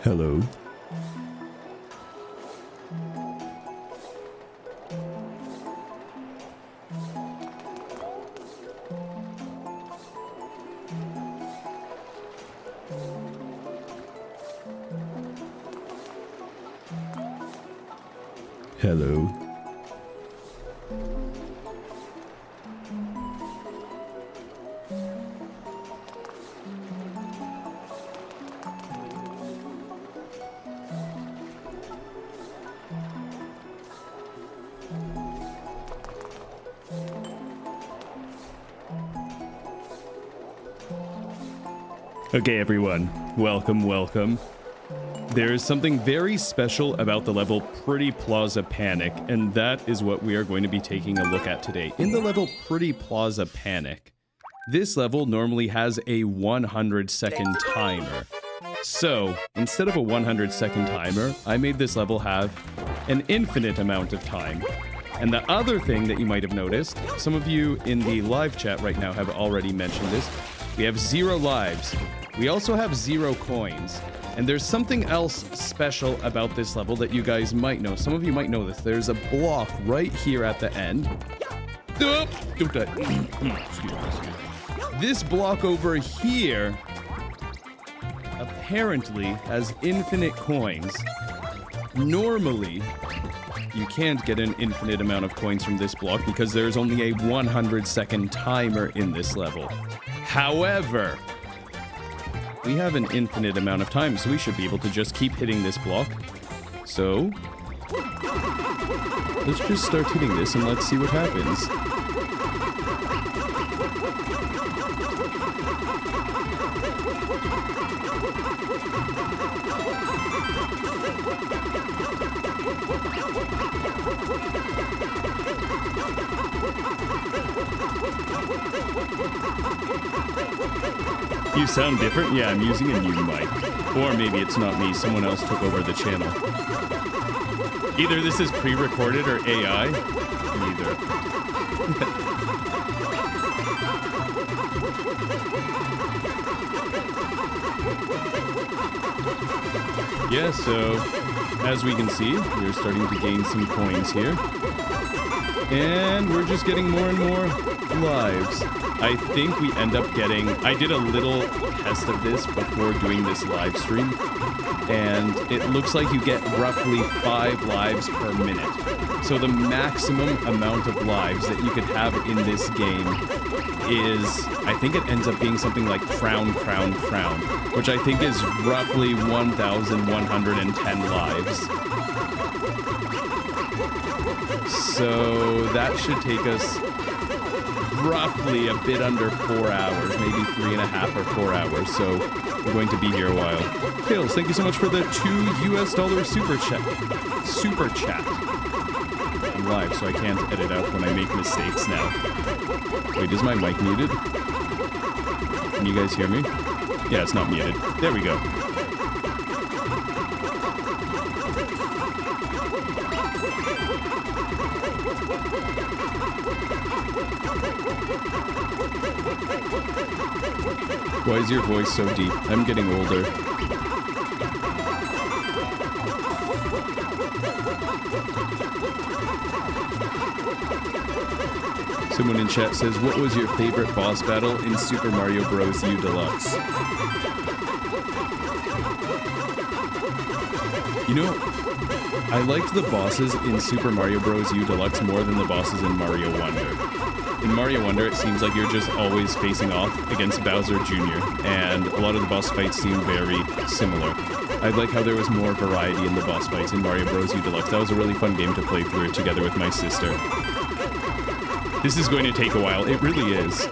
Hello. Hello. Okay, everyone. Welcome. There is something very special about the level Pretty Plaza Panic, and that is what we are going to be taking a look at today. In the level Pretty Plaza Panic, this level normally has a 100-second timer. So, instead of a 100-second timer, I made this level have an infinite amount of time. And the other thing that you might have noticed, some of you in the live chat right now have already mentioned this, we have 0 lives. We also have 0 coins. And there's something else special about this level that you guys might know. Some of you might know this. There's a block right here at the end. Don't die. Excuse me. This block over here apparently has infinite coins. Normally, you can't get an infinite amount of coins from this block because there's only a 100-second timer in this level. However, we have an infinite amount of time, so we should be able to just keep hitting this block. So, let's just start hitting this and let's see what happens. You sound different? Yeah, I'm using a new mic. Or maybe it's not me, someone else took over the channel. Either this is pre-recorded or AI. Neither. Yeah, so as we can see, we're starting to gain some coins here. And we're just getting more and more lives. I think we end up getting... I did a little test of this before doing this live stream, and it looks like you get roughly 5 lives per minute. So the maximum amount of lives that you could have in this game is... I think it ends up being something like crown, which I think is roughly 1,110 lives. So that should take us roughly a bit under 4 hours, maybe 3.5 or 4 hours. So we're going to be here a while. Tails, thank you so much for the $2 super chat. I'm live, so I can't edit out when I make mistakes now. Wait, is my mic muted? Can you guys hear me? Yeah, it's not muted. There we go. Why is your voice so deep? I'm getting older. Someone in chat says, what was your favorite boss battle in Super Mario Bros. U Deluxe? You know, I liked the bosses in Super Mario Bros. U Deluxe more than the bosses in Mario Wonder. In Mario Wonder, it seems like you're just always facing off against Bowser Jr., and a lot of the boss fights seem very similar. I like how there was more variety in the boss fights in Mario Bros. U Deluxe. That was a really fun game to play through together with my sister. This is going to take a while. It really is.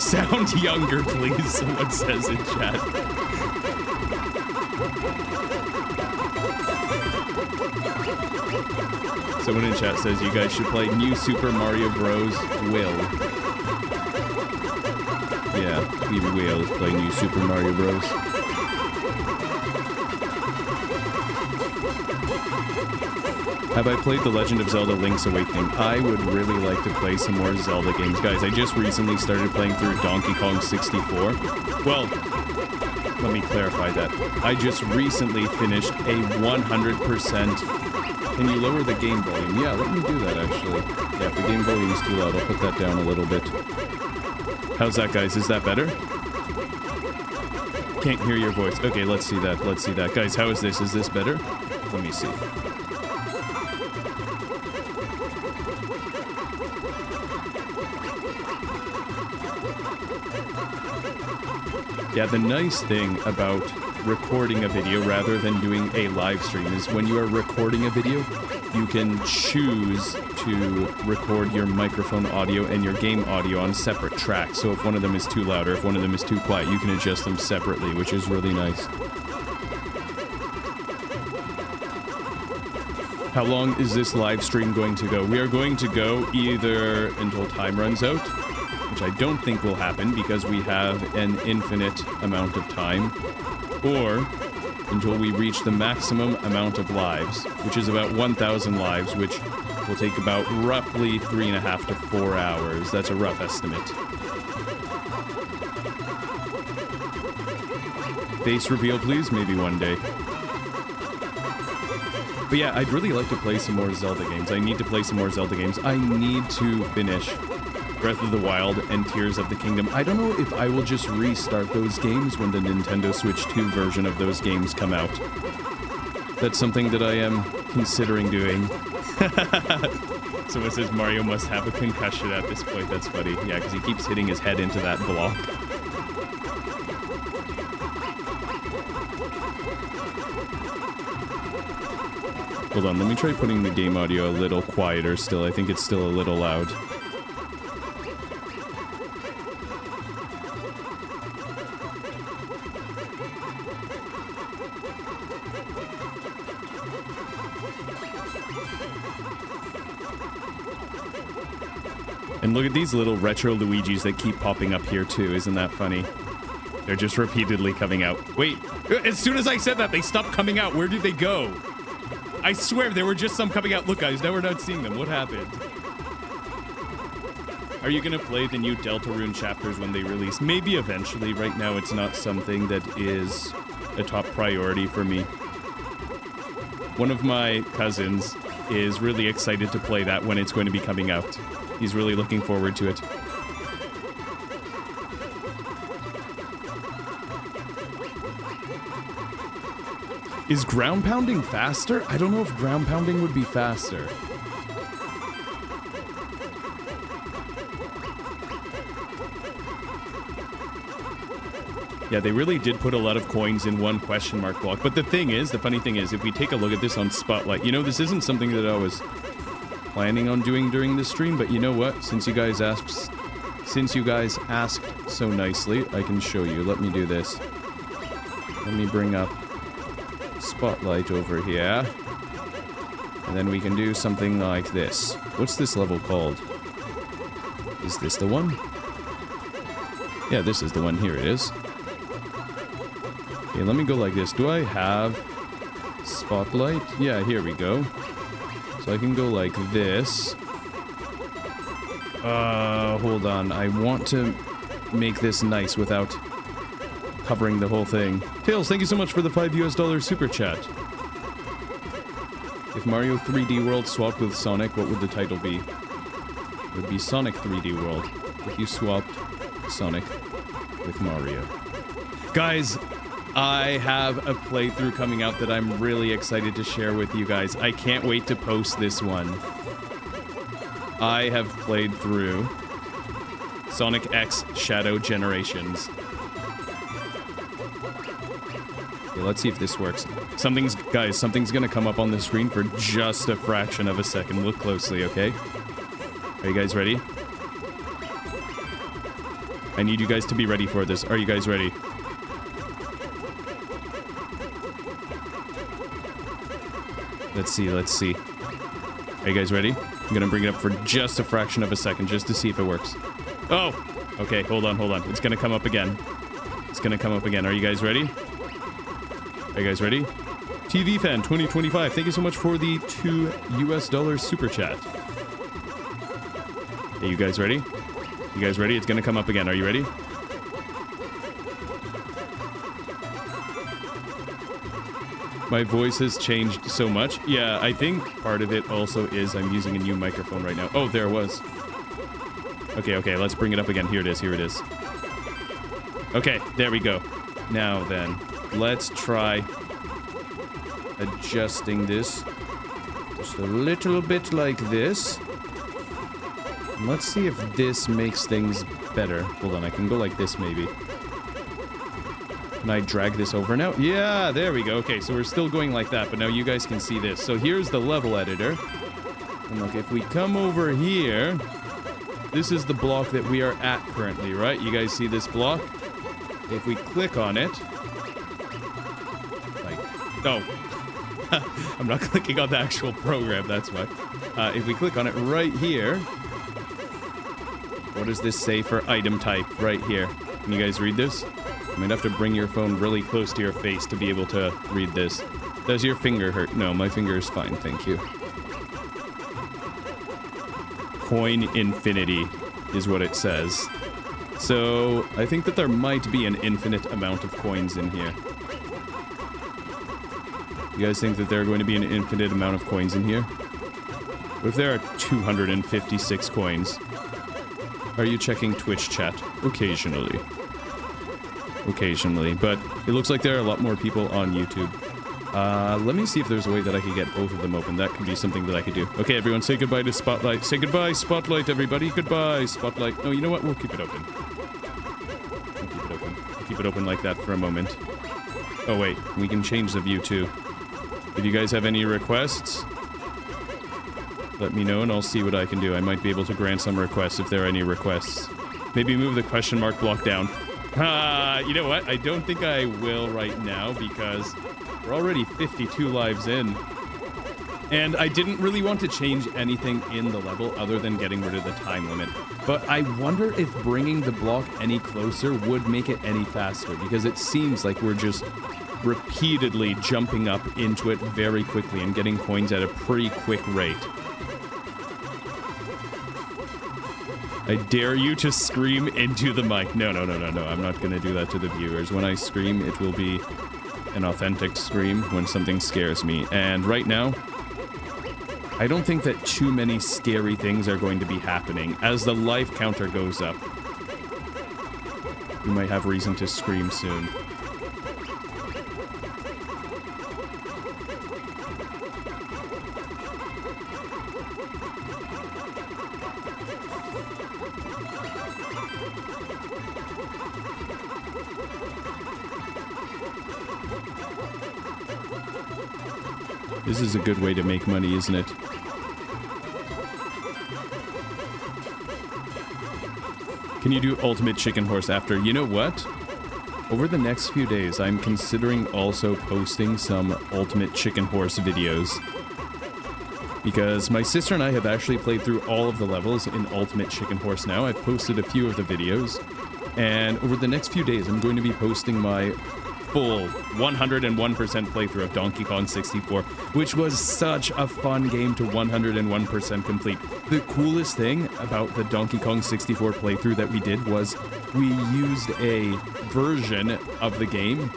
Sound younger, please, someone says in chat. Someone in chat says you guys should play New Super Mario Bros. Will. Yeah, we will play New Super Mario Bros. Have I played The Legend of Zelda Link's Awakening? I would really like to play some more Zelda games. Guys, I just recently started playing through Donkey Kong 64. Well, let me clarify that. I just recently finished a 100%... Can you lower the game volume? Yeah, let me do that, actually. Yeah, if the game volume is too loud, I'll put that down a little bit. How's that, guys? Is that better? Can't hear your voice. Okay, let's see that. Let's see that. Guys, how is this? Is this better? Let me see. Yeah, the nice thing about recording a video rather than doing a live stream is when you are recording a video, you can choose to record your microphone audio and your game audio on separate tracks. So if one of them is too loud or if one of them is too quiet, you can adjust them separately, which is really nice. How long is this live stream going to go? We are going to go either until time runs out, which I don't think will happen because we have an infinite amount of time, or until we reach the maximum amount of lives, which is about 1,000 lives, which will take about roughly 3.5 to 4 hours. That's a rough estimate. Face reveal, please? Maybe one day. But yeah, I'd really like to play some more Zelda games. I need to play some more Zelda games. I need to finish Breath of the Wild and Tears of the Kingdom. I don't know if I will just restart those games when the Nintendo Switch 2 version of those games come out. That's something that I am considering doing. Someone says Mario must have a concussion at this point. That's funny. Yeah, because he keeps hitting his head into that block. Hold on, let me try putting the game audio a little quieter still. I think it's still a little loud. And look at these little retro Luigis that keep popping up here too. Isn't that funny? They're just repeatedly coming out. Wait, as soon as I said that, they stopped coming out. Where did they go? I swear there were just some coming out. Look, guys, now we're not seeing them. What happened? Are you going to play the new Deltarune chapters when they release? Maybe eventually. Right now, it's not something that is a top priority for me. One of my cousins is really excited to play that when it's going to be coming out. He's really looking forward to it. Is ground pounding faster? I don't know if ground pounding would be faster. Yeah, they really did put a lot of coins in one question mark block. But the funny thing is, if we take a look at this on Spotlight, you know, this isn't something that I was planning on doing during this stream, but you know what? Since you guys asked so nicely, I can show you. Let me do this. Let me bring up Spotlight over here. And then we can do something like this. What's this level called? Is this the one? Yeah, this is the one. Here it is. Okay, let me go like this. Do I have Spotlight? Yeah, here we go. So I can go like this. Hold on. I want to make this nice without covering the whole thing. Tails, thank you so much for the $5 super chat. If Mario 3D World swapped with Sonic, what would the title be? It would be Sonic 3D World if you swapped Sonic with Mario. Guys, I have a playthrough coming out that I'm really excited to share with you guys. I can't wait to post this one. I have played through Sonic X Shadow Generations. Okay, let's see if this works. Something's gonna come up on the screen for just a fraction of a second. Look closely, okay? Are you guys ready? I need you guys to be ready for this. Are you guys ready? Let's see. Are you guys ready? I'm gonna bring it up for just a fraction of a second just to see if it works. Oh! Okay, hold on. It's gonna come up again. Are you guys ready? Are you guys ready? TV Fan 2025, thank you so much for the $2 super chat. Hey, you guys ready? You guys ready? It's gonna come up again. Are you ready? My voice has changed so much. Yeah, I think part of it also is I'm using a new microphone right now. Oh, there it was. Okay, let's bring it up again. Here it is. Okay, there we go. Now then, let's try adjusting this just a little bit like this. Let's see if this makes things better. Hold on, I can go like this maybe. Can I drag this over now? Yeah, there we go. Okay, so we're still going like that, but now you guys can see this. So here's the level editor. And look, if we come over here, this is the block that we are at currently, right? You guys see this block? If we click on it, like, oh, I'm not clicking on the actual program, that's why. If we click on it right here, what does this say for item type right here? Can you guys read this? You might have to bring your phone really close to your face to be able to read this. Does your finger hurt? No, my finger is fine, thank you. Coin infinity is what it says. So, I think that there might be an infinite amount of coins in here. You guys think that there are going to be an infinite amount of coins in here? What if there are 256 coins? Are you checking Twitch chat? Occasionally. But it looks like there are a lot more people on YouTube. Let me see if there's a way that I could get both of them open. That could be something that I could do. Okay, everyone, say goodbye to Spotlight. Say goodbye, Spotlight, everybody. Goodbye, Spotlight. No, you know what? We'll keep it open. Keep it open like that for a moment. Oh, wait. We can change the view, too. If you guys have any requests, let me know, and I'll see what I can do. I might be able to grant some requests if there are any requests. Maybe move the question mark block down. You know what? I don't think I will right now because we're already 52 lives in. And I didn't really want to change anything in the level other than getting rid of the time limit. But I wonder if bringing the block any closer would make it any faster, because it seems like we're just repeatedly jumping up into it very quickly and getting coins at a pretty quick rate. I dare you to scream into the mic. No. I'm not going to do that to the viewers. When I scream, it will be an authentic scream when something scares me. And right now, I don't think that too many scary things are going to be happening. As the life counter goes up, we might have reason to scream soon. This is a good way to make money, isn't it? Can you do Ultimate Chicken Horse after? You know what? Over the next few days, I'm considering also posting some Ultimate Chicken Horse videos. Because my sister and I have actually played through all of the levels in Ultimate Chicken Horse now. I've posted a few of the videos. And over the next few days, I'm going to be posting my full 101% playthrough of Donkey Kong 64, which was such a fun game to 101% complete. The coolest thing about the Donkey Kong 64 playthrough that we did was we used a version of the game,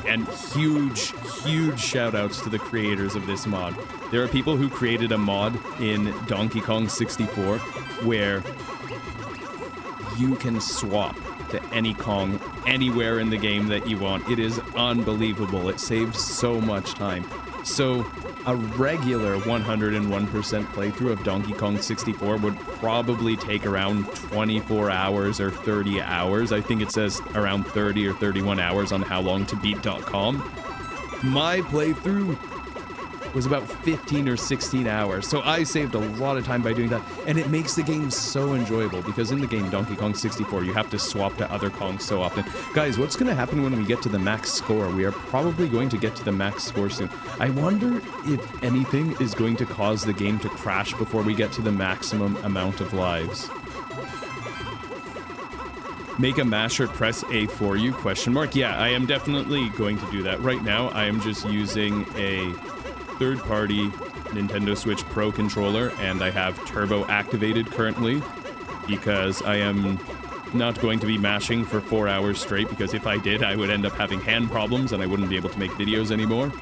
and huge shout outs to the creators of this mod. There are people who created a mod in Donkey Kong 64 where you can swap to any Kong anywhere in the game that you want. It is unbelievable. It saves so much time. So a regular 101% playthrough of Donkey Kong 64 would probably take around 24 hours or 30 hours. I think it says around 30 or 31 hours on howlongtobeat.com. My playthrough was about 15 or 16 hours, so I saved a lot of time by doing that, and it makes the game so enjoyable, because in the game Donkey Kong 64 you have to swap to other Kongs so often. Guys, what's going to happen when we get to the max score? We are probably going to get to the max score soon. I wonder if anything is going to cause the game to crash before we get to the maximum amount of lives. Make a masher press A for you, question mark. Yeah, I am definitely going to do that. Right now, I am just using a third-party Nintendo Switch Pro controller, and I have turbo activated currently because I am not going to be mashing for 4 hours straight, because if I did, I would end up having hand problems and I wouldn't be able to make videos anymore.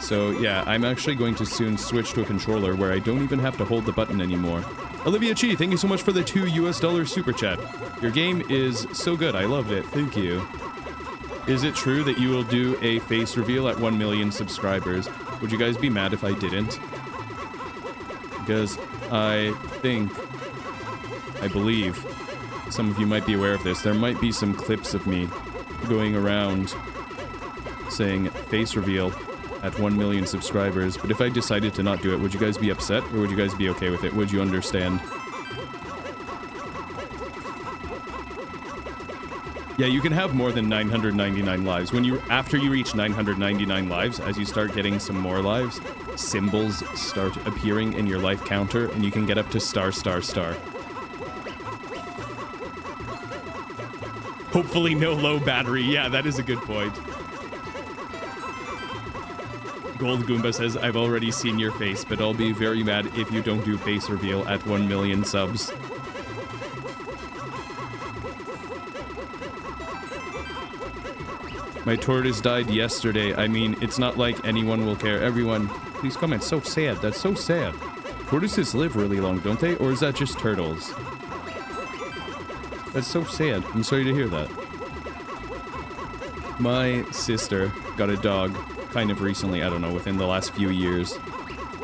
So yeah, I'm actually going to soon switch to a controller where I don't even have to hold the button anymore. Olivia Chi, thank you so much for the $2 US super chat. Your game is so good, I loved it, thank you. Is it true that you will do a face reveal at 1 million subscribers? Would you guys be mad if I didn't? Because I believe, some of you might be aware of this, there might be some clips of me going around saying face reveal at 1 million subscribers, but if I decided to not do it, would you guys be upset, or would you guys be okay with it? Would you understand? Yeah, you can have more than 999 lives. After you reach 999 lives, as you start getting some more lives, symbols start appearing in your life counter, and you can get up to star, star, star. Hopefully no low battery. Yeah, that is a good point. Gold Goomba says, I've already seen your face, but I'll be very mad if you don't do face reveal at 1 million subs. My tortoise died yesterday. I mean, it's not like anyone will care. Everyone, please comment. So sad. That's so sad. Tortoises live really long, don't they? Or is that just turtles? That's so sad. I'm sorry to hear that. My sister got a dog kind of recently, I don't know, within the last few years.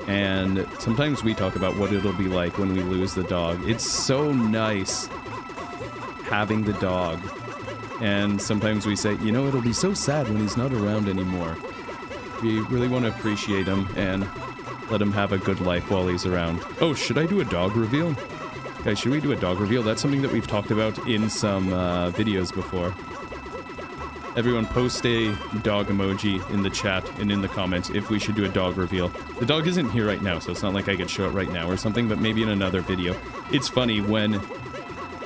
And sometimes we talk about what it'll be like when we lose the dog. It's so nice having the dog. And sometimes we say, you know, it'll be so sad when he's not around anymore. We really want to appreciate him and let him have a good life while he's around. Oh, should I do a dog reveal? Guys, should we do a dog reveal? That's something that we've talked about in some videos before. Everyone post a dog emoji in the chat and in the comments if we should do a dog reveal. The dog isn't here right now, so it's not like I could show it right now or something, but maybe in another video. It's funny when...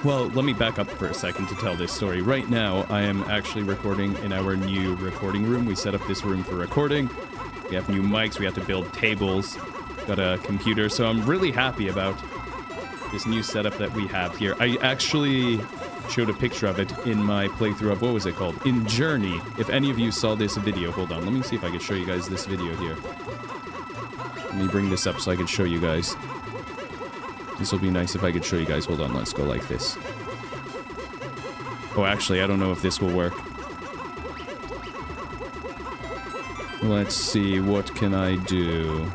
Well, let me back up for a second to tell this story. Right now, I am actually recording in our new recording room. We set up this room for recording. We have new mics, we have to build tables, got a computer, so I'm really happy about this new setup that we have here. I actually showed a picture of it in my playthrough of, what was it called? In Journey. If any of you saw this video, hold on, let me see if I can show you guys this video here. Let me bring this up so I can show you guys. This will be nice if I could show you guys. Hold on, let's go like this. Oh, actually, I don't know if this will work. Let's see, what can I do?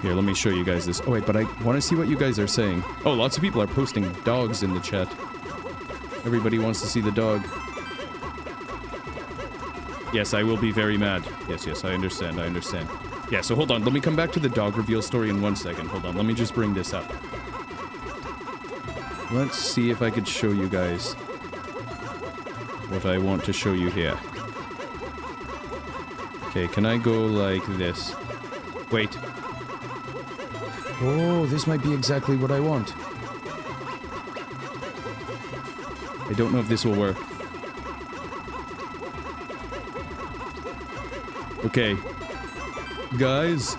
Here, let me show you guys this. Oh, wait, but I want to see what you guys are saying. Oh, lots of people are posting dogs in the chat. Everybody wants to see the dog. Yes, I will be very mad. Yes, yes, I understand, I understand. Yeah, so hold on. Let me come back to the dog reveal story in 1 second. Hold on. Let me just bring this up. Let's see if I could show you guys what I want to show you here. Okay, can I go like this? Wait. Oh, this might be exactly what I want. I don't know if this will work. Okay. Guys,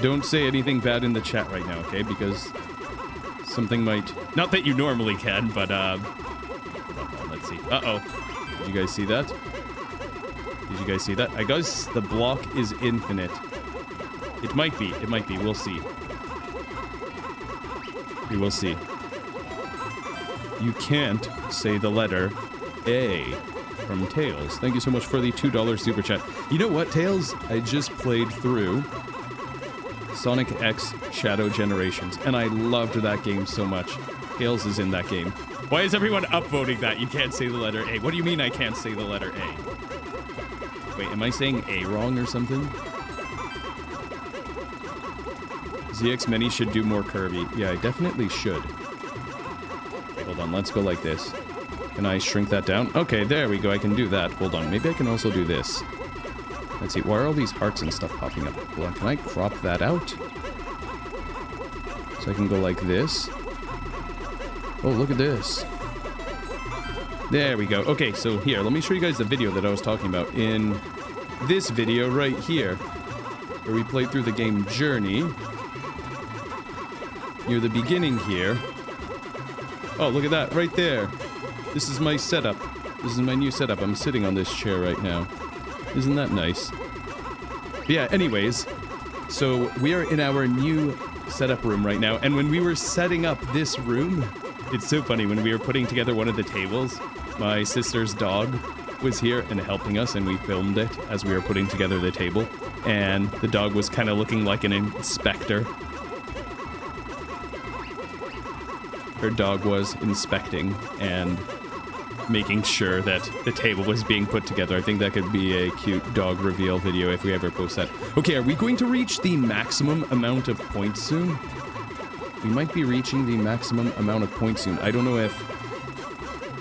don't say anything bad in the chat right now, okay? Because something might... Not that you normally can, but, hold on, let's see. Uh-oh. Did you guys see that? Did you guys see that? I guess the block is infinite. It might be. It might be. We'll see. We will see. You can't say the letter A. From Tails. Thank you so much for the $2 super chat. You know what, Tails? I just played through Sonic X Shadow Generations, and I loved that game so much. Tails is in that game. Why is everyone upvoting that? You can't say the letter A. What do you mean I can't say the letter A? Wait, am I saying A wrong or something? ZX Mini should do more Kirby. Yeah, I definitely should. Okay, hold on, let's go like this. Can I shrink that down? Okay, there we go. I can do that. Hold on. Maybe I can also do this. Let's see. Why are all these hearts and stuff popping up? Hold on. Can I crop that out? So I can go like this. Oh, look at this. There we go. Okay, so here, let me show you guys the video that I was talking about. In this video right here, where we played through the game Journey, near the beginning here. Oh, look at that, right there. This is my setup. This is my new setup. I'm sitting on this chair right now. Isn't that nice? But yeah, anyways, so we are in our new setup room right now, and when we were setting up this room, it's so funny, when we were putting together one of the tables, my sister's dog was here and helping us, and we filmed it as we were putting together the table, and the dog was kind of looking like an inspector. Her dog was inspecting and making sure that the table was being put together. I think that could be a cute dog reveal video if we ever post that. Okay, are we going to reach the maximum amount of points soon? We might be reaching the maximum amount of points soon. I don't know if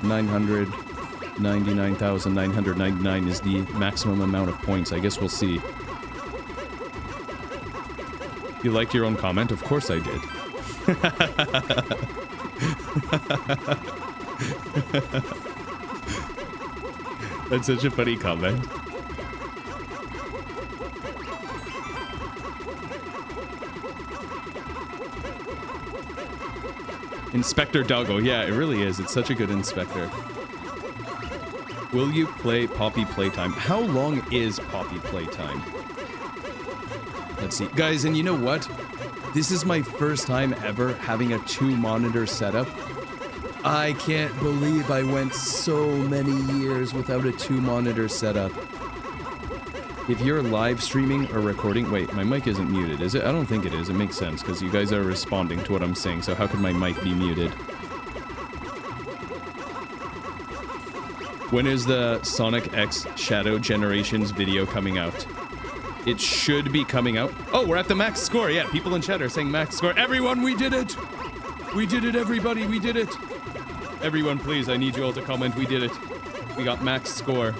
999,999 is the maximum amount of points. I guess we'll see. You liked your own comment? Of course I did. That's such a funny comment. Inspector Doggo. Yeah, it really is. It's such a good inspector. Will you play Poppy Playtime? How long is Poppy Playtime? Let's see. Guys, and you know what? This is my first time ever having a 2-monitor setup. I can't believe I went so many years without a 2-monitor setup. If you're live streaming or recording... Wait, my mic isn't muted, is it? I don't think it is. It makes sense, because you guys are responding to what I'm saying, so how could my mic be muted? When is the Sonic X Shadow Generations video coming out? It should be coming out... Oh, we're at the max score! Yeah, people in chat are saying max score. Everyone, we did it! We did it, everybody, we did it! Everyone, please, I need you all to comment, we did it. We got max score.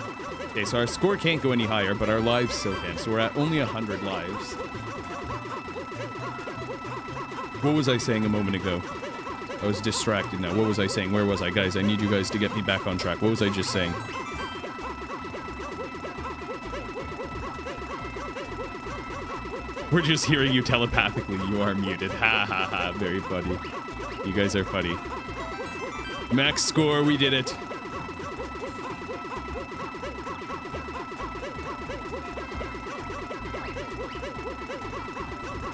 Okay, so our score can't go any higher, but our lives still can. So we're at only 100 lives. What was I saying a moment ago? I was distracted now. What was I saying? Where was I? Guys, I need you guys to get me back on track. What was I just saying? We're just hearing you telepathically. You are muted. Ha ha ha. Very funny. You guys are funny. Max score, we did it.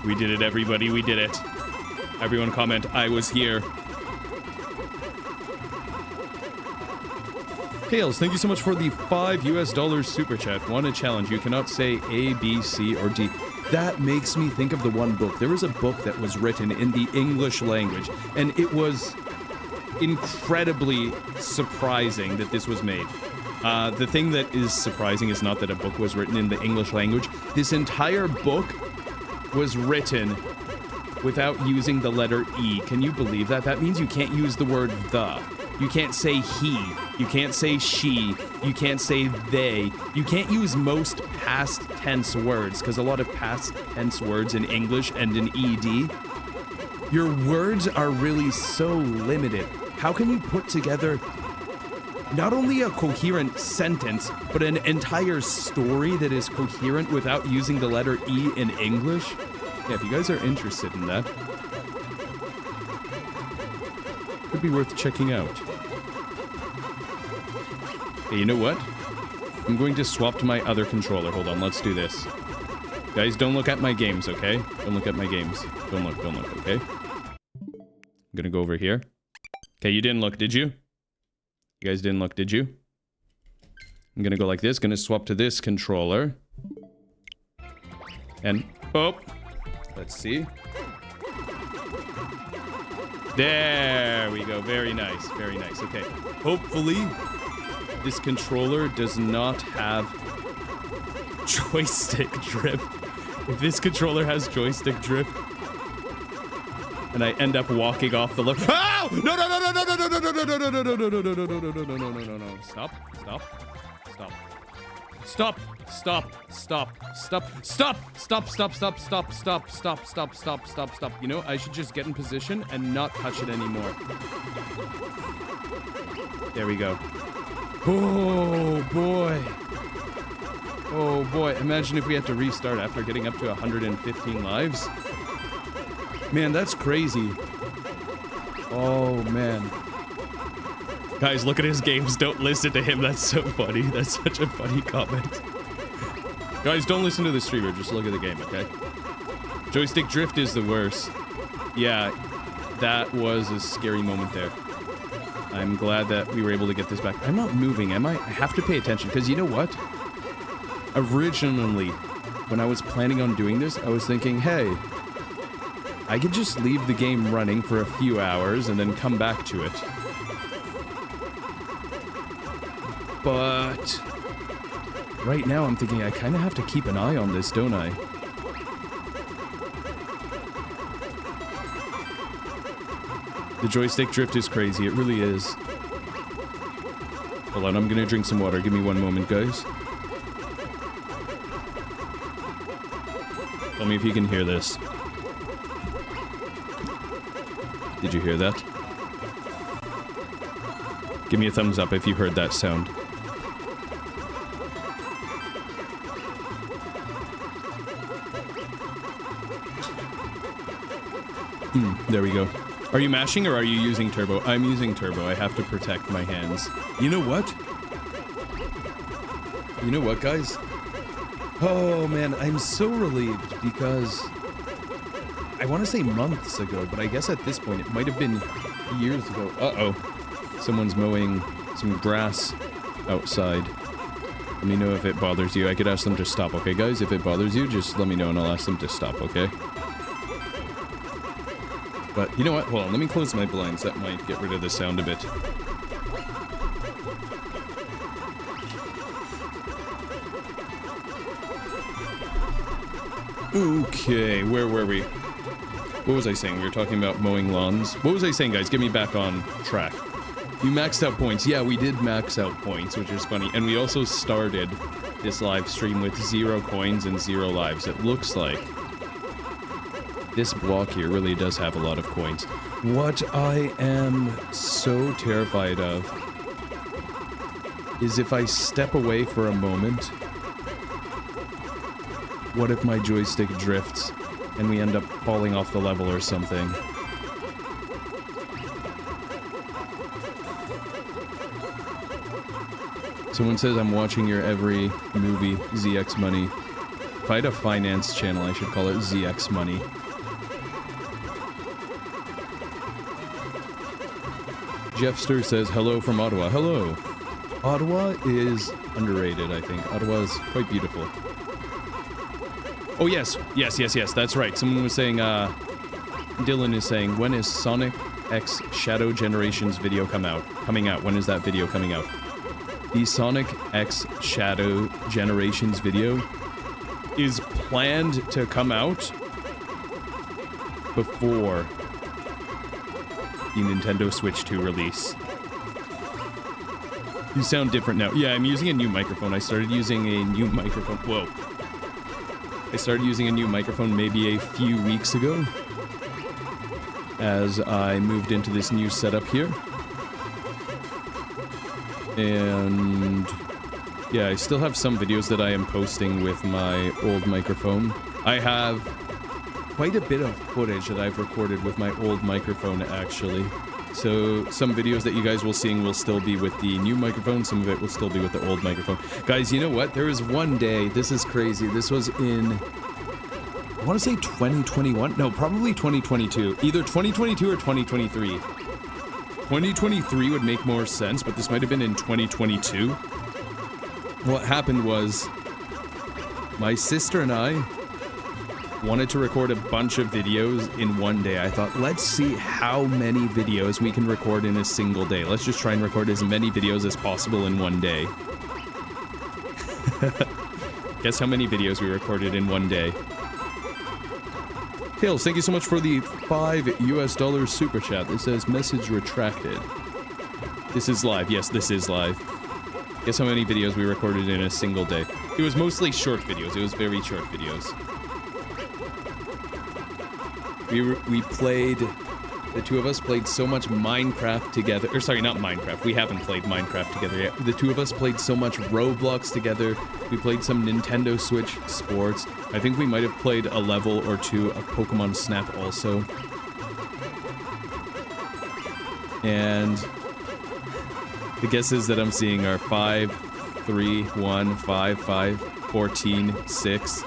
We did it, everybody. We did it. Everyone comment, I was here. Tails, thank you so much for the $5 super chat. Want a challenge. You cannot say A, B, C, or D. That makes me think of the one book. There was a book that was written in the English language, and it was incredibly surprising that this was made. The thing that is surprising is not that a book was written in the English language. This entire book was written without using the letter E. Can you believe that? That means you can't use the word the. You can't say he. You can't say she. You can't say they. You can't use most past tense words, because a lot of past tense words in English end in ED. Your words are really so limited. How can you put together not only a coherent sentence, but an entire story that is coherent without using the letter E in English? Yeah, if you guys are interested in that, could be worth checking out. Hey, you know what? I'm going to swap to my other controller. Hold on, let's do this. Guys, don't look at my games, okay? Don't look at my games. Don't look, okay? I'm gonna go over here. Okay, you didn't look, did you? You guys didn't look, did you? I'm gonna go like this, gonna swap to this controller. And, oh! Let's see. There we go, very nice, okay. Hopefully, this controller does not have joystick drift. If this controller has joystick drift, and I end up walking off the left. Oh! No! Stop. Stop. Stop. Stop. Stop. Stop. Stop. Stop. Stop. Stop. Stop. Stop. Stop. Stop. Stop. Stop. You know, I should just get in position and not touch it anymore. There we go. Oh, boy. Oh, boy. Imagine if we had to restart after getting up to 115 lives. Man, that's crazy. Oh, man. Guys, look at his games. Don't listen to him. That's so funny. That's such a funny comment. Guys, don't listen to the streamer. Just look at the game, okay? Joystick drift is the worst. Yeah, that was a scary moment there. I'm glad that we were able to get this back. I'm not moving, am I? I have to pay attention, because you know what? Originally, when I was planning on doing this, I was thinking, hey, I could just leave the game running for a few hours and then come back to it. But right now I'm thinking I kind of have to keep an eye on this, don't I? The joystick drift is crazy. It really is. Hold on, I'm gonna drink some water. Give me one moment, guys. Tell me if you can hear this. Did you hear that? Give me a thumbs up if you heard that sound. There we go. Are you mashing or are you using turbo? I'm using turbo. I have to protect my hands. You know what? You know what, guys? Oh, man, I'm so relieved because I want to say months ago, but I guess at this point it might have been years ago. Uh-oh. Someone's mowing some grass outside. Let me know if it bothers you. I could ask them to stop, okay, guys? If it bothers you, just let me know and I'll ask them to stop, okay? But you know what? Hold on, let me close my blinds. That might get rid of the sound a bit. Okay, where were we? What was I saying? We were talking about mowing lawns. What was I saying, guys? Get me back on track. You maxed out points. Yeah, we did max out points, which is funny. And we also started this live stream with 0 coins and 0 lives. It looks like this block here really does have a lot of coins. What I am so terrified of is if I step away for a moment, what if my joystick drifts and we end up falling off the level or something? Someone says I'm watching your every movie, ZX Money. If I had a finance channel, I should call it ZX Money. Jeffster says hello from Ottawa. Hello. Ottawa is underrated, I think. Ottawa is quite beautiful. Oh, yes. Yes. That's right. Someone was saying, Dylan is saying, when is Sonic X Shadow Generations video coming out? When is that video coming out? The Sonic X Shadow Generations video is planned to come out before the Nintendo Switch 2 release. You sound different now. Yeah, I'm using a new microphone. I started using a new microphone. Whoa. I started using a new microphone maybe a few weeks ago as I moved into this new setup here. And yeah, I still have some videos that I am posting with my old microphone. I have quite a bit of footage that I've recorded with my old microphone, actually. So some videos that you guys will see will still be with the new microphone, some of it will still be with the old microphone. Guys, you know what? There was one day, this is crazy, this was in, I want to say 2021? No, probably 2022. Either 2022 or 2023. 2023 would make more sense, but this might have been in 2022. What happened was, my sister and I wanted to record a bunch of videos in one day. I thought, let's see how many videos we can record in a single day. Let's just try and record as many videos as possible in one day. Guess how many videos we recorded in one day? Tails, thank you so much for the $5 super chat. It says message retracted. This is live. Yes, this is live. Guess how many videos we recorded in a single day? It was mostly short videos. It was very short videos. We played... The two of us played so much Minecraft together. Or sorry, not Minecraft. We haven't played Minecraft together yet. The two of us played so much Roblox together. We played some Nintendo Switch sports. I think we might have played a level or two of Pokemon Snap also. And the guesses that I'm seeing are 5, 3, 1, 5, 5, 14, 6,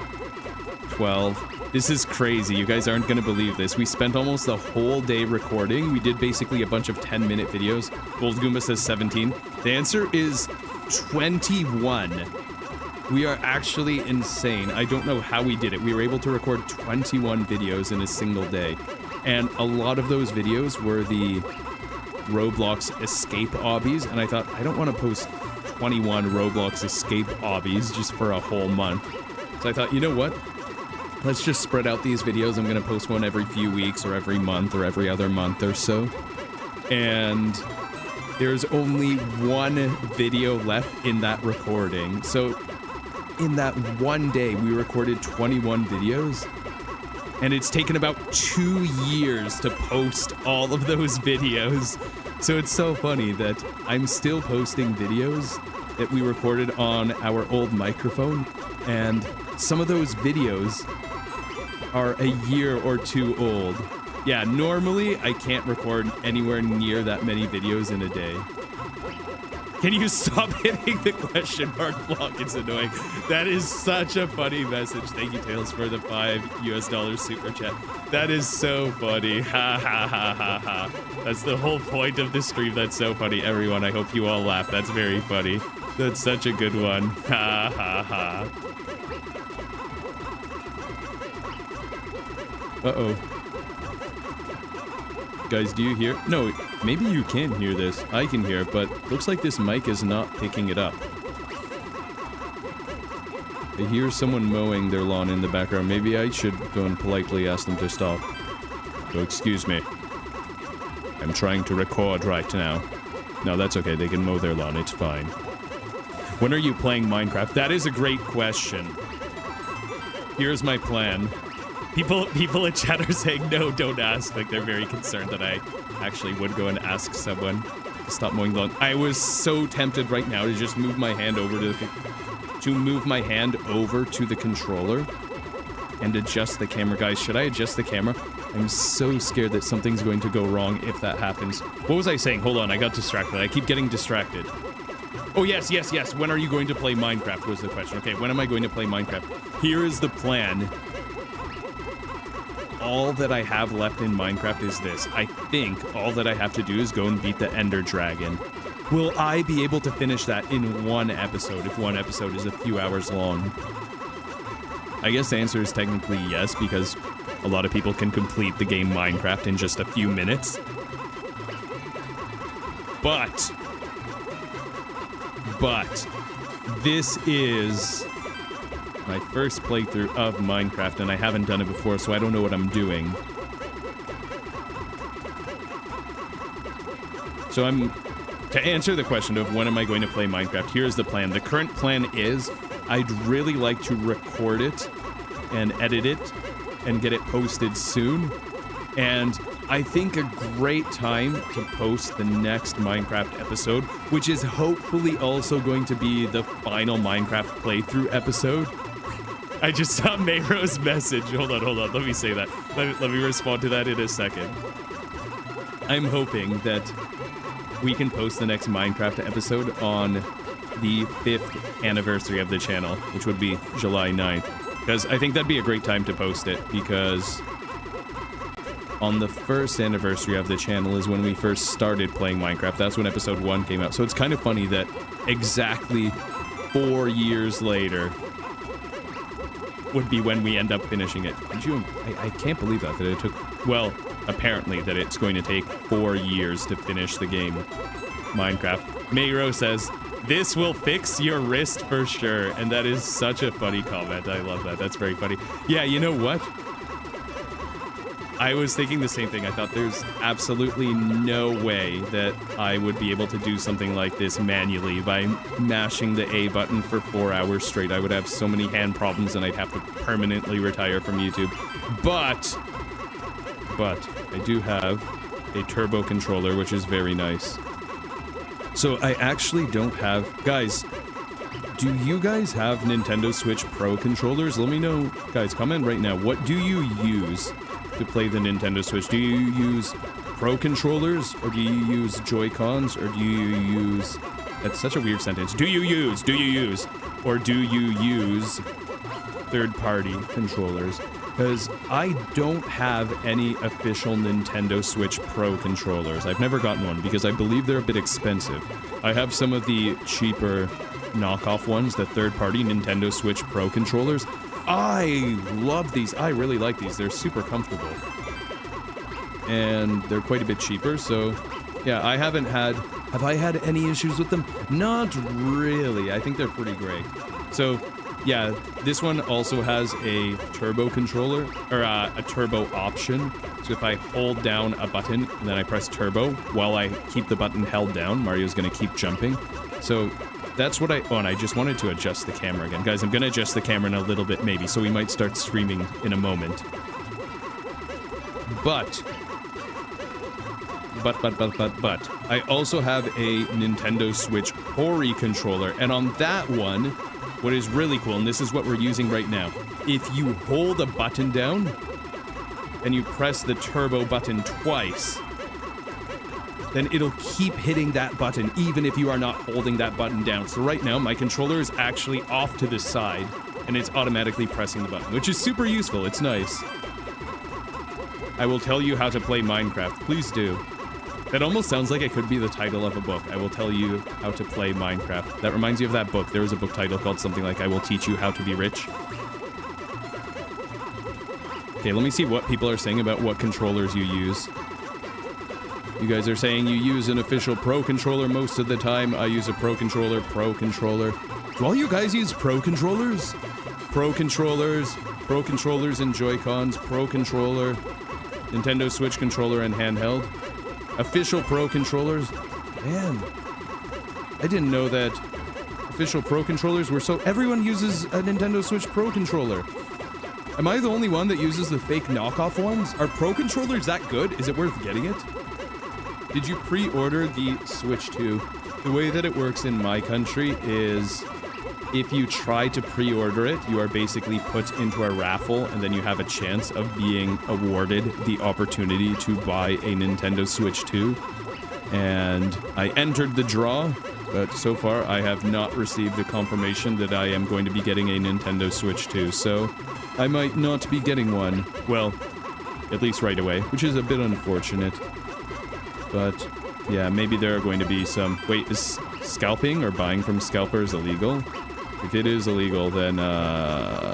12... This is crazy. You guys aren't going to believe this. We spent almost the whole day recording. We did basically a bunch of 10-minute videos. Gold Goomba says 17. The answer is 21. We are actually insane. I don't know how we did it. We were able to record 21 videos in a single day. And a lot of those videos were the Roblox escape obbies. And I thought, I don't want to post 21 Roblox escape obbies just for a whole month. So I thought, you know what? Let's just spread out these videos. I'm going to post one every few weeks or every month or every other month or so. And there's only one video left in that recording. So in that one day, we recorded 21 videos. And it's taken about 2 years to post all of those videos. So it's so funny that I'm still posting videos that we recorded on our old microphone. And some of those videos are a year or two old. Yeah, normally I can't record anywhere near that many videos in a day. Can you stop hitting the question mark block? It's annoying. That is such a funny message. Thank you, Tails, for the $5 super chat. That is so funny. Ha ha ha ha ha. That's the whole point of the stream. That's so funny. Everyone, I hope you all laugh. That's very funny. That's such a good one. Ha ha ha. Uh-oh. Guys, do you hear? No, maybe you can hear this. I can hear it, but looks like this mic is not picking it up. I hear someone mowing their lawn in the background. Maybe I should go and politely ask them to stop. So excuse me. I'm trying to record right now. No, that's okay. They can mow their lawn. It's fine. When are you playing Minecraft? That is a great question. Here's my plan. People in chat are saying, no, don't ask. Like, they're very concerned that I actually would go and ask someone to stop mowing the lawn. I was so tempted right now to just move my hand over to the controller and adjust the camera. Guys, should I adjust the camera? I'm so scared that something's going to go wrong if that happens. What was I saying? Hold on, I got distracted. I keep getting distracted. Oh, yes. When are you going to play Minecraft was the question. Okay, when am I going to play Minecraft? Here is the plan. All that I have left in Minecraft is this. I think all that I have to do is go and beat the Ender Dragon. Will I be able to finish that in one episode, if one episode is a few hours long? I guess the answer is technically yes, because a lot of people can complete the game Minecraft in just a few minutes. But this is my first playthrough of Minecraft, and I haven't done it before, so I don't know what I'm doing. So to answer the question of when am I going to play Minecraft, here's the plan. The current plan is I'd really like to record it and edit it and get it posted soon. And I think a great time to post the next Minecraft episode, which is hopefully also going to be the final Minecraft playthrough episode. I just saw Mayro's message. Hold on. Let me say that. Let me respond to that in a second. I'm hoping that we can post the next Minecraft episode on the 5th anniversary of the channel, which would be July 9th. Because I think that'd be a great time to post it, because on the 1st anniversary of the channel is when we first started playing Minecraft. That's when episode 1 came out. So it's kind of funny that exactly 4 years later would be when we end up finishing it. I can't believe that it took, well, apparently that it's going to take 4 years to finish the game Minecraft. Mayro says, this will fix your wrist for sure. And that is such a funny comment. I love that. That's very funny. Yeah, you know what? I was thinking the same thing. I thought there's absolutely no way that I would be able to do something like this manually by mashing the A button for 4 hours straight. I would have so many hand problems and I'd have to permanently retire from YouTube. But I do have a turbo controller, which is very nice. So I actually don't have... Guys, do you guys have Nintendo Switch Pro controllers? Let me know. Guys, comment right now. What do you use to play the Nintendo Switch? Do you use Pro controllers? Or do you use Joy-Cons? Or do you use... That's such a weird sentence. Do you use? Or do you use third-party controllers? Because I don't have any official Nintendo Switch Pro controllers. I've never gotten one because I believe they're a bit expensive. I have some of the cheaper knockoff ones, the third-party Nintendo Switch Pro controllers. I love these. I really like these. They're super comfortable. And they're quite a bit cheaper, so... Yeah, I haven't had... Have I had any issues with them? Not really. I think they're pretty great. So... Yeah, this one also has a turbo controller, or a turbo option. So if I hold down a button and then I press turbo, while I keep the button held down, Mario's gonna keep jumping. So that's what I... Oh, and I just wanted to adjust the camera again. Guys, I'm gonna adjust the camera in a little bit maybe, so we might start streaming in a moment. But, I also have a Nintendo Switch Hori controller, and on that one... What is really cool, and this is what we're using right now, if you hold a button down, and you press the turbo button twice, then it'll keep hitting that button, even if you are not holding that button down. So right now, my controller is actually off to the side, and it's automatically pressing the button, which is super useful. It's nice. I will tell you how to play Minecraft. Please do. That almost sounds like it could be the title of a book. I will tell you how to play Minecraft. That reminds me of that book. There was a book title called something like I Will Teach You How to Be Rich. Okay, let me see what people are saying about what controllers you use. You guys are saying you use an official Pro controller most of the time. I use a Pro controller. Do all you guys use Pro controllers? Pro controllers and Joy-Cons, Pro controller, Nintendo Switch controller and handheld. Official Pro controllers? Man, I didn't know that official Pro controllers were so... Everyone uses a Nintendo Switch Pro controller. Am I the only one that uses the fake knockoff ones? Are Pro controllers that good? Is it worth getting it? Did you pre-order the Switch 2? The way that it works in my country is... If you try to pre-order it, you are basically put into a raffle, and then you have a chance of being awarded the opportunity to buy a Nintendo Switch 2. And I entered the draw, but so far I have not received a confirmation that I am going to be getting a Nintendo Switch 2, so I might not be getting one. Well, at least right away, which is a bit unfortunate. But, yeah, maybe there are going to be some... Wait, is scalping or buying from scalpers illegal? If it is illegal, then I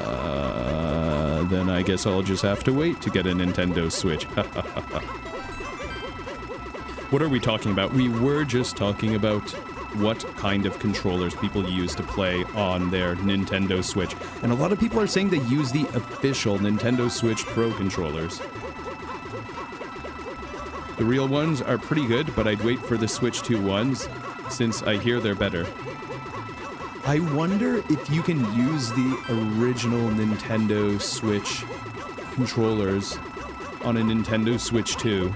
guess I'll just have to wait to get a Nintendo Switch. What are we talking about? We were just talking about what kind of controllers people use to play on their Nintendo Switch. And a lot of people are saying they use the official Nintendo Switch Pro controllers. The real ones are pretty good, but I'd wait for the Switch 2 ones, since I hear they're better. I wonder if you can use the original Nintendo Switch controllers on a Nintendo Switch 2.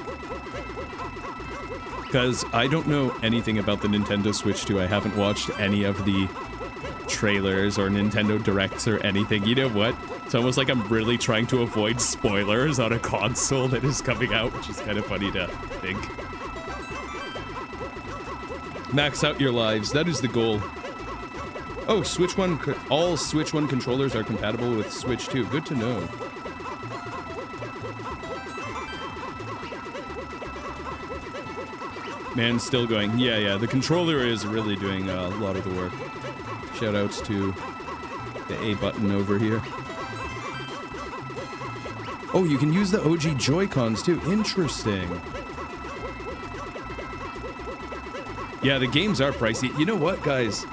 Because I don't know anything about the Nintendo Switch 2. I haven't watched any of the trailers or Nintendo Directs or anything. You know what? It's almost like I'm really trying to avoid spoilers on a console that is coming out, which is kind of funny to think. Max out your lives. That is the goal. Oh, Switch 1, all Switch 1 controllers are compatible with Switch 2. Good to know. Man, still going. Yeah, the controller is really doing a lot of the work. Shoutouts to the A button over here. Oh, you can use the OG Joy-Cons too. Interesting. Yeah, the games are pricey. You know what, guys?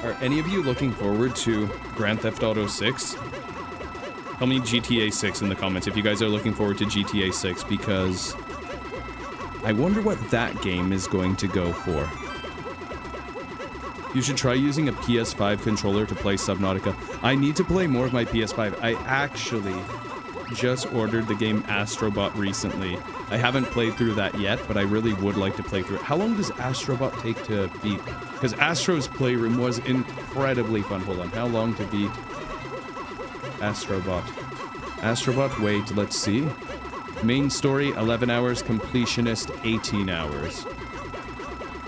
Are any of you looking forward to Grand Theft Auto 6? Tell me GTA 6 in the comments if you guys are looking forward to GTA 6, because I wonder what that game is going to go for. You should try using a PS5 controller to play Subnautica. I need to play more of my PS5. I actually just ordered the game Astrobot recently. I haven't played through that yet, but I really would like to play through it. How long does Astrobot take to beat? Because Astro's playroom was incredibly fun. Hold on. How long to beat Astrobot? Astrobot, wait, let's see. Main story, 11 hours. Completionist, 18 hours.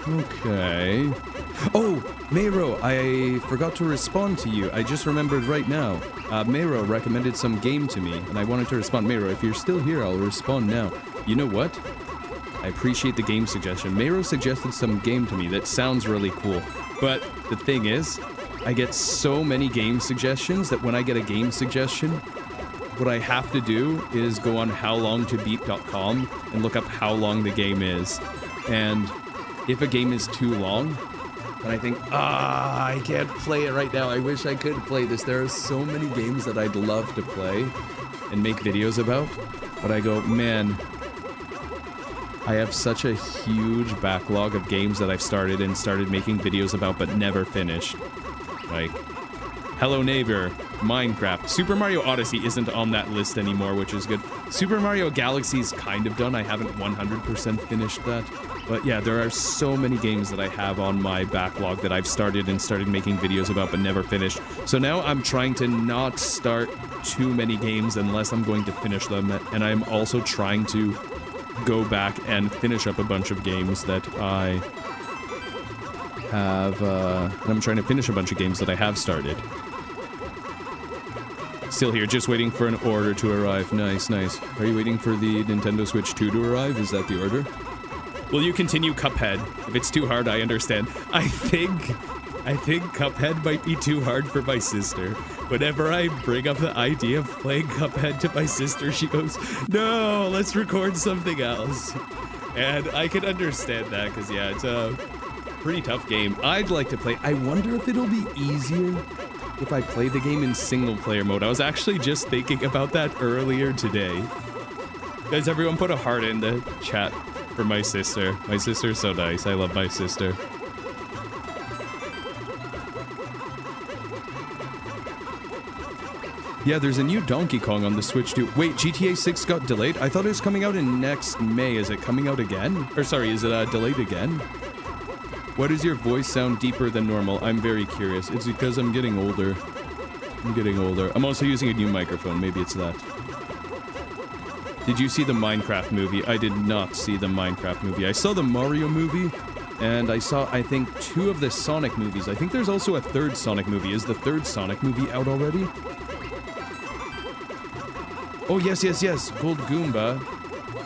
Okay. Oh, Mayro, I forgot to respond to you. I just remembered right now. Mayro recommended some game to me, and I wanted to respond. Mayro, if you're still here, I'll respond now. You know what? I appreciate the game suggestion. Mayro suggested some game to me that sounds really cool. But the thing is, I get so many game suggestions that when I get a game suggestion, what I have to do is go on howlongtobeat.com and look up how long the game is. And if a game is too long, and I think, I can't play it right now. I wish I could play this. There are so many games that I'd love to play and make videos about. But I go, man, I have such a huge backlog of games that I've started making videos about but never finished. Like, Hello Neighbor, Minecraft. Super Mario Odyssey isn't on that list anymore, which is good. Super Mario Galaxy's kind of done. I haven't 100% finished that. But yeah, there are so many games that I have on my backlog that I've started making videos about but never finished. So now I'm trying to not start too many games unless I'm going to finish them. And I'm also trying to go back and finish up a bunch of games that I have, and I'm trying to finish a bunch of games that I have started. Still here, just waiting for an order to arrive. Nice, nice. Are you waiting for the Nintendo Switch 2 to arrive? Is that the order? Will you continue Cuphead? If it's too hard, I understand. I think Cuphead might be too hard for my sister. Whenever I bring up the idea of playing Cuphead to my sister, she goes, no, let's record something else. And I can understand that, because yeah, it's a pretty tough game. I'd like to play. I wonder if it'll be easier if I play the game in single player mode. I was actually just thinking about that earlier today. Guys, everyone put a heart in the chat for my sister. My sister's so nice. I love my sister. Yeah, there's a new Donkey Kong on the Switch too. Wait, GTA 6 got delayed? I thought it was coming out in next May. Is it coming out again? Or sorry, is it delayed again? Why does your voice sound deeper than normal? I'm very curious. It's because I'm getting older. I'm also using a new microphone. Maybe it's that. Did you see the Minecraft movie? I did not see the Minecraft movie. I saw the Mario movie, and I saw, I think, 2 of the Sonic movies. I think there's also a 3rd Sonic movie. Is the 3rd Sonic movie out already? Oh, yes, yes, yes. Gold Goomba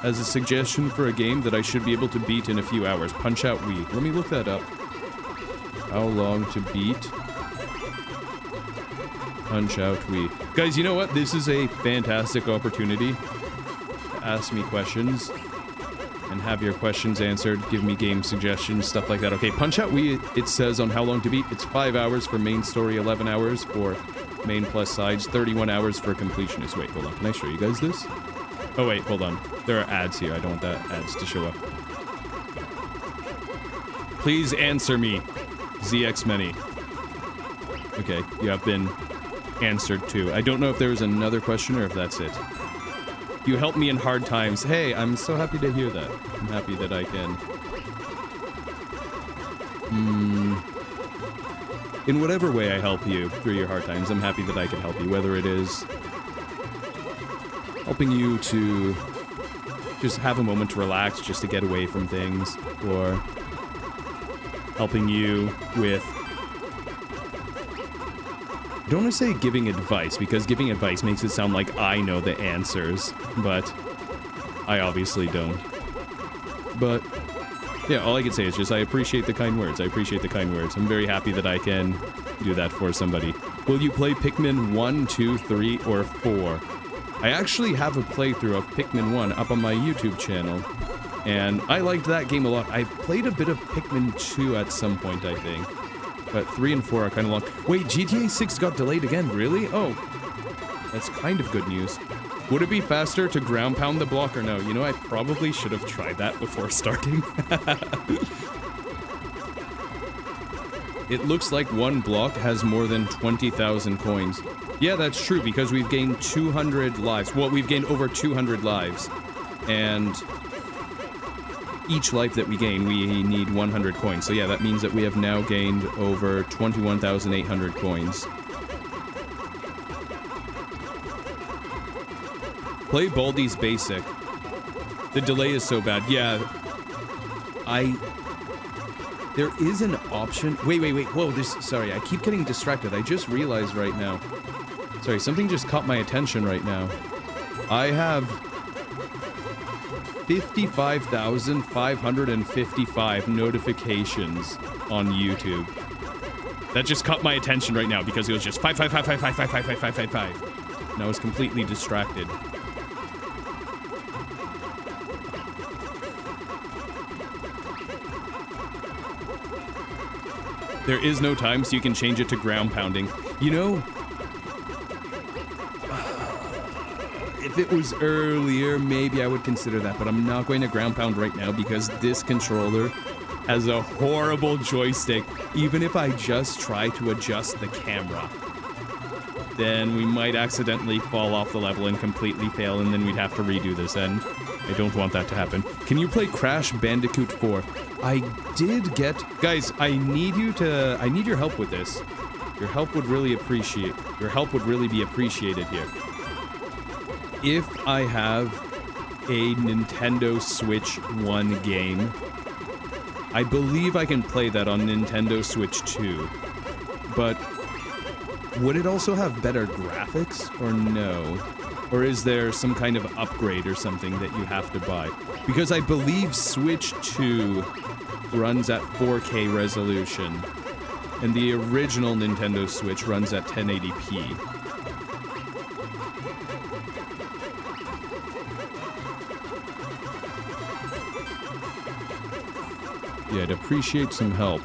as a suggestion for a game that I should be able to beat in a few hours. Punch Out Wii. Let me look that up. How long to beat Punch Out Wii. Guys, you know what? This is a fantastic opportunity to ask me questions and have your questions answered. Give me game suggestions, stuff like that. Okay, Punch Out Wii, it says on How Long to Beat, it's 5 hours for main story, 11 hours for main plus sides, 31 hours for completionist. Wait, hold on. Can I show you guys this? Oh, wait, hold on. There are ads here. I don't want that ads to show up. Please answer me. ZX Many. Okay, you have been answered too. I don't know if there was another question or if that's it. You helped me in hard times. Hey, I'm so happy to hear that. I'm happy that I can. In whatever way I help you through your hard times, I'm happy that I can help you. Whether it is helping you to just have a moment to relax, just to get away from things, or helping you with, I don't want to say giving advice, because giving advice makes it sound like I know the answers, but I obviously don't. But yeah, all I can say is just I appreciate the kind words. I appreciate the kind words. I'm very happy that I can do that for somebody. Will you play Pikmin 1, 2, 3, or 4? I actually have a playthrough of Pikmin 1 up on my YouTube channel, and I liked that game a lot. I played a bit of Pikmin 2 at some point, I think, but 3 and 4 are kind of long. Wait, GTA 6 got delayed again? Really? Oh, That's kind of good news. Would it be faster to ground pound the block or no? You know, I probably should have tried that before starting. It looks like one block has more than 20,000 coins. Yeah, that's true, because we've gained 200 lives. Well, we've gained over 200 lives. And each life that we gain, we need 100 coins. So yeah, that means that we have now gained over 21,800 coins. Play Baldi's Basic. The delay is so bad. Yeah. There is an option. Wait. Whoa, sorry, I keep getting distracted. I just realized right now. Sorry, something just caught my attention right now. I have 55,555 notifications on YouTube. That just caught my attention right now because it was just 5. And I was completely distracted. There is no time, so you can change it to ground pounding. You know, if it was earlier, maybe I would consider that, but I'm not going to ground pound right now because this controller has a horrible joystick. Even if I just try to adjust the camera, then we might accidentally fall off the level and completely fail, and then we'd have to redo this, and I don't want that to happen. Can you play Crash Bandicoot 4? I did get... Guys, I need your help with this. Your help would really be appreciated here. If I have a Nintendo Switch 1 game, I believe I can play that on Nintendo Switch 2. But would it also have better graphics, or no? Or is there some kind of upgrade or something that you have to buy? Because I believe Switch 2 runs at 4K resolution, and the original Nintendo Switch runs at 1080p. Yeah, I'd appreciate some help.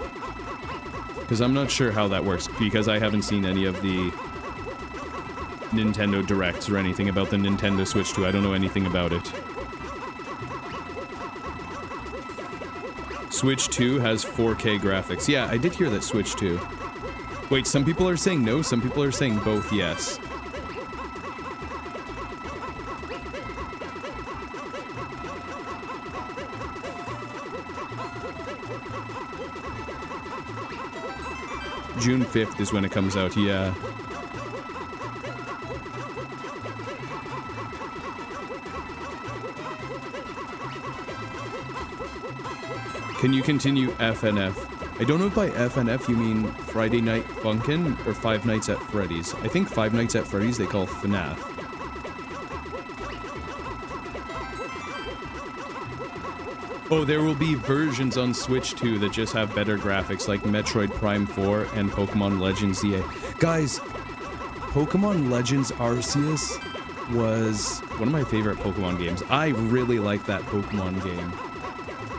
Because I'm not sure how that works, because I haven't seen any of the Nintendo Directs or anything about the Nintendo Switch 2. I don't know anything about it. Switch 2 has 4K graphics. Yeah, I did hear that Switch 2. Wait, some people are saying no, some people are saying both yes. June 5th is when it comes out, yeah. Can you continue FNF? I don't know if by FNF you mean Friday Night Funkin' or Five Nights at Freddy's. I think Five Nights at Freddy's they call FNAF. Oh, there will be versions on Switch 2 that just have better graphics, like Metroid Prime 4 and Pokemon Legends EA. Guys, Pokemon Legends Arceus was one of my favorite Pokemon games. I really like that Pokemon game.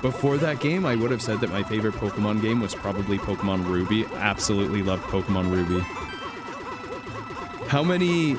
Before that game, I would have said that my favorite Pokemon game was probably Pokemon Ruby. Absolutely loved Pokemon Ruby. How many...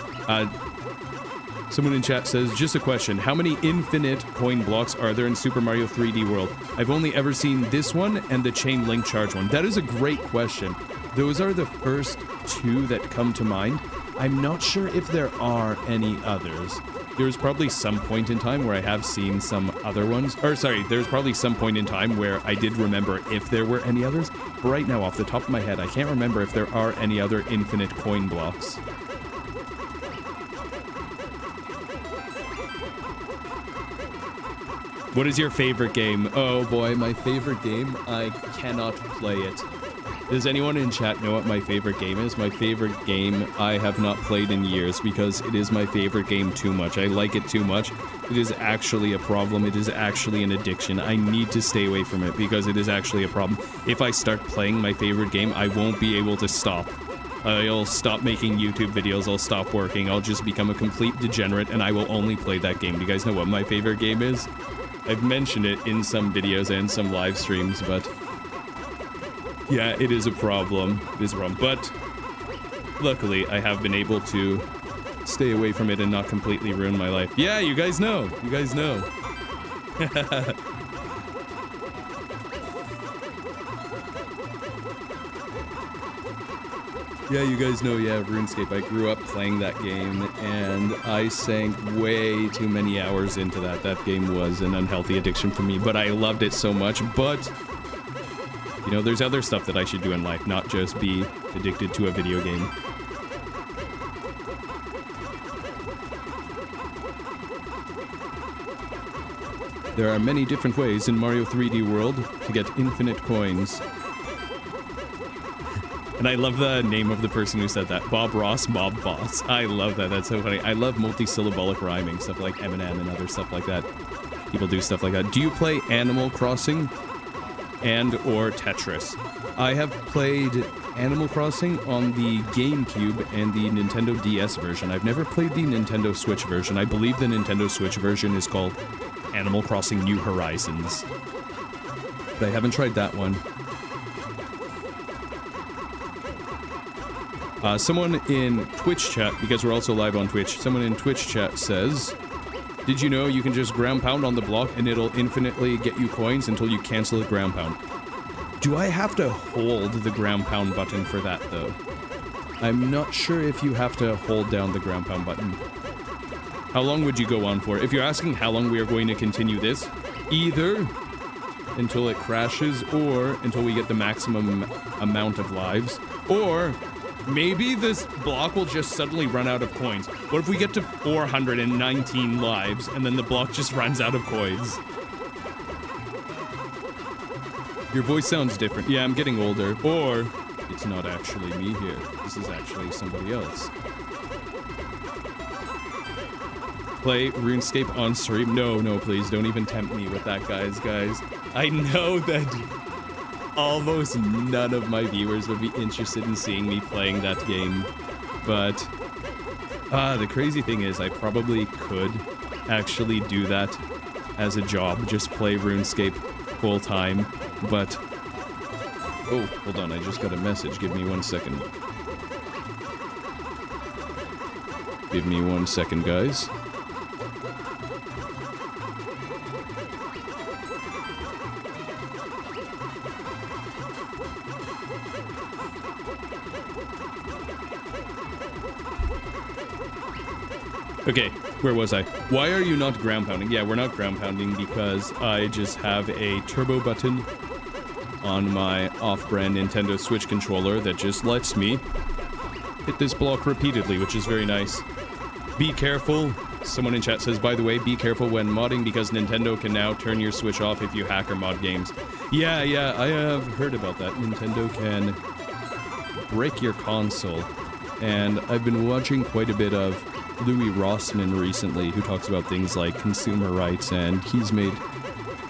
someone in chat says, just a question. How many infinite coin blocks are there in Super Mario 3D World? I've only ever seen this one and the Chain Link Charge one. That is a great question. Those are the first two that come to mind. I'm not sure if there are any others. There's probably some point in time where I have seen some other ones. Or sorry, there's probably some point in time where I did remember if there were any others. But right now, off the top of my head, I can't remember if there are any other infinite coin blocks. What is your favorite game? Oh boy, my favorite game? I cannot play it. Does anyone in chat know what my favorite game is? My favorite game I have not played in years because it is my favorite game too much. I like it too much. It is actually a problem. It is actually an addiction. I need to stay away from it because it is actually a problem. If I start playing my favorite game, I won't be able to stop. I'll stop making YouTube videos, I'll stop working, I'll just become a complete degenerate, and I will only play that game. Do you guys know what my favorite game is? I've mentioned it in some videos and some live streams, but yeah, it is a problem. It is a problem. But luckily, I have been able to stay away from it and not completely ruin my life. Yeah, you guys know. You guys know. Yeah, you guys know, yeah, RuneScape. I grew up playing that game, and I sank way too many hours into that. That game was an unhealthy addiction for me, but I loved it so much. But, you know, there's other stuff that I should do in life, not just be addicted to a video game. There are many different ways in Mario 3D World to get infinite coins. And I love the name of the person who said that. Bob Ross, Bob Boss. I love that. That's so funny. I love multi-syllabolic rhyming, stuff like Eminem and other stuff like that. People do stuff like that. Do you play Animal Crossing and or Tetris? I have played Animal Crossing on the GameCube and the Nintendo DS version. I've never played the Nintendo Switch version. I believe the Nintendo Switch version is called Animal Crossing New Horizons. But I haven't tried that one. Someone in Twitch chat, because we're also live on Twitch, someone in Twitch chat says, did you know you can just ground pound on the block and it'll infinitely get you coins until you cancel the ground pound? Do I have to hold the ground pound button for that, though? I'm not sure if you have to hold down the ground pound button. How long would you go on for? If you're asking how long we are going to continue this, either until it crashes or until we get the maximum amount of lives, or maybe this block will just suddenly run out of coins. What if we get to 419 lives and then the block just runs out of coins? Your voice sounds different. Yeah, I'm getting older. Or it's not actually me here. This is actually somebody else. Play RuneScape on stream? No, please. Don't even tempt me with that, guys. I know that almost none of my viewers would be interested in seeing me playing that game, but the crazy thing is I probably could actually do that as a job, just play RuneScape full time, but oh, hold on, I just got a message. Give me 1 second. Give me 1 second, guys. Okay, where was I? Why are you not ground pounding? Yeah, we're not ground pounding because I just have a turbo button on my off-brand Nintendo Switch controller that just lets me hit this block repeatedly, which is very nice. Be careful. Someone in chat says, by the way, be careful when modding because Nintendo can now turn your Switch off if you hack or mod games. Yeah, I have heard about that. Nintendo can break your console. And I've been watching quite a bit of Louis Rossmann recently, who talks about things like consumer rights, and he's made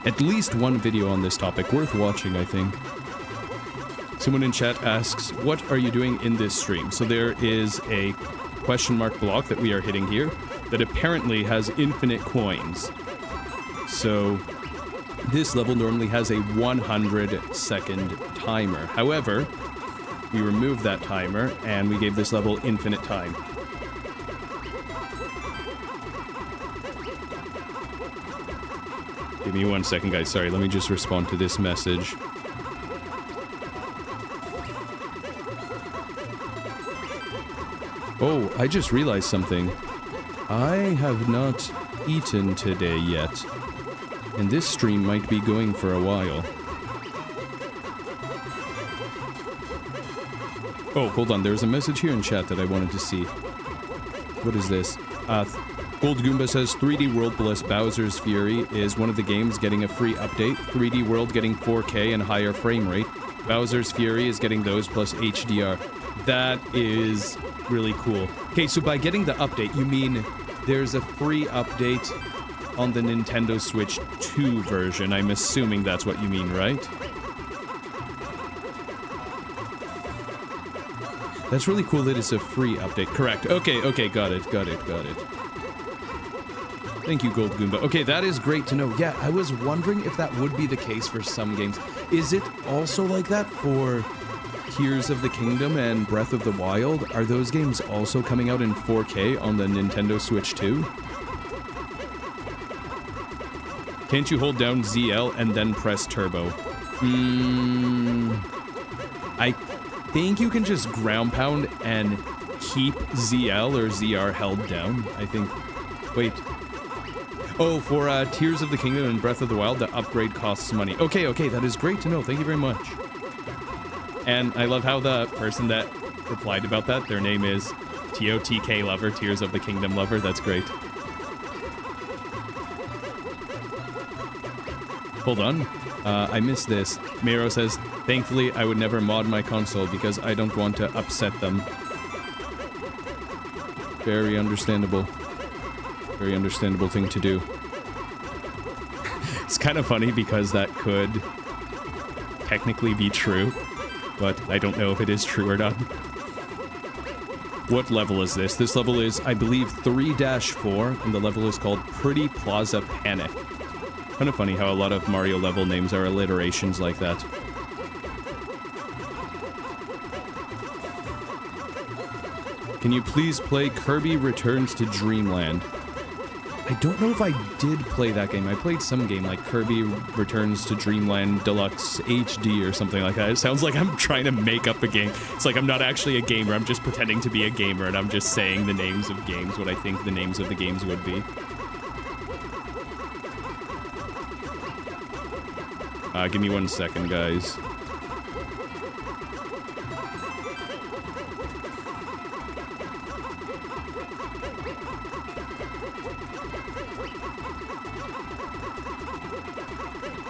at least one video on this topic, worth watching, I think. Someone in chat asks, what are you doing in this stream? So there is a question mark block that we are hitting here that apparently has infinite coins. So this level normally has a 100-second timer. However, we removed that timer and we gave this level infinite time. Give me 1 second, guys. Sorry, let me just respond to this message. Oh, I just realized something. I have not eaten today yet, and this stream might be going for a while. Oh, hold on. There's a message here in chat that I wanted to see. What is this? Gold Goomba says 3D World plus Bowser's Fury is one of the games getting a free update. 3D World getting 4K and higher frame rate. Bowser's Fury is getting those plus HDR. That is really cool. Okay, so by getting the update, you mean there's a free update on the Nintendo Switch 2 version. I'm assuming that's what you mean, right? That's really cool that it's a free update. Correct. Okay, got it. Thank you, Gold Goomba. Okay, that is great to know. Yeah, I was wondering if that would be the case for some games. Is it also like that for Tears of the Kingdom and Breath of the Wild, are those games also coming out in 4K on the Nintendo Switch 2? Can't you hold down ZL and then press turbo? I think you can just ground pound and keep ZL or ZR held down. I think... Wait. Oh, for Tears of the Kingdom and Breath of the Wild, the upgrade costs money. Okay, that is great to know. Thank you very much. And I love how the person that replied about that, their name is TOTK Lover, Tears of the Kingdom Lover. That's great. Hold on. I missed this. Miro says, thankfully, I would never mod my console because I don't want to upset them. Very understandable. Very understandable thing to do. It's kind of funny because that could technically be true, but I don't know if it is true or not. What level is this? This level is, I believe, 3-4, and the level is called Pretty Plaza Panic. Kind of funny how a lot of Mario level names are alliterations like that. Can you please play Kirby Returns to Dreamland? I don't know if I did play that game. I played some game like Kirby Returns to Dreamland Deluxe HD or something like that. It sounds like I'm trying to make up a game. It's like I'm not actually a gamer. I'm just pretending to be a gamer, and I'm just saying the names of games, what I think the names of the games would be. Give me 1 second, guys.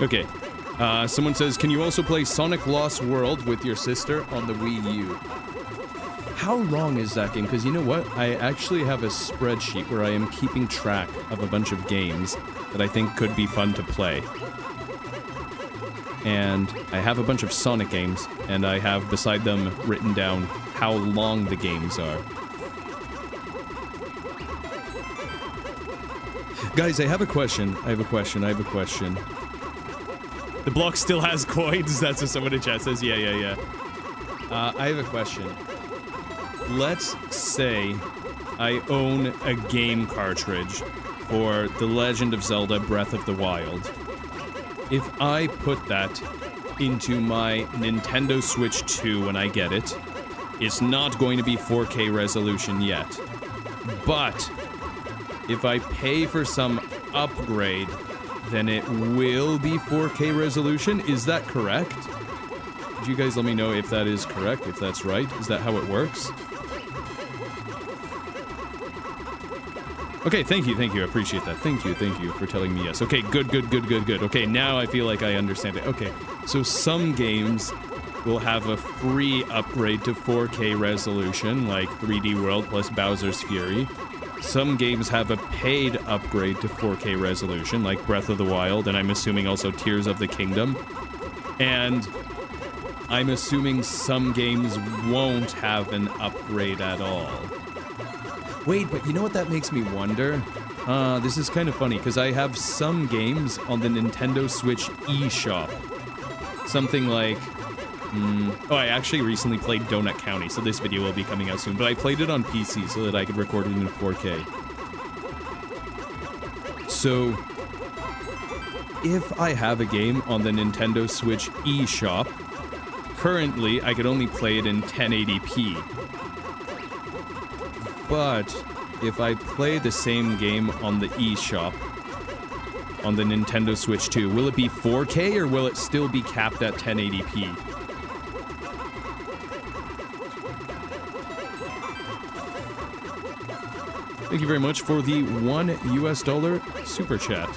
Okay. Someone says, can you also play Sonic Lost World with your sister on the Wii U? How long is that game? Because you know what? I actually have a spreadsheet where I am keeping track of a bunch of games that I think could be fun to play. And I have a bunch of Sonic games, and I have beside them written down how long the games are. Guys, I have a question. The block still has coins. That's what someone in chat says. Yeah. I have a question. Let's say I own a game cartridge for The Legend of Zelda Breath of the Wild. If I put that into my Nintendo Switch 2 when I get it, it's not going to be 4K resolution yet. But if I pay for some upgrade, then it will be 4K resolution. Is that correct? Could you guys let me know if that is correct, if that's right? Is that how it works? Okay, thank you, I appreciate that. Thank you for telling me yes. Okay, good. Okay, now I feel like I understand it. Okay, so some games will have a free upgrade to 4K resolution, like 3D World plus Bowser's Fury. Some games have a paid upgrade to 4K resolution, like Breath of the Wild, and I'm assuming also Tears of the Kingdom. And I'm assuming some games won't have an upgrade at all. Wait, but you know what that makes me wonder? This is kind of funny, because I have some games on the Nintendo Switch eShop. Something like... I actually recently played Donut County, so this video will be coming out soon, but I played it on PC so that I could record it in 4K. So, if I have a game on the Nintendo Switch eShop, currently I could only play it in 1080p. But if I play the same game on the eShop, on the Nintendo Switch 2, will it be 4K or will it still be capped at 1080p? Thank you very much for the $1 super chat.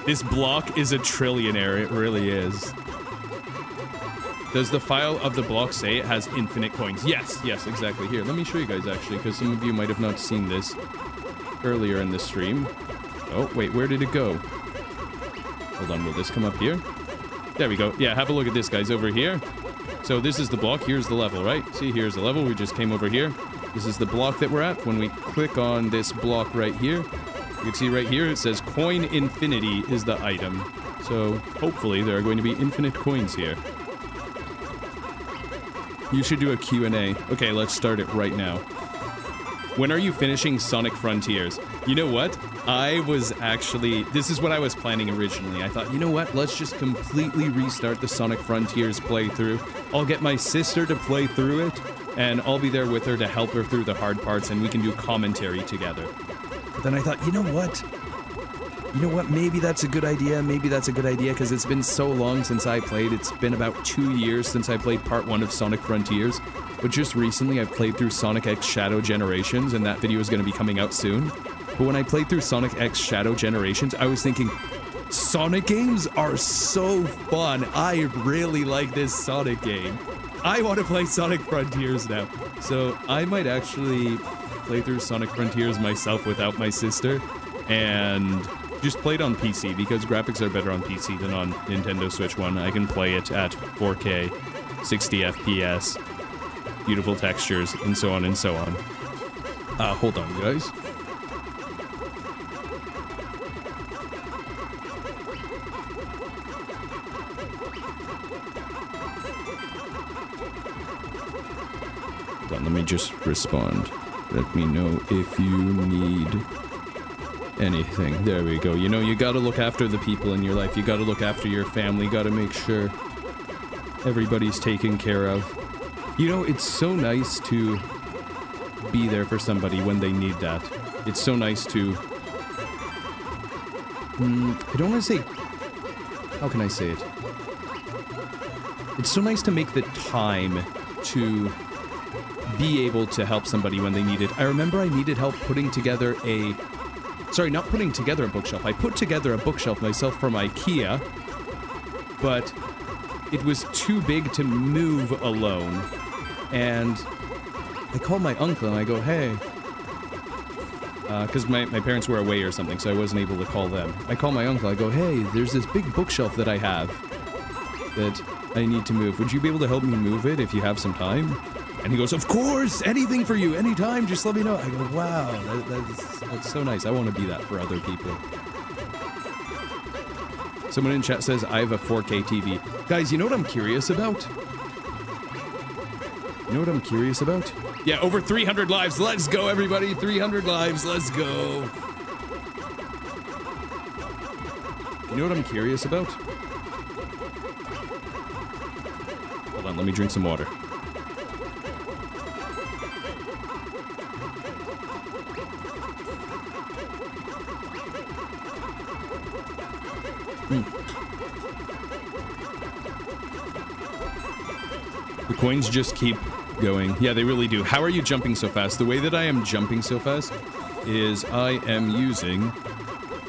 This block is a trillionaire, it really is. Does the file of the block say it has infinite coins? Yes, exactly. Here, let me show you guys actually, because some of you might have not seen this earlier in the stream. Oh, wait, where did it go? Hold on, will this come up here? There we go. Yeah, have a look at this, guys, over here. So this is the block, here's the level, right? See, here's the level, we just came over here. This is the block that we're at. When we click on this block right here, you can see right here it says Coin Infinity is the item. So hopefully there are going to be infinite coins here. You should do a Q&A. Okay, let's start it right now. When are you finishing Sonic Frontiers? You know what? This is what I was planning originally. I thought, you know what? Let's just completely restart the Sonic Frontiers playthrough. I'll get my sister to play through it, and I'll be there with her to help her through the hard parts, and we can do commentary together. But then I thought, you know what? Maybe that's a good idea. Because it's been so long since I played. It's been about 2 years since I played part 1 of Sonic Frontiers. But just recently, I played through Sonic X Shadow Generations, and that video is going to be coming out soon. But when I played through Sonic X Shadow Generations, I was thinking, Sonic games are so fun. I really like this Sonic game. I want to play Sonic Frontiers now. So I might actually play through Sonic Frontiers myself without my sister, and just play it on PC, because graphics are better on PC than on Nintendo Switch 1. I can play it at 4K, 60 FPS, beautiful textures, and so on and so on. Hold on, guys. Hold on, let me just respond. Let me know if you need anything. There we go. You know, you gotta look after the people in your life. You gotta look after your family. You gotta make sure everybody's taken care of. You know, it's so nice to be there for somebody when they need that. It's so nice to... I don't want to say... How can I say it? It's so nice to make the time to be able to help somebody when they need it. I remember I needed help putting together a... Sorry, not putting together a bookshelf. I put together a bookshelf myself from IKEA, but it was too big to move alone. And I called my uncle and I go, hey, because my parents were away or something, so I wasn't able to call them. I call my uncle, I go, hey, there's this big bookshelf that I have that I need to move. Would you be able to help me move it if you have some time? And he goes, of course, anything for you, anytime, just let me know. I go, wow, that's so nice. I want to be that for other people. Someone in chat says, I have a 4K TV. Guys, you know what I'm curious about? You know what I'm curious about? Yeah, over 300 lives. Let's go, everybody. 300 lives. Let's go. You know what I'm curious about? Hold on, let me drink some water. The coins just keep going. Yeah, they really do. How are you jumping so fast? The way that I am jumping so fast is I am using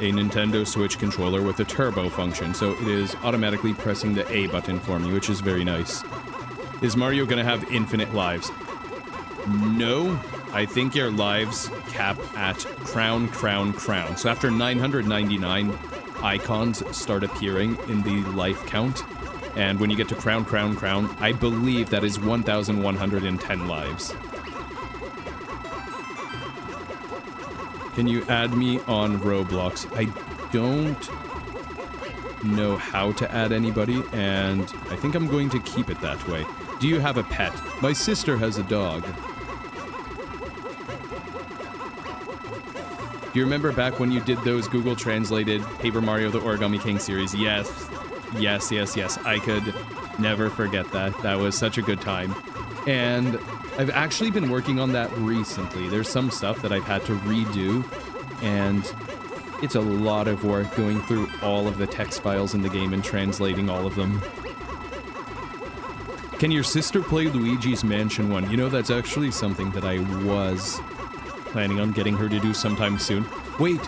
a Nintendo Switch controller with a turbo function, so it is automatically pressing the A button for me, which is very nice. Is Mario gonna have infinite lives? No, I think your lives cap at crown. So after 999, icons start appearing in the life count. And when you get to crown, I believe that is 1,110 lives. Can you add me on Roblox? I don't know how to add anybody, and I think I'm going to keep it that way. Do you have a pet? My sister has a dog. Do you remember back when you did those Google translated Paper Mario the Origami King series? Yes. I could never forget that. That was such a good time. And I've actually been working on that recently. There's some stuff that I've had to redo, and it's a lot of work going through all of the text files in the game and translating all of them. Can your sister play Luigi's Mansion 1? You know, that's actually something that I was planning on getting her to do sometime soon. Wait,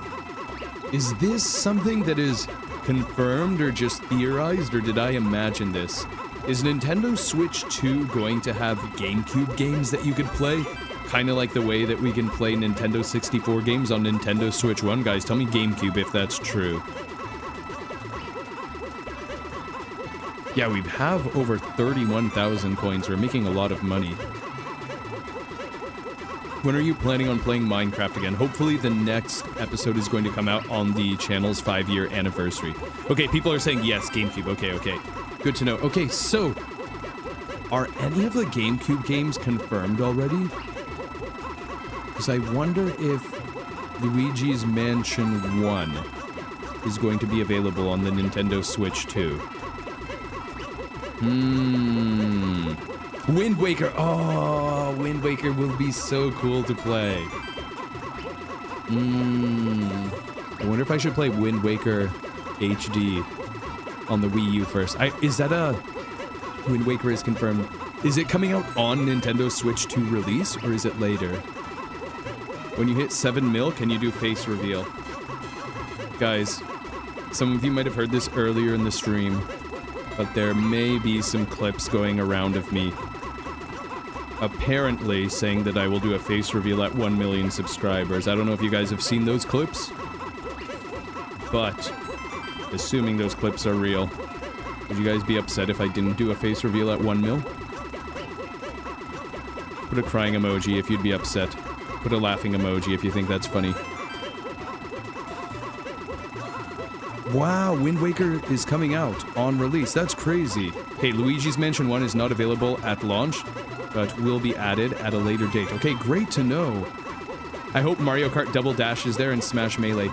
is this something that is confirmed or just theorized, or did I imagine this? Is Nintendo Switch 2 going to have GameCube games that you could play? Kind of like the way that we can play Nintendo 64 games on Nintendo Switch 1? Guys, tell me GameCube if that's true. Yeah, we have over 31,000 coins. We're making a lot of money. When are you planning on playing Minecraft again? Hopefully the next episode is going to come out on the channel's 5-year anniversary. Okay, people are saying yes, GameCube. Okay. Good to know. Okay, so Are any of the GameCube games confirmed already? Because I wonder if Luigi's Mansion 1 is going to be available on the Nintendo Switch too. Wind Waker. Oh, Wind Waker will be so cool to play. I wonder if I should play Wind Waker HD on the Wii U first. Is that a... Wind Waker is confirmed. Is it coming out on Nintendo Switch 2 release, or is it later? When you hit 7 mil, can you do face reveal? Guys, some of you might have heard this earlier in the stream, but there may be some clips going around of me apparently saying that I will do a face reveal at 1 million subscribers. I don't know if you guys have seen those clips, but assuming those clips are real, would you guys be upset if I didn't do a face reveal at 1 mil? Put a crying emoji if you'd be upset. Put a laughing emoji if you think that's funny. Wow, Wind Waker is coming out on release. That's crazy. Hey, Luigi's Mansion 1 is not available at launch, but will be added at a later date. Okay, great to know. I hope Mario Kart Double Dash is there and Smash Melee.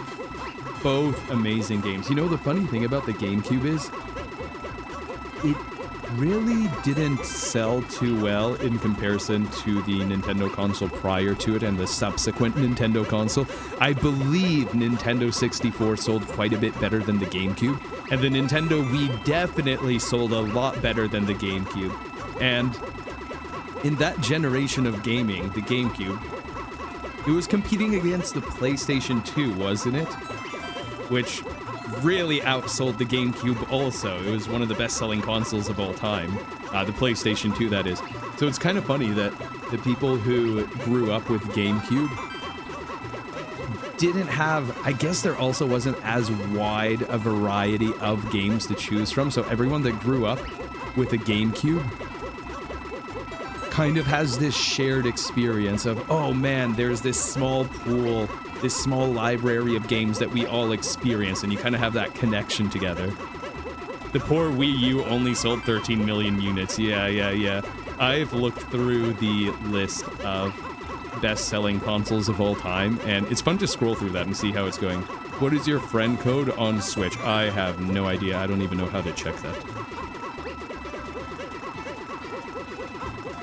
Both amazing games. You know, the funny thing about the GameCube is, it really didn't sell too well in comparison to the Nintendo console prior to it and the subsequent Nintendo console. I believe Nintendo 64 sold quite a bit better than the GameCube, and the Nintendo Wii definitely sold a lot better than the GameCube. And in that generation of gaming, the GameCube, it was competing against the PlayStation 2, wasn't it? Which really outsold the GameCube also. It was one of the best-selling consoles of all time. The PlayStation 2, that is. So it's kind of funny that the people who grew up with GameCube didn't have... I guess there also wasn't as wide a variety of games to choose from, so everyone that grew up with a GameCube kind of has this shared experience of, oh man, there's this small pool, this small library of games that we all experience, and you kind of have that connection together. The poor Wii U only sold 13 million units. Yeah. I've looked through the list of best-selling consoles of all time, and it's fun to scroll through that and see how it's going. What is your friend code on Switch? I have no idea. I don't even know how to check that.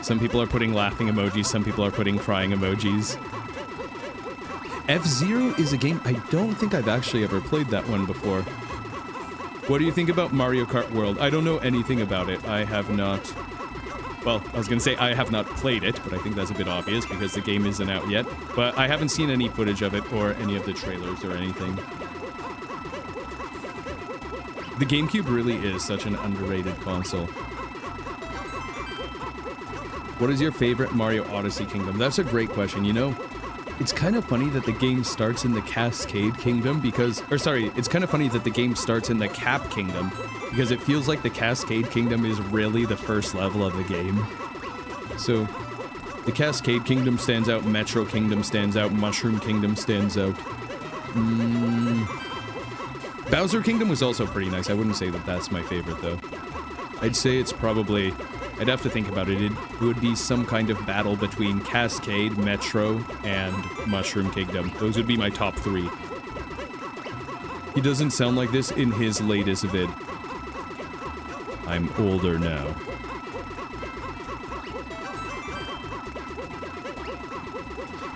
Some people are putting laughing emojis, some people are putting crying emojis. F-Zero is a game I don't think I've actually ever played that one before. What do you think about Mario Kart World? I don't know anything about it. I have not... Well, I was going to say I have not played it, but I think that's a bit obvious because the game isn't out yet. But I haven't seen any footage of it or any of the trailers or anything. The GameCube really is such an underrated console. What is your favorite Mario Odyssey Kingdom? That's a great question, you know? It's kind of funny that the game starts in the Cascade Kingdom because... Or sorry, it's kind of funny that the game starts in the Cap Kingdom because it feels like the Cascade Kingdom is really the first level of the game. So, the Cascade Kingdom stands out, Metro Kingdom stands out, Mushroom Kingdom stands out. Bowser Kingdom was also pretty nice. I wouldn't say that that's my favorite, though. I'd say it's probably... I'd have to think about it. It would be some kind of battle between Cascade, Metro, and Mushroom Kingdom. Those would be my top three. He doesn't sound like this in his latest vid. I'm older now.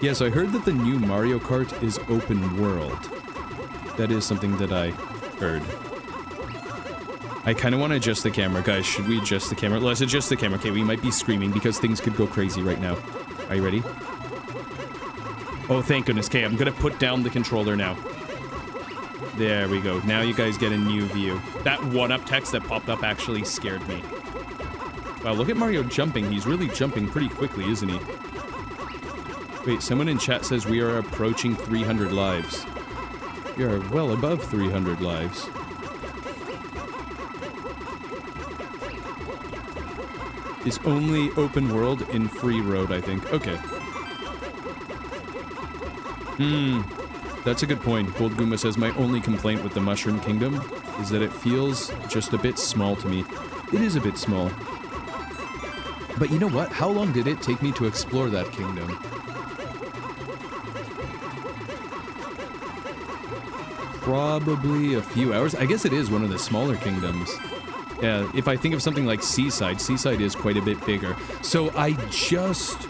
Yes, I heard that the new Mario Kart is open world. That is something that I heard. I kind of want to adjust the camera. Guys, should we adjust the camera? Let's adjust the camera. Okay, we might be screaming because things could go crazy right now. Are you ready? Oh, thank goodness. Okay, I'm going to put down the controller now. There we go. Now you guys get a new view. That one-up text that popped up actually scared me. Wow, look at Mario jumping. He's really jumping pretty quickly, isn't he? Wait, someone in chat says we are approaching 300 lives. We are well above 300 lives. Is only open world in free road, I think. Okay. That's a good point. Gold Goomba says, my only complaint with the Mushroom Kingdom is that it feels just a bit small to me. It is a bit small. But you know what? How long did it take me to explore that kingdom? Probably a few hours. I guess it is one of the smaller kingdoms. Yeah, if I think of something like Seaside is quite a bit bigger. So I just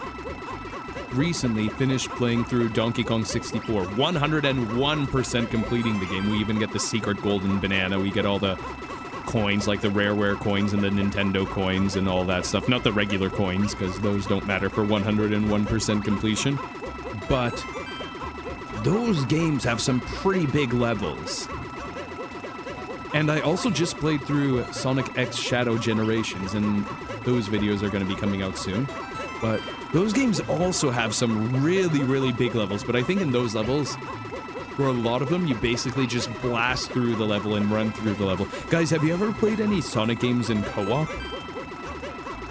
recently finished playing through Donkey Kong 64. 101% completing the game. We even get the secret golden banana. We get all the coins, like the rareware coins and the Nintendo coins and all that stuff. Not the regular coins, because those don't matter for 101% completion. But those games have some pretty big levels. And I also just played through Sonic X Shadow Generations, and those videos are going to be coming out soon. But those games also have some really, really big levels. But I think in those levels, for a lot of them, you basically just blast through the level and run through the level. Guys, have you ever played any Sonic games in co-op?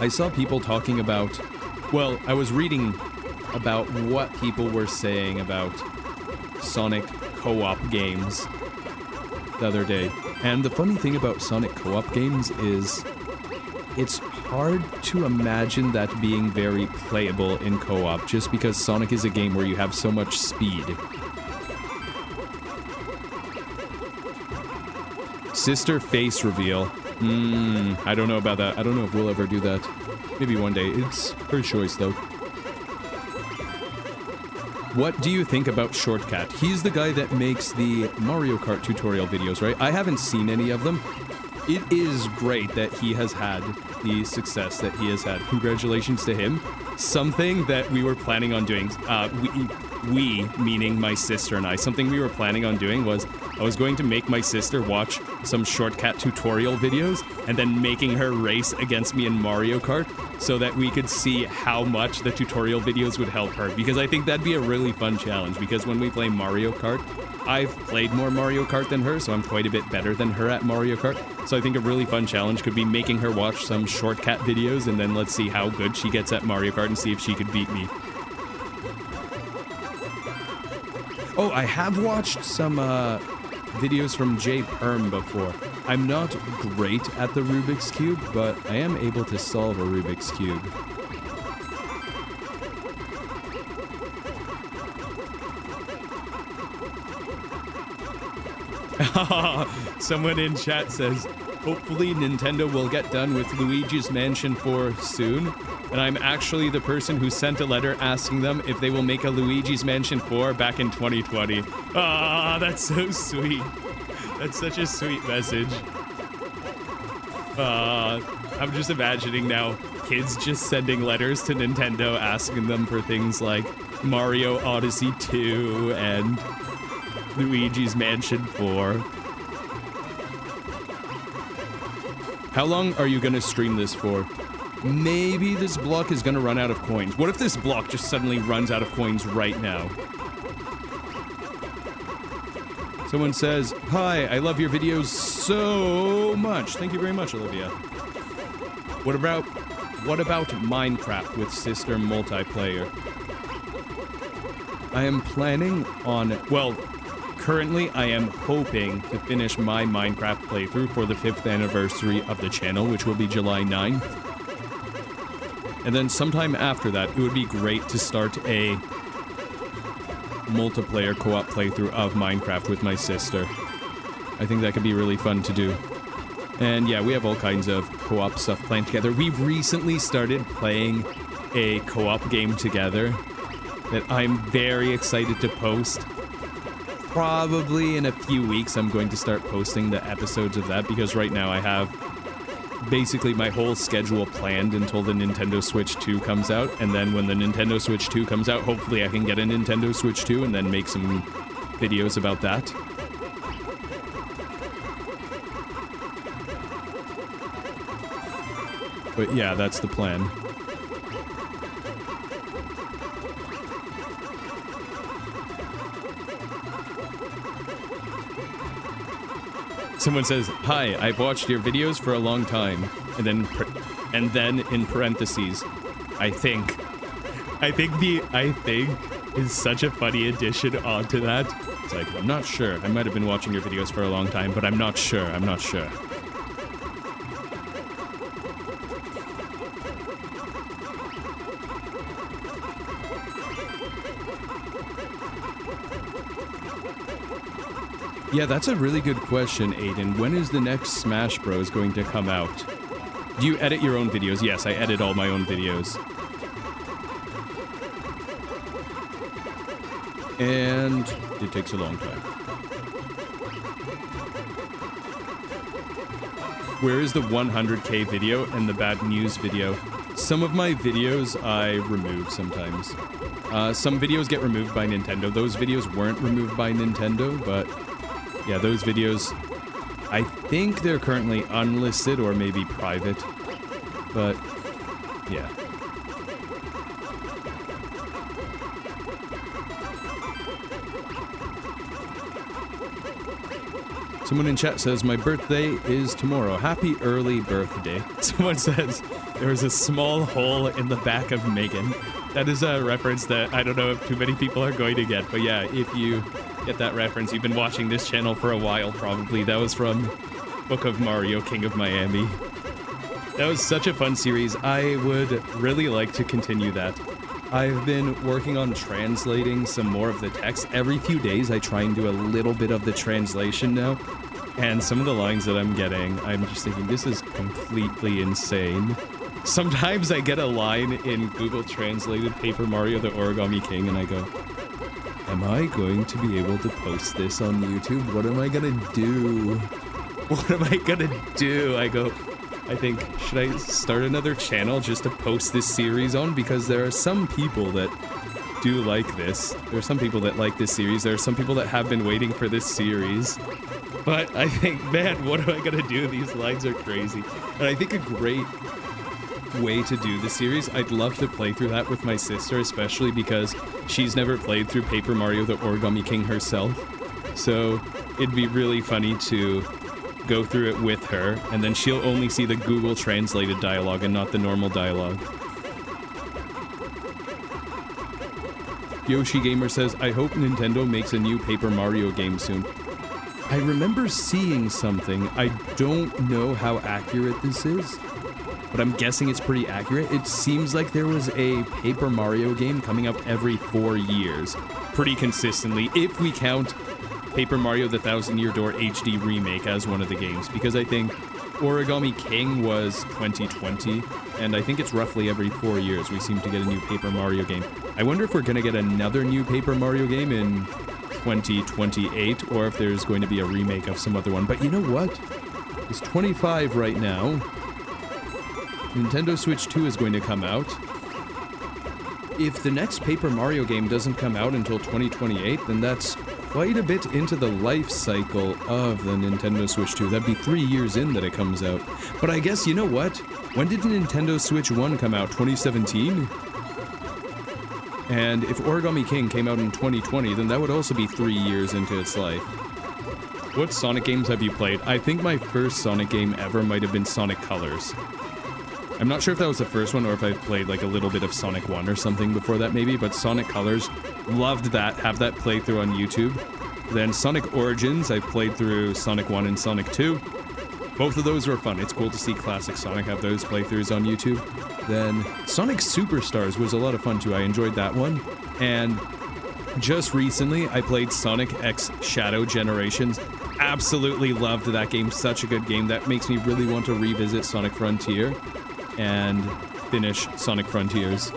I saw people talking about... Well, I was reading about what people were saying about Sonic co-op games the other day. And the funny thing about Sonic co-op games is it's hard to imagine that being very playable in co-op, just because Sonic is a game where you have so much speed. Sister face reveal. I don't know about that. I don't know if we'll ever do that. Maybe one day. It's her choice, though. What do you think about Shortcat? He's the guy that makes the Mario Kart tutorial videos, right? I haven't seen any of them. It is great that he has had the success that he has had. Congratulations to him. Something that we were planning on doing, we, meaning my sister and I, something we were planning on doing was I was going to make my sister watch some Shortcat tutorial videos and then making her race against me in Mario Kart so that we could see how much the tutorial videos would help her. Because I think that'd be a really fun challenge, because when we play Mario Kart, I've played more Mario Kart than her, so I'm quite a bit better than her at Mario Kart. So I think a really fun challenge could be making her watch some Shortcat videos, and then let's see how good she gets at Mario Kart and see if she could beat me. Oh, I have watched some videos from J Perm before. I'm not great at the Rubik's Cube, but I am able to solve a Rubik's Cube. Someone in chat says, hopefully Nintendo will get done with Luigi's Mansion 4 soon. And I'm actually the person who sent a letter asking them if they will make a Luigi's Mansion 4 back in 2020. Ah, that's so sweet. That's such a sweet message. I'm just imagining now kids just sending letters to Nintendo asking them for things like Mario Odyssey 2 and Luigi's Mansion 4. How long are you gonna stream this for? Maybe this block is gonna run out of coins. What if this block just suddenly runs out of coins right now? Someone says, hi, I love your videos so much. Thank you very much, Olivia. What about Minecraft with sister multiplayer? I am planning on, well, currently I am hoping to finish my Minecraft playthrough for the 5th anniversary of the channel, which will be July 9th. And then sometime after that, it would be great to start a multiplayer co-op playthrough of Minecraft with my sister. I think that could be really fun to do. And yeah, we have all kinds of co-op stuff planned together. We've recently started playing a co-op game together that I'm very excited to post. Probably in a few weeks I'm going to start posting the episodes of that, because right now I have basically my whole schedule planned until the Nintendo Switch 2 comes out, and then when the Nintendo Switch 2 comes out, hopefully I can get a Nintendo Switch 2 and then make some videos about that. But yeah, that's the plan. Someone says, hi, I've watched your videos for a long time. And then in parentheses, I think is such a funny addition onto that. It's like, I'm not sure. I might have been watching your videos for a long time, but I'm not sure. I'm not sure. Yeah, that's a really good question, Aiden. When is the next Smash Bros. Going to come out? Do you edit your own videos? Yes, I edit all my own videos. And it takes a long time. Where is the 100k video and the bad news video? Some of my videos I remove sometimes. Some videos get removed by Nintendo. Those videos weren't removed by Nintendo, but yeah, those videos, I think they're currently unlisted or maybe private, but yeah. Someone in chat says, my birthday is tomorrow. Happy early birthday. Someone says, there was a small hole in the back of Megan. That is a reference that I don't know if too many people are going to get. But yeah, if you get that reference, you've been watching this channel for a while probably. That was from Book of Mario, King of Miami. That was such a fun series. I would really like to continue that. I've been working on translating some more of the text. Every few days I try and do a little bit of the translation now. And some of the lines that I'm getting, I'm just thinking, this is completely insane. Sometimes I get a line in Google Translated Paper Mario the Origami King and I go, am I going to be able to post this on YouTube? What am I gonna do? What am I gonna do? I go, I think, should I start another channel just to post this series on? Because there are some people that do like this. There are some people that like this series. There are some people that have been waiting for this series. But I think, man, what am I gonna do? These lines are crazy. And I think a great way to do the series, I'd love to play through that with my sister, especially because she's never played through Paper Mario the Origami King herself. So it'd be really funny to go through it with her, and then she'll only see the Google translated dialogue and not the normal dialogue. Yoshi Gamer says, I hope Nintendo makes a new Paper Mario game soon. I remember seeing something. I don't know how accurate this is, but I'm guessing it's pretty accurate. It seems like there was a Paper Mario game coming up every 4 years, pretty consistently, if we count Paper Mario the Thousand Year Door HD remake as one of the games, because I think Origami King was 2020, and I think it's roughly every 4 years we seem to get a new Paper Mario game. I wonder if we're going to get another new Paper Mario game in 2028, or if there's going to be a remake of some other one. But you know what? It's 25 right now. Nintendo Switch 2 is going to come out. If the next Paper Mario game doesn't come out until 2028, then that's quite a bit into the life cycle of the Nintendo Switch 2. That'd be 3 years in that it comes out. But I guess, you know what? When did the Nintendo Switch 1 come out? 2017? And if Origami King came out in 2020, then that would also be 3 years into its life. What Sonic games have you played? I think my first Sonic game ever might have been Sonic Colors. I'm not sure if that was the first one or if I've played like a little bit of Sonic 1 or something before that maybe, but Sonic Colors, loved that, have that playthrough on YouTube. Then Sonic Origins, I've played through Sonic 1 and Sonic 2. Both of those were fun. It's cool to see classic Sonic have those playthroughs on YouTube. Then Sonic Superstars was a lot of fun too. I enjoyed that one. And just recently, I played Sonic X Shadow Generations. Absolutely loved that game. Such a good game. That makes me really want to revisit Sonic Frontier and finish Sonic Frontiers.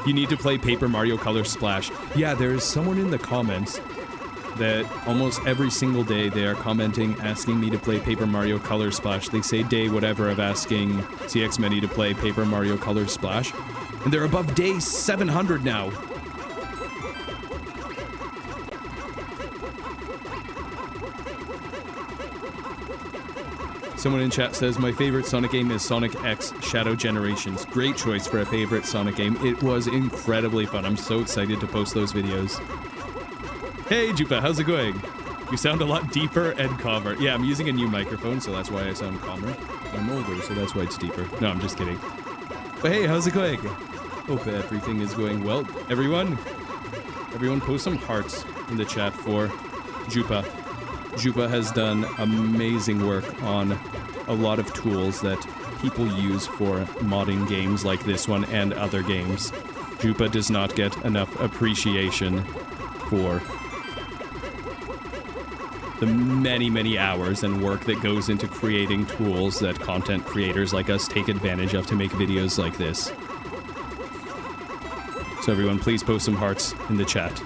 You need to play Paper Mario Color Splash. Yeah, there is someone in the comments that almost every single day they are commenting, asking me to play Paper Mario Color Splash. They say day whatever of asking CX Many to play Paper Mario Color Splash. And they're above day 700 now. Someone in chat says, my favorite Sonic game is Sonic X Shadow Generations. Great choice for a favorite Sonic game. It was incredibly fun. I'm so excited to post those videos. Hey, Jupa, how's it going? You sound a lot deeper and calmer. Yeah, I'm using a new microphone, so that's why I sound calmer. I'm older, so that's why it's deeper. No, I'm just kidding. But hey, how's it going? Hope everything is going well. Everyone post some hearts in the chat for Jupa. Jupa has done amazing work on a lot of tools that people use for modding games like this one and other games. Jupa does not get enough appreciation for the many, many hours and work that goes into creating tools that content creators like us take advantage of to make videos like this. So everyone, please post some hearts in the chat.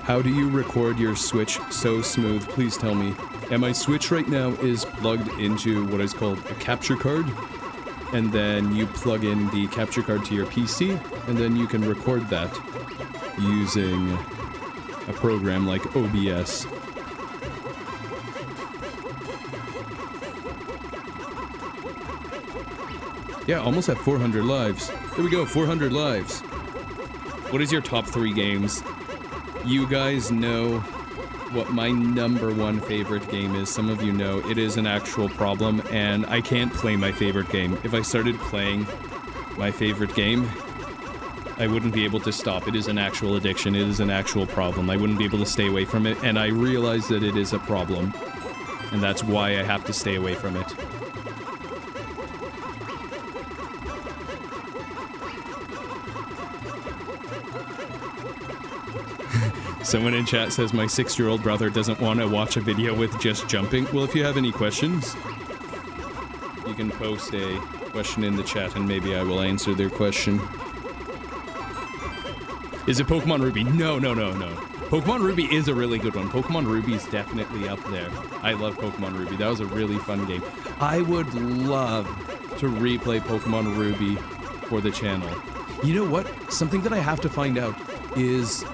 How do you record your Switch so smooth? Please tell me. And my Switch right now is plugged into what is called a capture card. And then you plug in the capture card to your PC, and then you can record that using a program like OBS. Yeah, almost at 400 lives. There we go, 400 lives. What is your top 3 games? You guys know what my number 1 favorite game is. Some of you know it is an actual problem, and I can't play my favorite game. If I started playing my favorite game, I wouldn't be able to stop. It is an actual addiction. It is an actual problem. I wouldn't be able to stay away from it, and I realize that it is a problem. And that's why I have to stay away from it. Someone in chat says my 6-year-old brother doesn't want to watch a video with just jumping. Well, if you have any questions, you can post a question in the chat and maybe I will answer their question. Is it Pokemon Ruby? No. Pokemon Ruby is a really good one. Pokemon Ruby is definitely up there. I love Pokemon Ruby. That was a really fun game. I would love to replay Pokemon Ruby for the channel. You know what? Something that I have to find out is...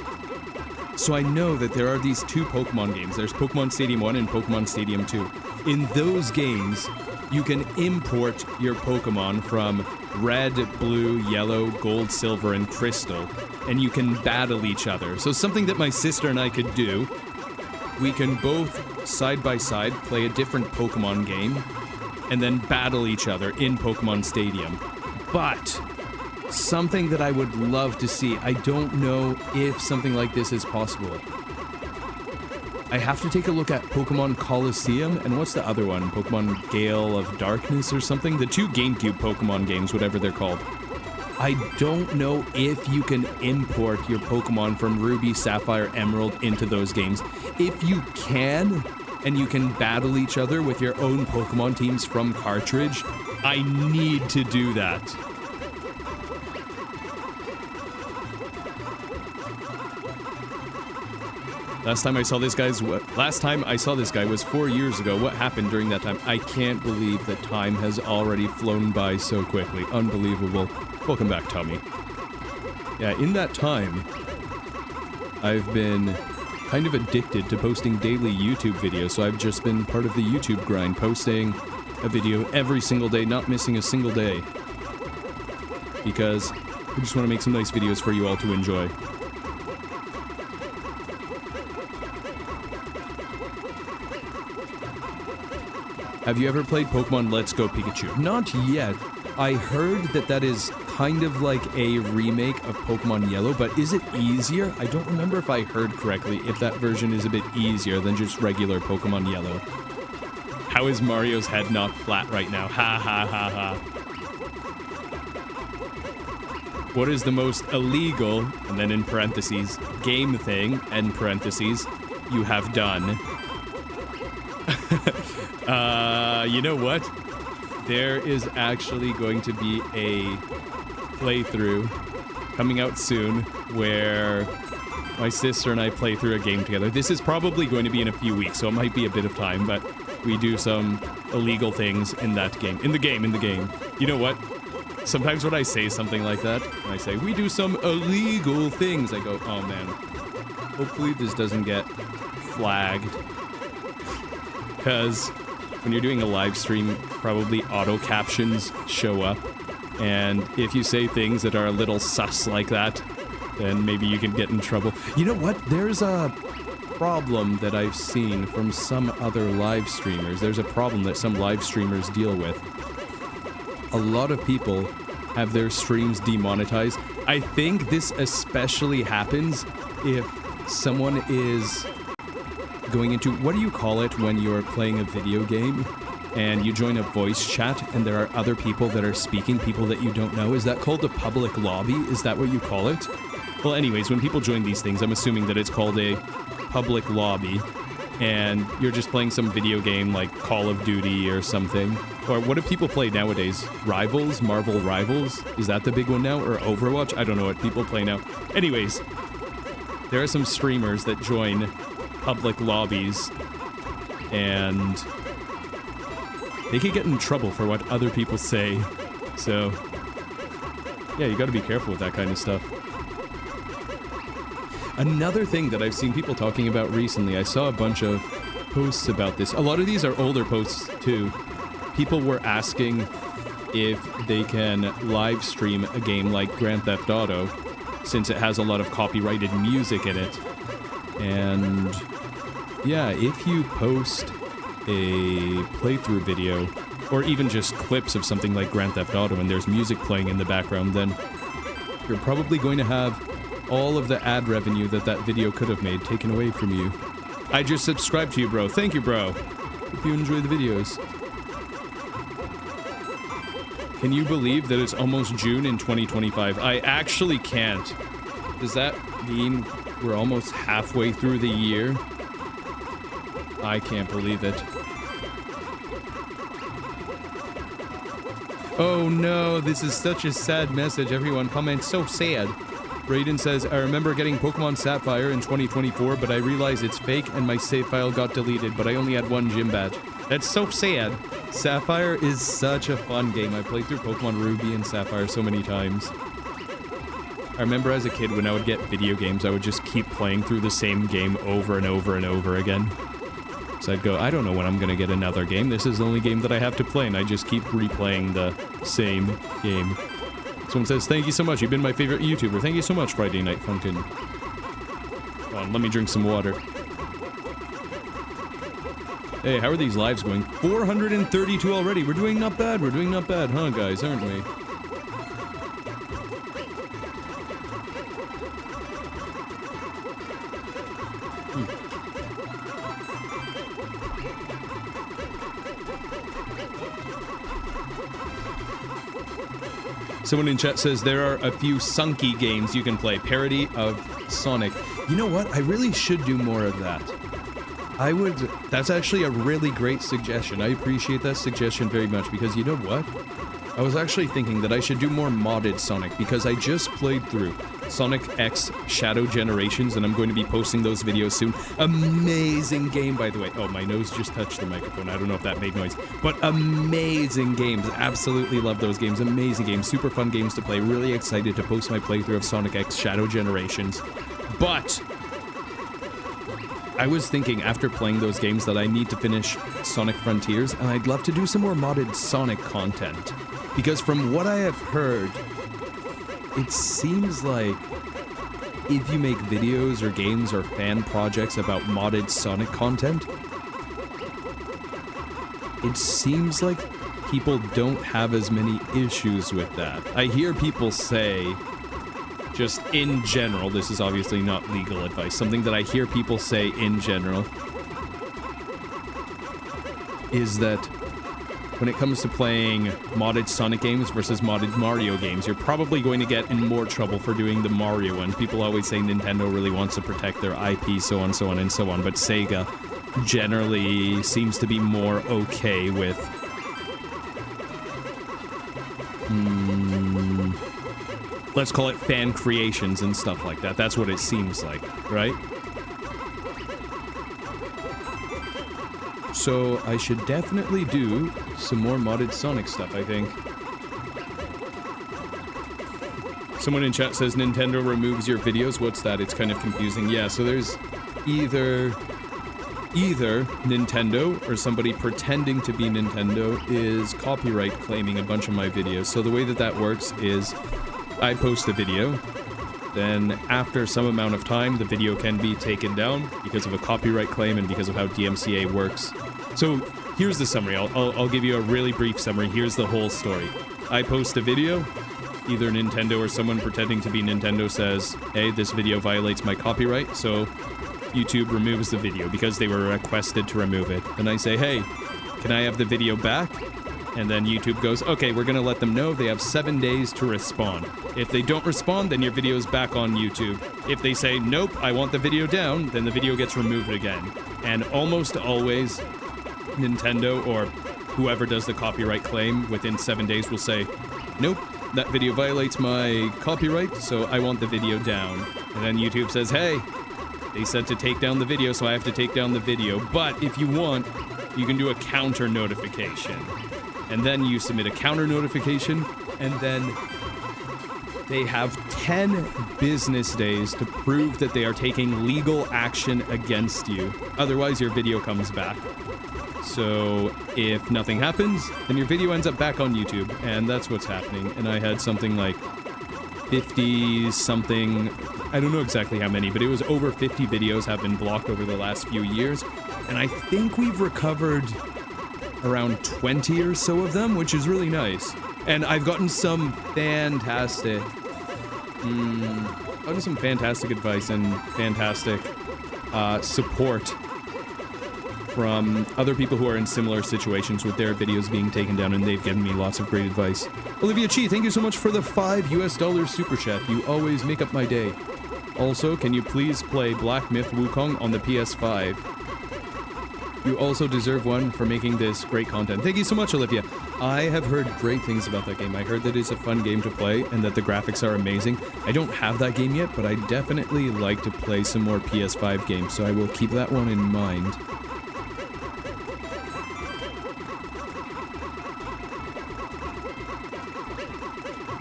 So I know that there are these 2 Pokemon games. There's Pokemon Stadium 1 and Pokemon Stadium 2. In those games, you can import your Pokemon from red, blue, yellow, gold, silver, and crystal, and you can battle each other. So something that my sister and I could do, we can both side by side play a different Pokemon game, and then battle each other in Pokemon Stadium. But... something that I would love to see. I don't know if something like this is possible. I have to take a look at Pokemon Coliseum, and what's the other one? Pokemon Gale of Darkness or something? The 2 GameCube Pokemon games, whatever they're called. I don't know if you can import your Pokemon from Ruby, Sapphire, Emerald into those games. If you can, and you can battle each other with your own Pokemon teams from cartridge, I need to do that. Last time I saw this guy was 4 years ago. What happened during that time? I can't believe that time has already flown by so quickly. Unbelievable. Welcome back, Tommy. Yeah, in that time, I've been kind of addicted to posting daily YouTube videos, so I've just been part of the YouTube grind, posting a video every single day, not missing a single day. Because I just want to make some nice videos for you all to enjoy. Have you ever played Pokemon Let's Go Pikachu? Not yet. I heard that that is kind of like a remake of Pokemon Yellow, but is it easier? I don't remember if I heard correctly, if that version is a bit easier than just regular Pokemon Yellow. How is Mario's head not flat right now? Ha ha ha ha. What is the most illegal, and then in parentheses, game thing, end parentheses, you have done? You know what? There is actually going to be a playthrough coming out soon where my sister and I play through a game together. This is probably going to be in a few weeks, so it might be a bit of time, but we do some illegal things in that game. In the game. You know what? Sometimes when I say something like that, and I say, we do some illegal things, I go, oh man, hopefully this doesn't get flagged. Because when you're doing a live stream, probably auto captions show up. And if you say things that are a little sus like that, then maybe you can get in trouble. You know what? There's a problem that I've seen from some other live streamers. There's a problem that some live streamers deal with. A lot of people have their streams demonetized. I think this especially happens if someone is going into, what do you call it when you're playing a video game? and you join a voice chat and there are other people that are speaking, people that you don't know. Is that called a public lobby? Is that what you call it? Well, anyways, when people join these things, I'm assuming that it's called a public lobby, and you're just playing some video game like Call of Duty or something. Or what do people play nowadays? Rivals? Marvel Rivals? Is that the big one now? Or Overwatch? I don't know what people play now. Anyways, there are some streamers that join public lobbies, and they could get in trouble for what other people say. So, yeah, you gotta be careful with that kind of stuff. Another thing that I've seen people talking about recently, I saw a bunch of posts about this. A lot of these are older posts, too. People were asking if they can live stream a game like Grand Theft Auto, since it has a lot of copyrighted music in it. And yeah, if you post a playthrough video, or even just clips of something like Grand Theft Auto and there's music playing in the background, then you're probably going to have all of the ad revenue that that video could have made taken away from you. I just subscribed to you, bro. Thank you, bro. Hope you enjoy the videos. Can you believe that it's almost June in 2025? I actually can't. Does that mean we're almost halfway through the year? I can't believe it. Oh no, this is such a sad message. Everyone comments so sad. Brayden says, I remember getting Pokemon Sapphire in 2024, but I realized it's fake and my save file got deleted, but I only had one gym badge. That's so sad. Sapphire is such a fun game. I played through Pokemon Ruby and Sapphire so many times. I remember as a kid when I would get video games, I would just keep playing through the same game over and over and over again. So I'd go, I don't know when I'm gonna get another game. This is the only game that I have to play, and I just keep replaying the same game. Someone says, thank you so much. You've been my favorite YouTuber. Thank you so much, Friday Night Funkin'. Come on, let me drink some water. Hey, how are these lives going? 432 already. We're doing not bad. We're doing not bad, huh, guys, aren't we? Someone in chat says there are a few sunky games you can play. Parody of Sonic. You know what? I really should do more of that. That's actually a really great suggestion. I appreciate that suggestion very much, because you know what? I was actually thinking that I should do more modded Sonic, because I just played through Sonic X Shadow Generations, and I'm going to be posting those videos soon. Amazing game, by the way. Oh, my nose just touched the microphone. I don't know if that made noise. But amazing games. Absolutely love those games. Amazing games. Super fun games to play. Really excited to post my playthrough of Sonic X Shadow Generations. But I was thinking after playing those games that I need to finish Sonic Frontiers, and I'd love to do some more modded Sonic content. Because from what I have heard, it seems like if you make videos or games or fan projects about modded Sonic content, it seems like people don't have as many issues with that. I hear people say, just in general, this is obviously not legal advice, something that I hear people say in general is that when it comes to playing modded Sonic games versus modded Mario games, you're probably going to get in more trouble for doing the Mario one. People always say Nintendo really wants to protect their IP, so on, so on, and so on, but Sega generally seems to be more okay with let's call it fan creations and stuff like that. That's what it seems like, right? So I should definitely do some more modded Sonic stuff, I think. Someone in chat says Nintendo removes your videos. What's that? It's kind of confusing. Yeah, so there's either Nintendo or somebody pretending to be Nintendo is copyright claiming a bunch of my videos. So the way that that works is I post a video, then after some amount of time, the video can be taken down because of a copyright claim and because of how DMCA works. So here's the summary. I'll give you a really brief summary. Here's the whole story. I post a video. Either Nintendo or someone pretending to be Nintendo says, hey, this video violates my copyright, so YouTube removes the video because they were requested to remove it. And I say, hey, can I have the video back? And then YouTube goes, okay, we're going to let them know they have 7 days to respond. If they don't respond, then your video is back on YouTube. If they say, nope, I want the video down, then the video gets removed again. And almost always, Nintendo or whoever does the copyright claim within 7 days will say, nope, that video violates my copyright, so I want the video down. And then YouTube says, hey, they said to take down the video, so I have to take down the video. But if you want, you can do a counter notification. And then you submit a counter notification, and then they have 10 business days to prove that they are taking legal action against you. Otherwise, your video comes back. So if nothing happens, then your video ends up back on YouTube, and that's what's happening. And I had something like 50-something, I don't know exactly how many, but it was over 50 videos have been blocked over the last few years. And I think we've recovered around 20 or so of them, which is really nice. And I've gotten some fantastic advice and fantastic support from other people who are in similar situations with their videos being taken down, and they've given me lots of great advice. Olivia Chi, thank you so much for the $5 super chat. You always make up my day. Also, can you please play Black Myth Wukong on the PS5? You also deserve one for making this great content. Thank you so much, Olivia. I have heard great things about that game. I heard that it's a fun game to play and that the graphics are amazing. I don't have that game yet, but I definitely like to play some more PS5 games, so I will keep that one in mind.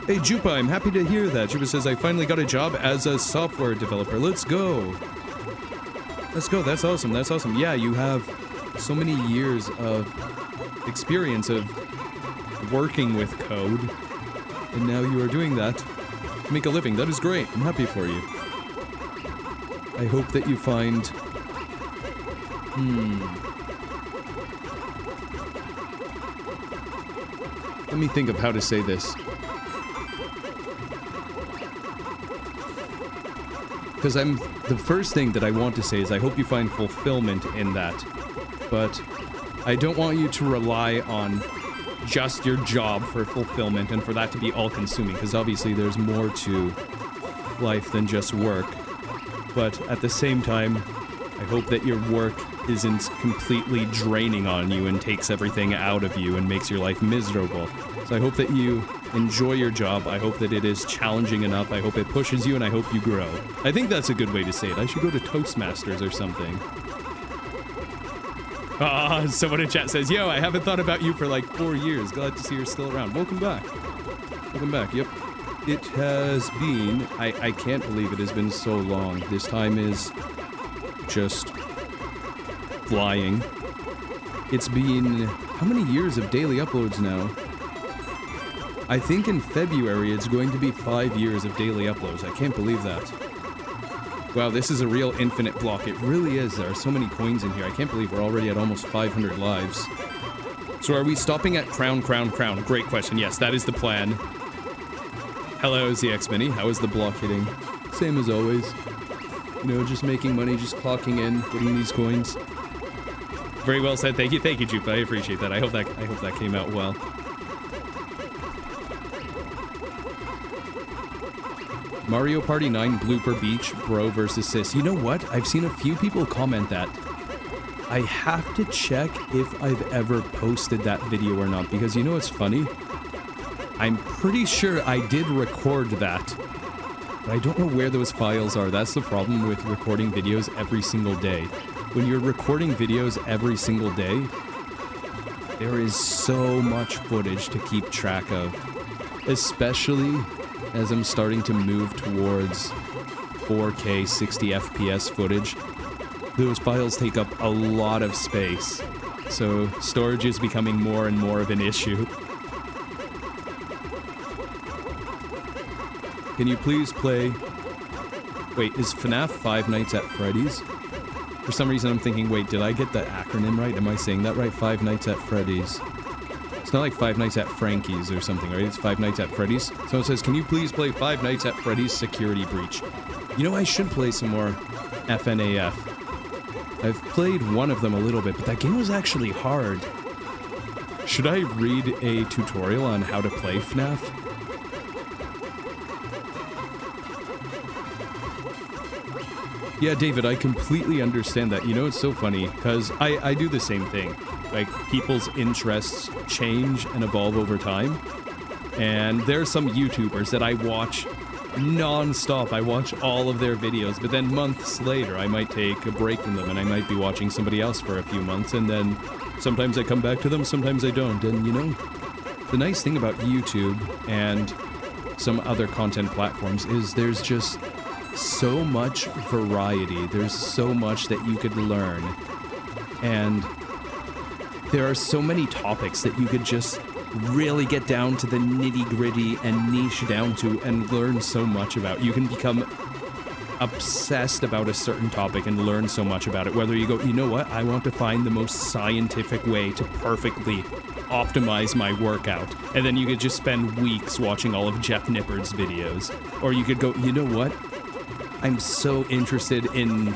Hey, Jupa, I'm happy to hear that. Jupa says, I finally got a job as a software developer. Let's go. Let's go. That's awesome. That's awesome. Yeah, you have so many years of experience of working with code, and now you are doing that to make a living. That is great. I'm happy for you. I hope that you find... Let me think of how to say this. Because the first thing that I want to say is I hope you find fulfillment in that. But I don't want you to rely on just your job for fulfillment and for that to be all-consuming, because obviously there's more to life than just work. But at the same time, I hope that your work isn't completely draining on you and takes everything out of you and makes your life miserable. So I hope that you enjoy your job. I hope that it is challenging enough. I hope it pushes you, and I hope you grow. I think that's a good way to say it. I should go to Toastmasters or something. Someone in chat says, yo, I haven't thought about you for like 4 years. Glad to see you're still around. Welcome back. Welcome back. Yep. It has been... I can't believe it has been so long. This time is just flying. It's been... how many years of daily uploads now? I think in February it's going to be 5 years of daily uploads. I can't believe that. Wow, this is a real infinite block. It really is. There are so many coins in here. I can't believe we're already at almost 500 lives. So are we stopping at crown, crown, crown? Great question. Yes, that is the plan. Hello, ZX Mini. How is the block hitting? Same as always. You know, just making money, just clocking in, getting these coins. Very well said. Thank you, Jupa. I appreciate that. I hope that came out well. Mario Party 9 Blooper Beach, Bro versus Sis. You know what? I've seen a few people comment that. I have to check if I've ever posted that video or not, because you know what's funny? I'm pretty sure I did record that, but I don't know where those files are. That's the problem with recording videos every single day. When you're recording videos every single day, there is so much footage to keep track of, especially as I'm starting to move towards 4K 60 FPS footage. Those files take up a lot of space, so storage is becoming more and more of an issue. Can you please play... Wait, is FNAF Five Nights at Freddy's? For some reason I'm thinking, wait, did I get the acronym right? Am I saying that right? Five Nights at Freddy's. It's not like Five Nights at Frankie's or something, right? It's Five Nights at Freddy's. Someone says, can you please play Five Nights at Freddy's Security Breach? You know, I should play some more FNAF. I've played one of them a little bit, but that game was actually hard. Should I read a tutorial on how to play FNAF? Yeah, David, I completely understand that. You know, it's so funny, because I do the same thing. Like, people's interests change and evolve over time. And there are some YouTubers that I watch non-stop. I watch all of their videos, but then months later, I might take a break from them, and I might be watching somebody else for a few months, and then sometimes I come back to them, sometimes I don't. And, you know, the nice thing about YouTube and some other content platforms is there's just so much variety. There's so much that you could learn. And there are so many topics that you could just really get down to the nitty-gritty and niche down to and learn so much about. You can become obsessed about a certain topic and learn so much about it. Whether you go, you know what, I want to find the most scientific way to perfectly optimize my workout. And then you could just spend weeks watching all of Jeff Nippard's videos. Or you could go, you know what, I'm so interested in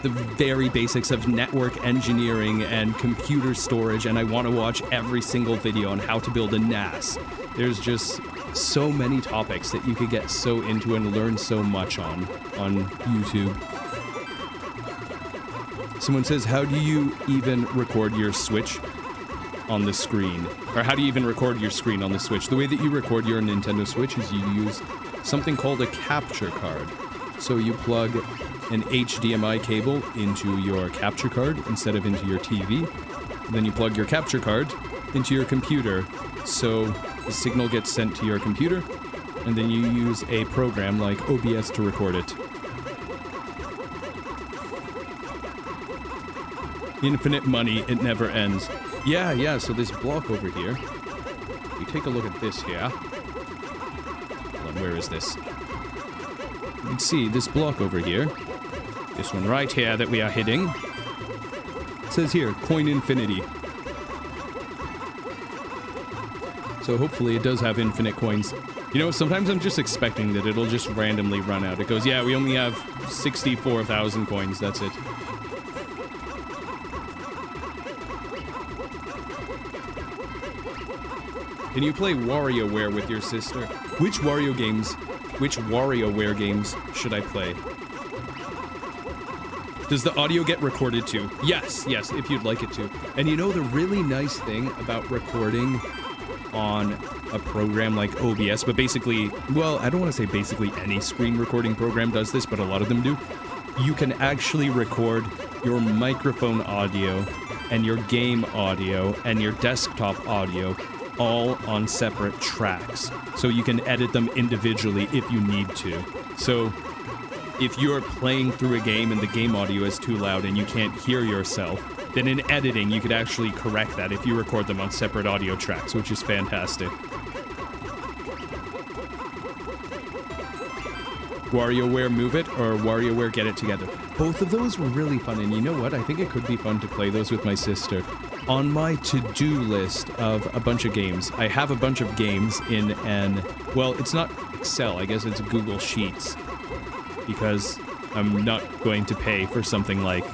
the very basics of network engineering and computer storage, and I want to watch every single video on how to build a NAS. There's just so many topics that you could get so into and learn so much on YouTube. Someone says, how do you even record your Switch on the screen? Or how do you even record your screen on the Switch? The way that you record your Nintendo Switch is you use something called a capture card. So you plug an HDMI cable into your capture card instead of into your TV. Then you plug your capture card into your computer. So the signal gets sent to your computer, and then you use a program like OBS to record it. Infinite money, it never ends. Yeah, so this block over here, you take a look at this here. Hold on, where is this? You can see this block over here. This one right here that we are hitting. It says here, coin infinity. So hopefully it does have infinite coins. You know, sometimes I'm just expecting that it'll just randomly run out. It goes, yeah, we only have 64,000 coins, that's it. Can you play WarioWare with your sister? Which WarioWare games should I play? Does the audio get recorded too? Yes, if you'd like it to. And you know the really nice thing about recording on a program like OBS, but basically, well, I don't want to say basically any screen recording program does this, but a lot of them do. You can actually record your microphone audio and your game audio and your desktop audio all on separate tracks. So you can edit them individually if you need to. So if you're playing through a game and the game audio is too loud and you can't hear yourself, then in editing you could actually correct that if you record them on separate audio tracks, which is fantastic. WarioWare Move It or WarioWare Get It Together. Both of those were really fun, and you know what? I think it could be fun to play those with my sister. On my to-do list of a bunch of games, I have a bunch of games in well, it's not Excel, I guess it's Google Sheets, because I'm not going to pay for something like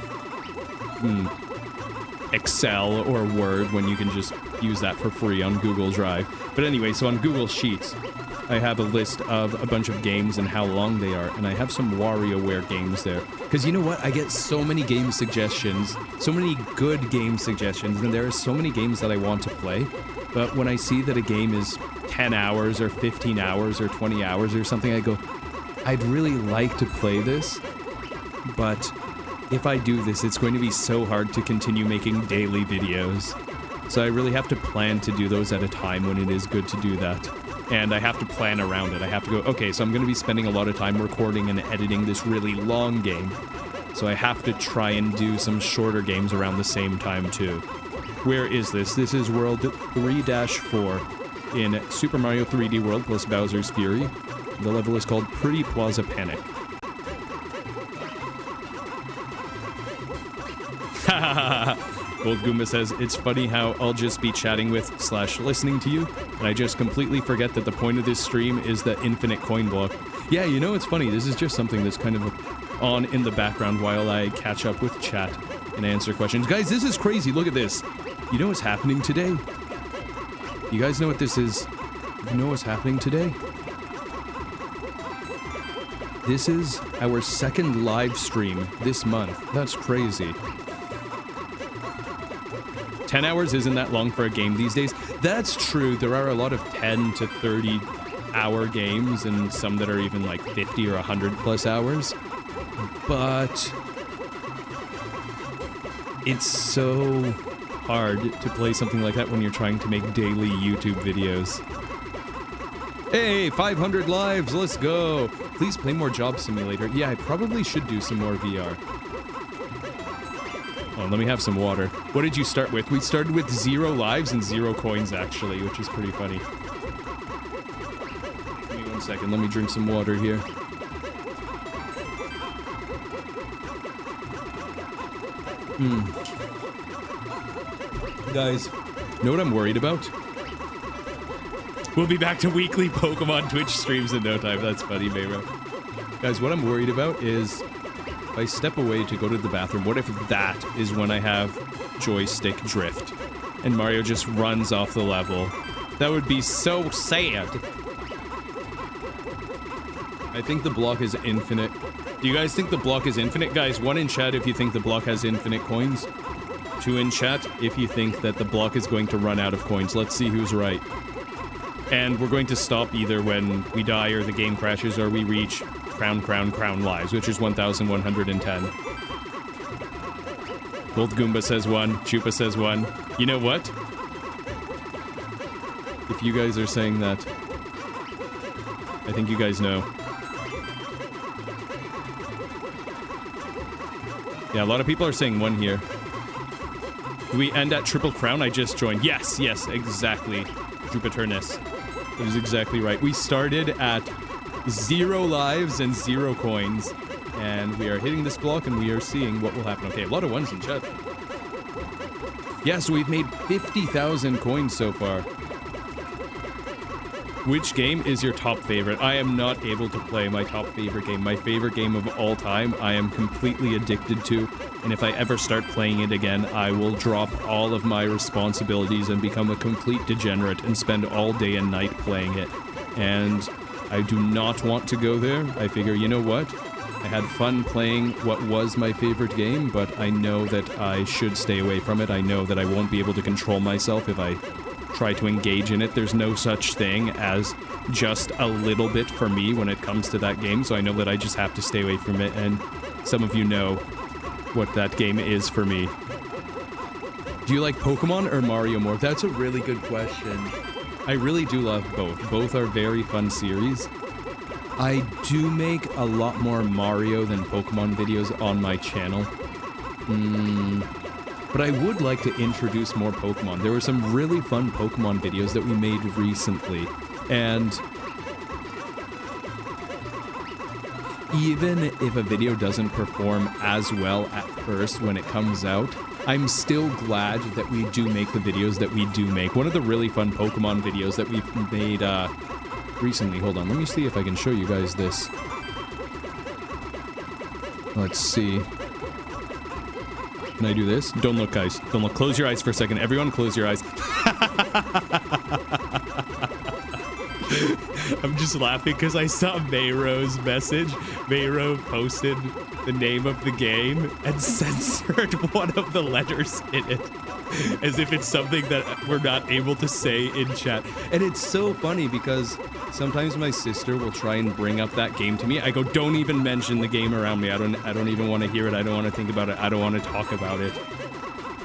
Excel or Word when you can just use that for free on Google Drive. But anyway, so on Google Sheets, I have a list of a bunch of games and how long they are, and I have some WarioWare games there. Because you know what? I get so many game suggestions, so many good game suggestions, and there are so many games that I want to play, but when I see that a game is 10 hours or 15 hours or 20 hours or something, I go, I'd really like to play this, but if I do this, it's going to be so hard to continue making daily videos. So I really have to plan to do those at a time when it is good to do that. And I have to plan around it. I have to go, okay, so I'm going to be spending a lot of time recording and editing this really long game. So I have to try and do some shorter games around the same time too. Where is this? This is World 3-4 in Super Mario 3D World plus Bowser's Fury. The level is called Pretty Plaza Panic. Gold Goomba says, it's funny how I'll just be chatting with / listening to you, and I just completely forget that the point of this stream is the infinite coin block. Yeah, you know, it's funny. This is just something that's kind of on in the background while I catch up with chat and answer questions. Guys, this is crazy. Look at this. You know what's happening today? You guys know what this is? You know what's happening today? This is our second live stream this month. That's crazy. 10 hours isn't that long for a game these days. That's true. There are a lot of 10 to 30 hour games and some that are even like 50 or 100 plus hours. But it's so hard to play something like that when you're trying to make daily YouTube videos. Hey, 500 lives, let's go. Please play more Job Simulator. Yeah, I probably should do some more VR. Oh, let me have some water. What did you start with? We started with 0 lives and 0 coins, actually, which is pretty funny. Give me 1 second. Let me drink some water here. Guys, you know what I'm worried about? We'll be back to weekly Pokemon Twitch streams in no time. That's funny, Mayro. Guys, what I'm worried about is if I step away to go to the bathroom, what if that is when I have joystick drift and Mario just runs off the level? That would be so sad. I think the block is infinite. Do you guys think the block is infinite? Guys, 1 in chat if you think the block has infinite coins. 2 in chat if you think that the block is going to run out of coins. Let's see who's right. And we're going to stop either when we die or the game crashes or we reach crown lives, which is 1,110. Gold Goomba says 1. Chupa says 1. You know what? If you guys are saying that, I think you guys know. Yeah, a lot of people are saying 1 here. Do we end at Triple Crown? I just joined. Yes, exactly. Jupiternus. That is exactly right. We started at 0 lives and 0 coins. And we are hitting this block and we are seeing what will happen. Okay, a lot of 1s in chat. Yeah, so we've made 50,000 coins so far. Which game is your top favorite? I am not able to play my top favorite game. My favorite game of all time, I am completely addicted to. And if I ever start playing it again, I will drop all of my responsibilities and become a complete degenerate and spend all day and night playing it. And I do not want to go there. I figure, you know what? I had fun playing what was my favorite game, but I know that I should stay away from it. I know that I won't be able to control myself if I try to engage in it. There's no such thing as just a little bit for me when it comes to that game, so I know that I just have to stay away from it, and some of you know what that game is for me. Do you like Pokemon or Mario more? That's a really good question. I really do love both. Both are very fun series. I do make a lot more Mario than Pokemon videos on my channel. But I would like to introduce more Pokemon. There were some really fun Pokemon videos that we made recently. And even if a video doesn't perform as well at first when it comes out, I'm still glad that we do make the videos that we do make. One of the really fun Pokemon videos that we've made recently, hold on, let me see if I can show you guys this. Let's see. Can I do this? Don't look, guys. Don't look. Close your eyes for a second. Everyone close your eyes. I'm just laughing because I saw Mayro's message. Mayro posted the name of the game and censored one of the letters in it. As if it's something that we're not able to say in chat. And it's so funny because sometimes my sister will try and bring up that game to me. I go, don't even mention the game around me. I don't even want to hear it. I don't want to think about it. I don't want to talk about it.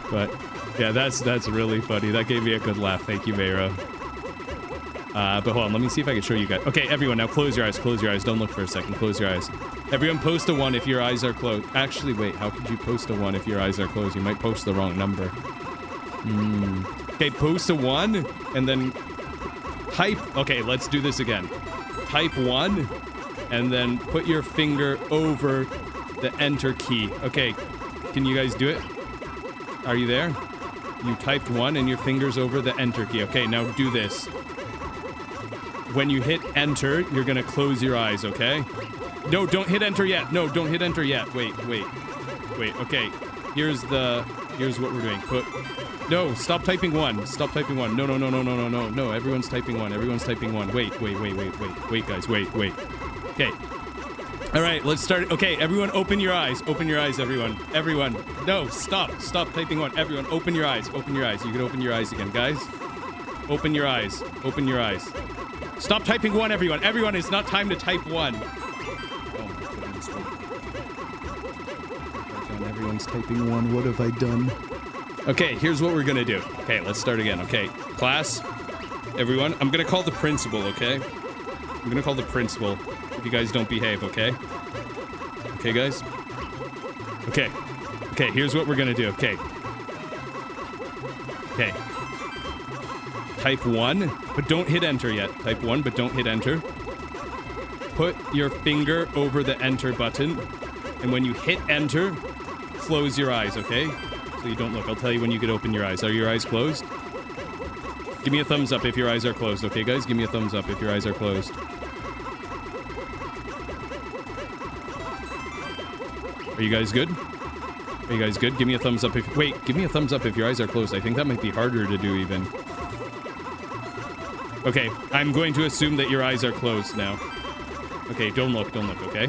But yeah, that's really funny. That gave me a good laugh. Thank you, Mayro. But hold on, let me see if I can show you guys. Okay, everyone, now close your eyes. Close your eyes. Don't look for a second. Close your eyes. Everyone post a 1 if your eyes are closed. Actually, wait, how could you post a 1 if your eyes are closed? You might post the wrong number. Okay, post a 1 and then type. Okay, let's do this again. Type 1 and then put your finger over the enter key. Okay, can you guys do it? Are you there? You typed 1 and your finger's over the enter key. Okay, now do this. When you hit enter, you're gonna close your eyes, okay? No, don't hit enter yet. No, don't hit enter yet. Wait. Okay, here's what we're doing. Put No, stop typing 1. Stop typing 1. No, no, no, no, no, no, no, no. Everyone's typing 1. Everyone's typing 1. Wait, guys. Wait. Okay. All right, let's start. Okay, everyone open your eyes. Open your eyes, everyone. Everyone. No, stop. Stop typing 1. Everyone, open your eyes. Open your eyes. You can open your eyes again, guys. Open your eyes. Open your eyes. Stop typing 1, everyone. Everyone, it's not time to type 1. Oh my goodness. Everyone's typing 1. What have I done? Okay, here's what we're gonna do. Okay, let's start again. Okay, class, everyone, I'm gonna call the principal, okay? I'm gonna call the principal if you guys don't behave, okay? Okay, guys? Okay. Okay, here's what we're gonna do. Okay. Okay. Type 1, but don't hit enter yet. Type 1, but don't hit enter. Put your finger over the enter button, and when you hit enter, close your eyes, okay? So you don't look. I'll tell you when you can open your eyes. Are your eyes closed? Give me a thumbs up if your eyes are closed, okay, guys? Give me a thumbs up if your eyes are closed. Are you guys good? Are you guys good? Give me a thumbs up if... Wait, give me a thumbs up if your eyes are closed. I think that might be harder to do even. Okay, I'm going to assume that your eyes are closed now. Okay, don't look, okay?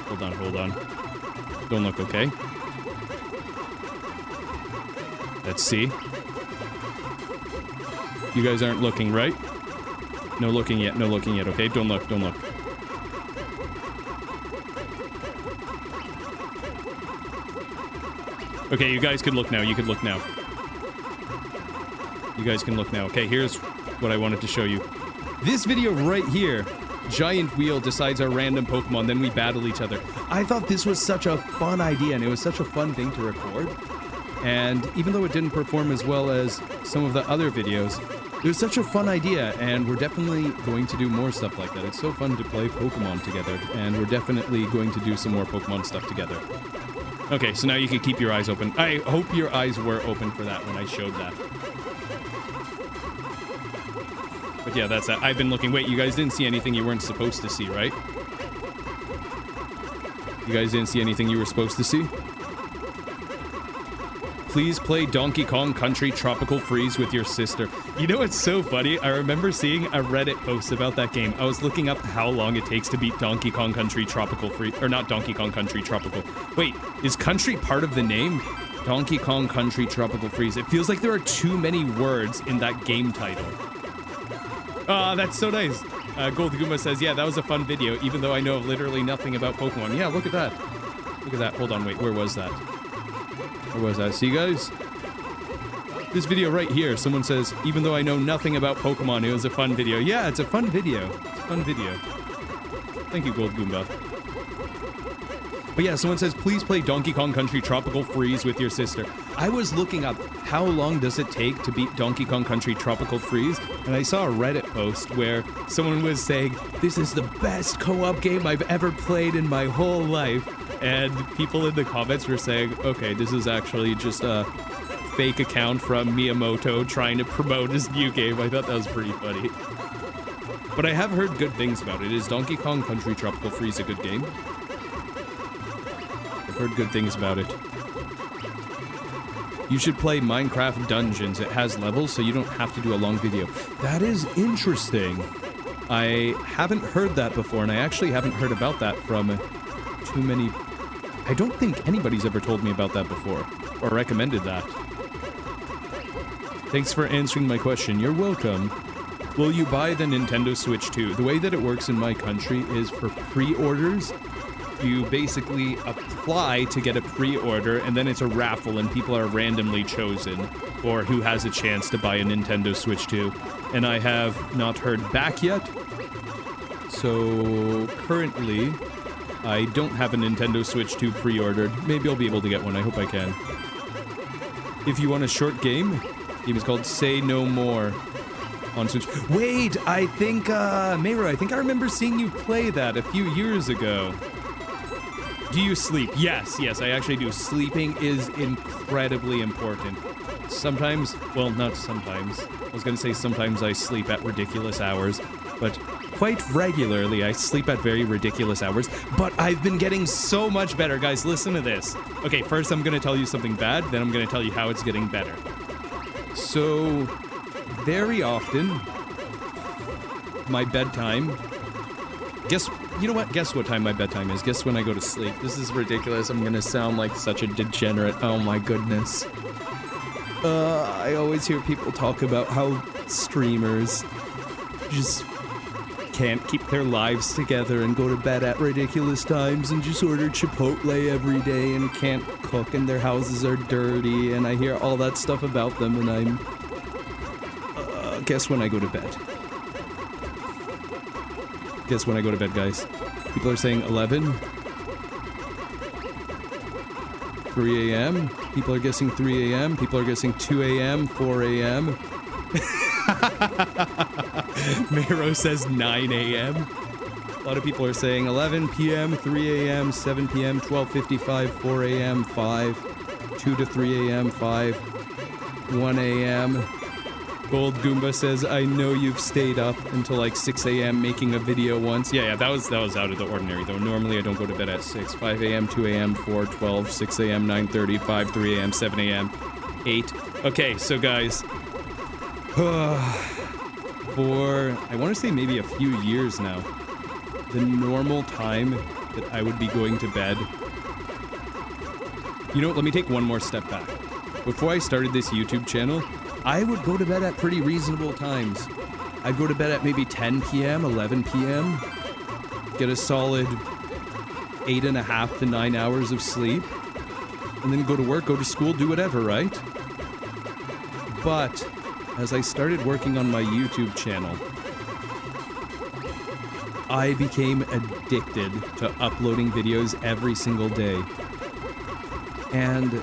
Hold on. Don't look, okay? Let's see. You guys aren't looking, right? No looking yet, okay? Don't look. Okay, you guys can look now, You guys can look now. Okay, here's what I wanted to show you. This video right here, giant wheel decides our random Pokemon, then we battle each other. I thought this was such a fun idea, and it was such a fun thing to record. And even though it didn't perform as well as some of the other videos, it was such a fun idea, and we're definitely going to do more stuff like that. It's so fun to play Pokemon together, and we're definitely going to do some more Pokemon stuff together. Okay, so now you can keep your eyes open. I hope your eyes were open for that when I showed that. But yeah, that's that. I've been looking. Wait, you guys didn't see anything you weren't supposed to see, right? You guys didn't see anything you were supposed to see? Please play Donkey Kong Country Tropical Freeze with your sister. You know what's so funny? I remember seeing a Reddit post about that game. I was looking up how long it takes to beat Donkey Kong Country Tropical Freeze. Or not Donkey Kong Country Tropical. Wait, is country part of the name? Donkey Kong Country Tropical Freeze. It feels like there are too many words in that game title. Ah, that's so nice. Gold Goomba says, yeah, that was a fun video, even though I know literally nothing about Pokemon. Yeah, look at that. Look at that. Hold on, wait, where was that? Where was that? See, guys? This video right here, someone says, even though I know nothing about Pokemon, it was a fun video. Yeah, it's a fun video. It's a fun video. Thank you, Gold Goomba. But yeah, someone says, please play Donkey Kong Country Tropical Freeze with your sister. I was looking up how long does it take to beat Donkey Kong Country Tropical Freeze, and I saw a Reddit post where someone was saying, this is the best co-op game I've ever played in my whole life. And people in the comments were saying, okay, this is actually just a fake account from Miyamoto trying to promote his new game. I thought that was pretty funny. But I have heard good things about it. Is Donkey Kong Country Tropical Freeze a good game? I've heard good things about it. You should play Minecraft Dungeons. It has levels, so you don't have to do a long video. That is interesting. I haven't heard that before, and I actually haven't heard about that from too many... I don't think anybody's ever told me about that before, or recommended that. Thanks for answering my question. You're welcome. Will you buy the Nintendo Switch 2? The way that it works in my country is for pre-orders. You basically apply to get a pre-order, and then it's a raffle, and people are randomly chosen for who has a chance to buy a Nintendo Switch 2. And I have not heard back yet. So currently, I don't have a Nintendo Switch 2 pre-ordered. Maybe I'll be able to get one. I hope I can. If you want a short game, the game is called Say No More on Switch. Wait, I think, Mayro, I think I remember seeing you play that a few years ago. Do you sleep? Yes, I actually do. Sleeping is incredibly important. sometimes, well, not sometimes. I was gonna say sometimes I sleep at ridiculous hours, but quite regularly I sleep at very ridiculous hours. But I've been getting so much better. Guys, listen to this. Okay, first I'm gonna tell you something bad, then I'm gonna tell you how it's getting better. So, very often, my bedtime... You know what? Guess what time my bedtime is. Guess when I go to sleep. This is ridiculous. I'm gonna sound like such a degenerate. Oh my goodness. I always hear people talk about how streamers just can't keep their lives together and go to bed at ridiculous times and just order Chipotle every day and can't cook and their houses are dirty, and I hear all that stuff about them, and I'm... guess when I go to bed. Guess when I go to bed, guys. People are saying 11. 3 a.m. People are guessing 3 a.m. People are guessing 2 a.m., 4 a.m. Mero says 9 a.m. A lot of people are saying 11 p.m., 3 a.m., 7 p.m., 12:55, 4 a.m., 5, 2 to 3 a.m., 5, 1 a.m. Gold Goomba says, I know you've stayed up until like 6 a.m. making a video once. Yeah, that was out of the ordinary, though. Normally I don't go to bed at 6. 5 a.m., 2 a.m., 4, 12, 6 a.m., 9:30, 5, 3 a.m., 7 a.m., 8. Okay, so guys, for, I want to say maybe a few years now, the normal time that I would be going to bed... You know what, let me take one more step back. Before I started this YouTube channel, I would go to bed at pretty reasonable times. I'd go to bed at maybe 10 p.m., 11 p.m., get a solid 8.5 to 9 hours of sleep, and then go to work, go to school, do whatever, right? But as I started working on my YouTube channel, I became addicted to uploading videos every single day. And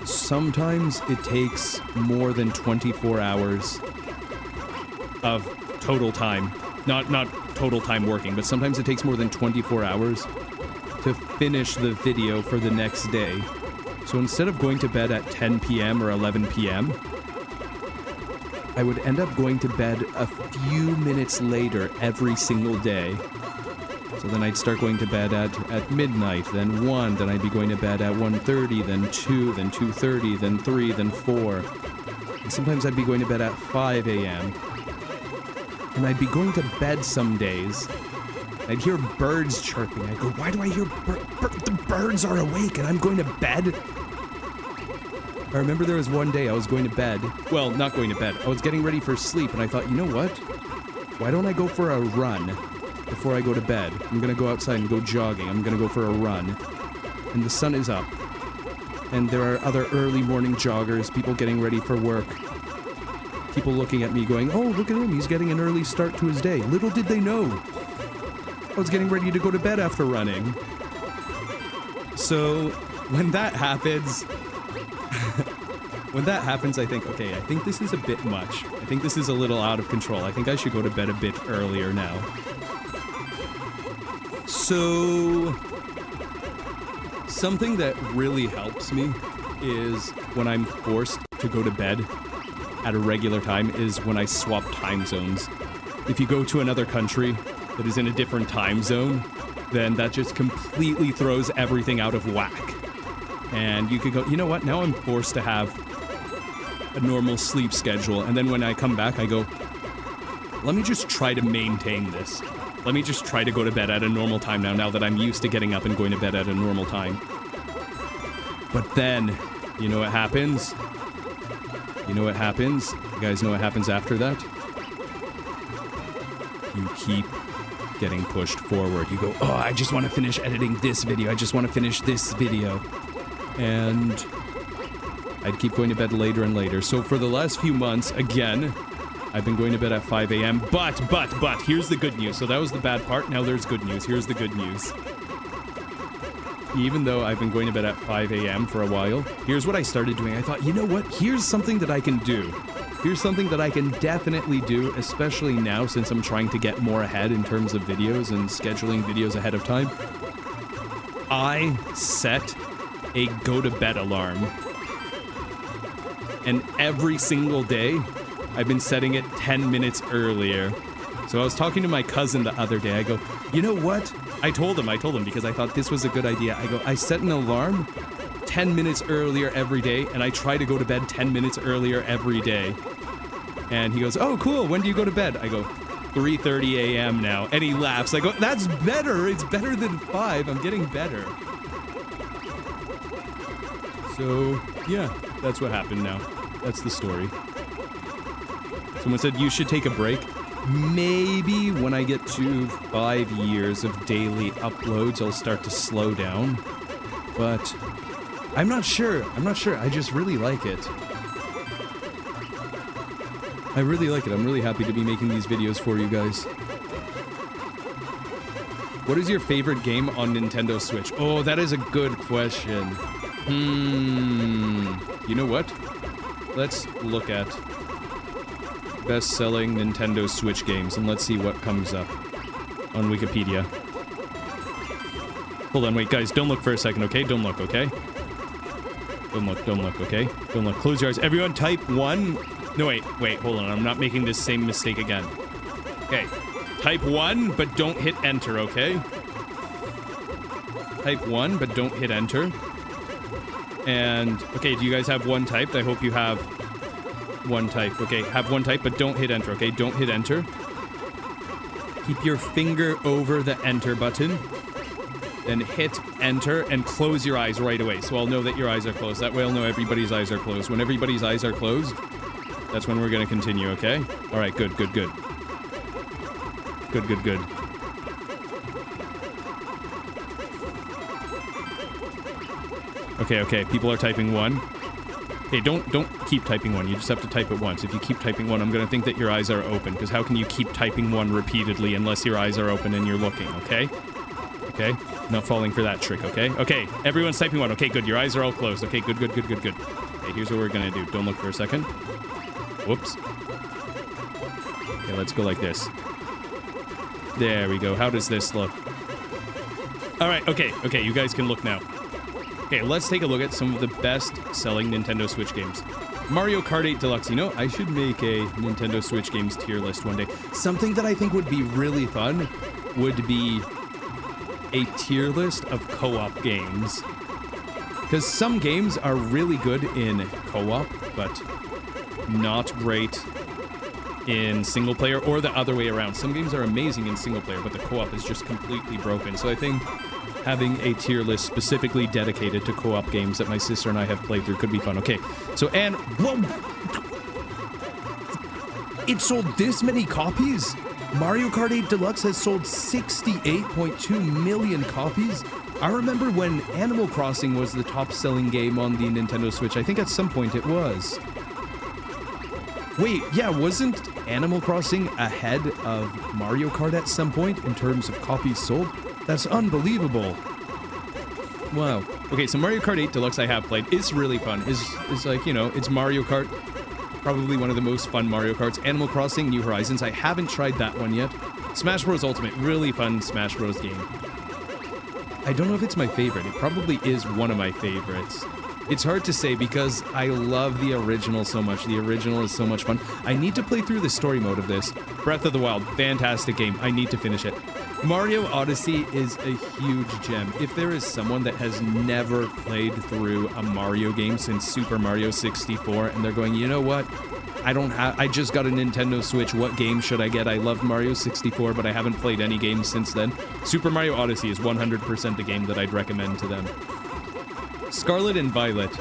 sometimes it takes more than 24 hours of total time. Not total time working, but sometimes it takes more than 24 hours to finish the video for the next day. So instead of going to bed at 10 p.m. or 11 p.m., I would end up going to bed a few minutes later every single day. So then I'd start going to bed at midnight, then 1, then I'd be going to bed at 1:30, then 2, then 2:30, then 3, then 4. And sometimes I'd be going to bed at 5 a.m. And I'd be going to bed some days. I'd hear birds chirping. I'd go, why do I hear the birds are awake and I'm going to bed? I remember there was one day I was going to bed. Well, not going to bed. I was getting ready for sleep and I thought, you know what? Why don't I go for a run before I go to bed? I'm gonna go outside and go jogging. I'm gonna go for a run. And the sun is up. And there are other early morning joggers, people getting ready for work. People looking at me going, oh, look at him, he's getting an early start to his day. Little did they know, I was getting ready to go to bed after running. So, when that happens, I think, okay, I think this is a bit much. I think this is a little out of control. I think I should go to bed a bit earlier now. So, something that really helps me is when I'm forced to go to bed at a regular time is when I swap time zones. If you go to another country that is in a different time zone, then that just completely throws everything out of whack. And you could go, you know what, now I'm forced to have a normal sleep schedule, and then when I come back, I go, let me just try to maintain this. Let me just try to go to bed at a normal time now that I'm used to getting up and going to bed at a normal time. But then, you know what happens? You know what happens? You guys know what happens after that? You keep getting pushed forward. You go, oh, I just want to finish editing this video. I just want to finish this video. And I'd keep going to bed later and later. So for the last few months, again, I've been going to bed at 5 a.m. But, here's the good news. So that was the bad part. Now there's good news. Here's the good news. Even though I've been going to bed at 5 a.m. for a while, here's what I started doing. I thought, you know what? Here's something that I can do. Here's something that I can definitely do, especially now since I'm trying to get more ahead in terms of videos and scheduling videos ahead of time. I set a go-to-bed alarm. And every single day, I've been setting it 10 minutes earlier. So I was talking to my cousin the other day. I go, you know what? I told him because I thought this was a good idea. I go, I set an alarm 10 minutes earlier every day, and I try to go to bed 10 minutes earlier every day. And he goes, oh, cool. When do you go to bed? I go, 3:30 a.m. now. And he laughs. I go, that's better. It's better than 5. I'm getting better. So, yeah, that's what happened now. That's the story. Someone said you should take a break. Maybe when I get to 5 years of daily uploads, I'll start to slow down. But I'm not sure. I just really like it. I really like it. I'm really happy to be making these videos for you guys. What is your favorite game on Nintendo Switch? Oh, that is a good question. You know what? Let's look at best-selling Nintendo Switch games, and let's see what comes up on Wikipedia. Hold on, wait, guys, don't look for a second, okay? Don't look, okay? Don't look, okay? Don't look. Close your eyes. Everyone type 1. No, wait, hold on. I'm not making this same mistake again. Okay. Type 1, but don't hit enter, okay? Type 1, but don't hit enter. And, okay, do you guys have one typed? I hope you have one type. Okay, have one type, but don't hit enter, okay? Don't hit enter. Keep your finger over the enter button. Then hit enter and close your eyes right away. So I'll know that your eyes are closed. That way I'll know everybody's eyes are closed. When everybody's eyes are closed, that's when we're going to continue, okay? All right, good. Good. Okay, people are typing 1. Okay, don't keep typing 1. You just have to type it once. If you keep typing 1, I'm going to think that your eyes are open, because how can you keep typing 1 repeatedly unless your eyes are open and you're looking, okay? Okay? Not falling for that trick, okay? Okay, everyone's typing 1. Okay, good. Your eyes are all closed. Okay, good. Okay, here's what we're going to do. Don't look for a second. Whoops. Okay, let's go like this. There we go. How does this look? All right, okay, you guys can look now. Okay, let's take a look at some of the best-selling Nintendo Switch games. Mario Kart 8 Deluxe. You know, I should make a Nintendo Switch games tier list one day. Something that I think would be really fun would be a tier list of co-op games. Because some games are really good in co-op, but not great in single player, or the other way around. Some games are amazing in single player, but the co-op is just completely broken. So I think having a tier list specifically dedicated to co-op games that my sister and I have played through could be fun. Okay, so Anne, whoa! It sold this many copies? Mario Kart 8 Deluxe has sold 68.2 million copies? I remember when Animal Crossing was the top-selling game on the Nintendo Switch. I think at some point it was. Wait, yeah, wasn't Animal Crossing ahead of Mario Kart at some point in terms of copies sold? That's unbelievable. Wow. Okay, so Mario Kart 8 Deluxe I have played. It's really fun. It's like, you know, it's Mario Kart. Probably one of the most fun Mario Karts. Animal Crossing New Horizons. I haven't tried that one yet. Smash Bros. Ultimate. Really fun Smash Bros. Game. I don't know if it's my favorite. It probably is one of my favorites. It's hard to say because I love the original so much. The original is so much fun. I need to play through the story mode of this. Breath of the Wild. Fantastic game. I need to finish it. Mario Odyssey is a huge gem. If there is someone that has never played through a Mario game since Super Mario 64 and they're going, you know what? I just got a Nintendo Switch. What game should I get? I loved Mario 64, but I haven't played any games since then. Super Mario Odyssey is 100% the game that I'd recommend to them. Scarlet and Violet.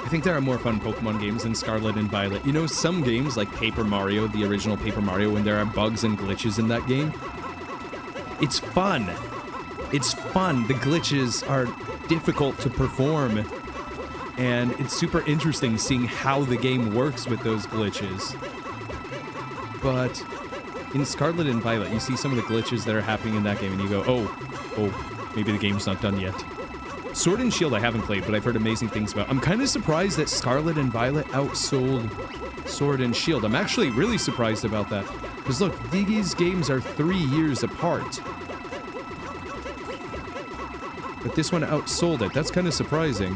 I think there are more fun Pokemon games than Scarlet and Violet. You know, some games like Paper Mario, the original Paper Mario, when there are bugs and glitches in that game, it's fun. It's fun. The glitches are difficult to perform, and it's super interesting seeing how the game works with those glitches. But in Scarlet and Violet, you see some of the glitches that are happening in that game, and you go, oh, maybe the game's not done yet. Sword and Shield I haven't played, but I've heard amazing things about. I'm kind of surprised that Scarlet and Violet outsold Sword and Shield. I'm actually really surprised about that. Because look, these games are 3 years apart. But this one outsold it. That's kind of surprising.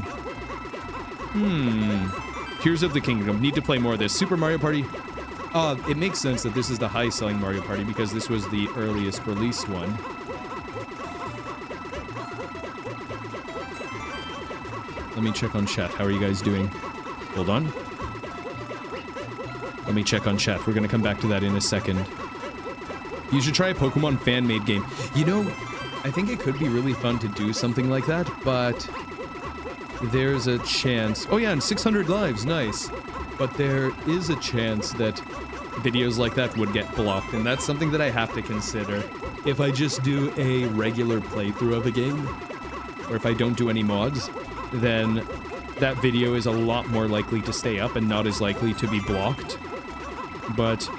Tears of the Kingdom. Need to play more of this. Super Mario Party. It makes sense that this is the high-selling Mario Party because this was the earliest released one. Let me check on chat. How are you guys doing? Hold on. Let me check on chat. We're going to come back to that in a second. You should try a Pokemon fan-made game. You know, I think it could be really fun to do something like that, but there's a chance... Oh yeah, and 600 lives, nice. But there is a chance that videos like that would get blocked, and that's something that I have to consider. If I just do a regular playthrough of a game, or if I don't do any mods, then that video is a lot more likely to stay up and not as likely to be blocked. But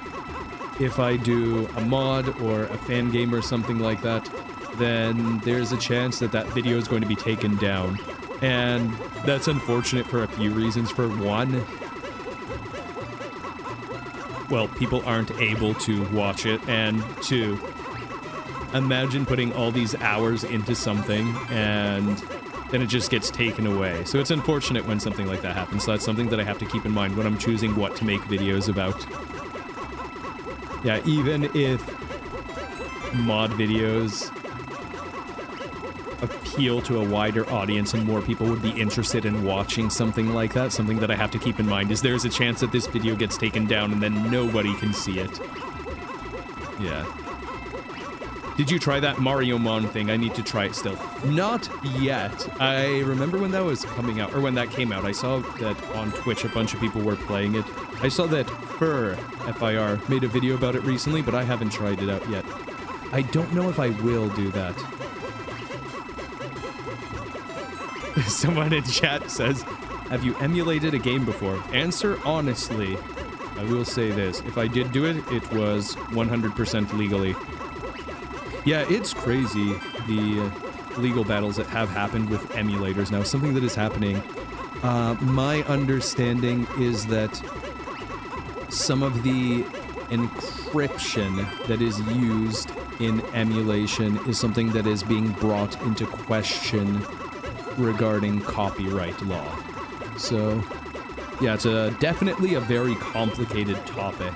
if I do a mod or a fan game or something like that, then there's a chance that that video is going to be taken down. And that's unfortunate for a few reasons. For one, well, people aren't able to watch it, and two, imagine putting all these hours into something and then it just gets taken away. So it's unfortunate when something like that happens. So that's something that I have to keep in mind when I'm choosing what to make videos about. Yeah, even if mod videos appeal to a wider audience and more people would be interested in watching something like that, something that I have to keep in mind is there's a chance that this video gets taken down and then nobody can see it. Yeah. Did you try that Mario Mon thing? I need to try it still. Not yet. I remember when that was coming out, or when that came out, I saw that on Twitch a bunch of people were playing it. I saw that Fur, F-I-R, made a video about it recently, but I haven't tried it out yet. I don't know if I will do that. Someone in chat says, have you emulated a game before? Answer honestly. I will say this. If I did do it, it was 100% legally. Yeah, it's crazy, the legal battles that have happened with emulators now. Something that is happening. My understanding is that some of the encryption that is used in emulation is something that is being brought into question regarding copyright law. So, yeah, it's definitely a very complicated topic,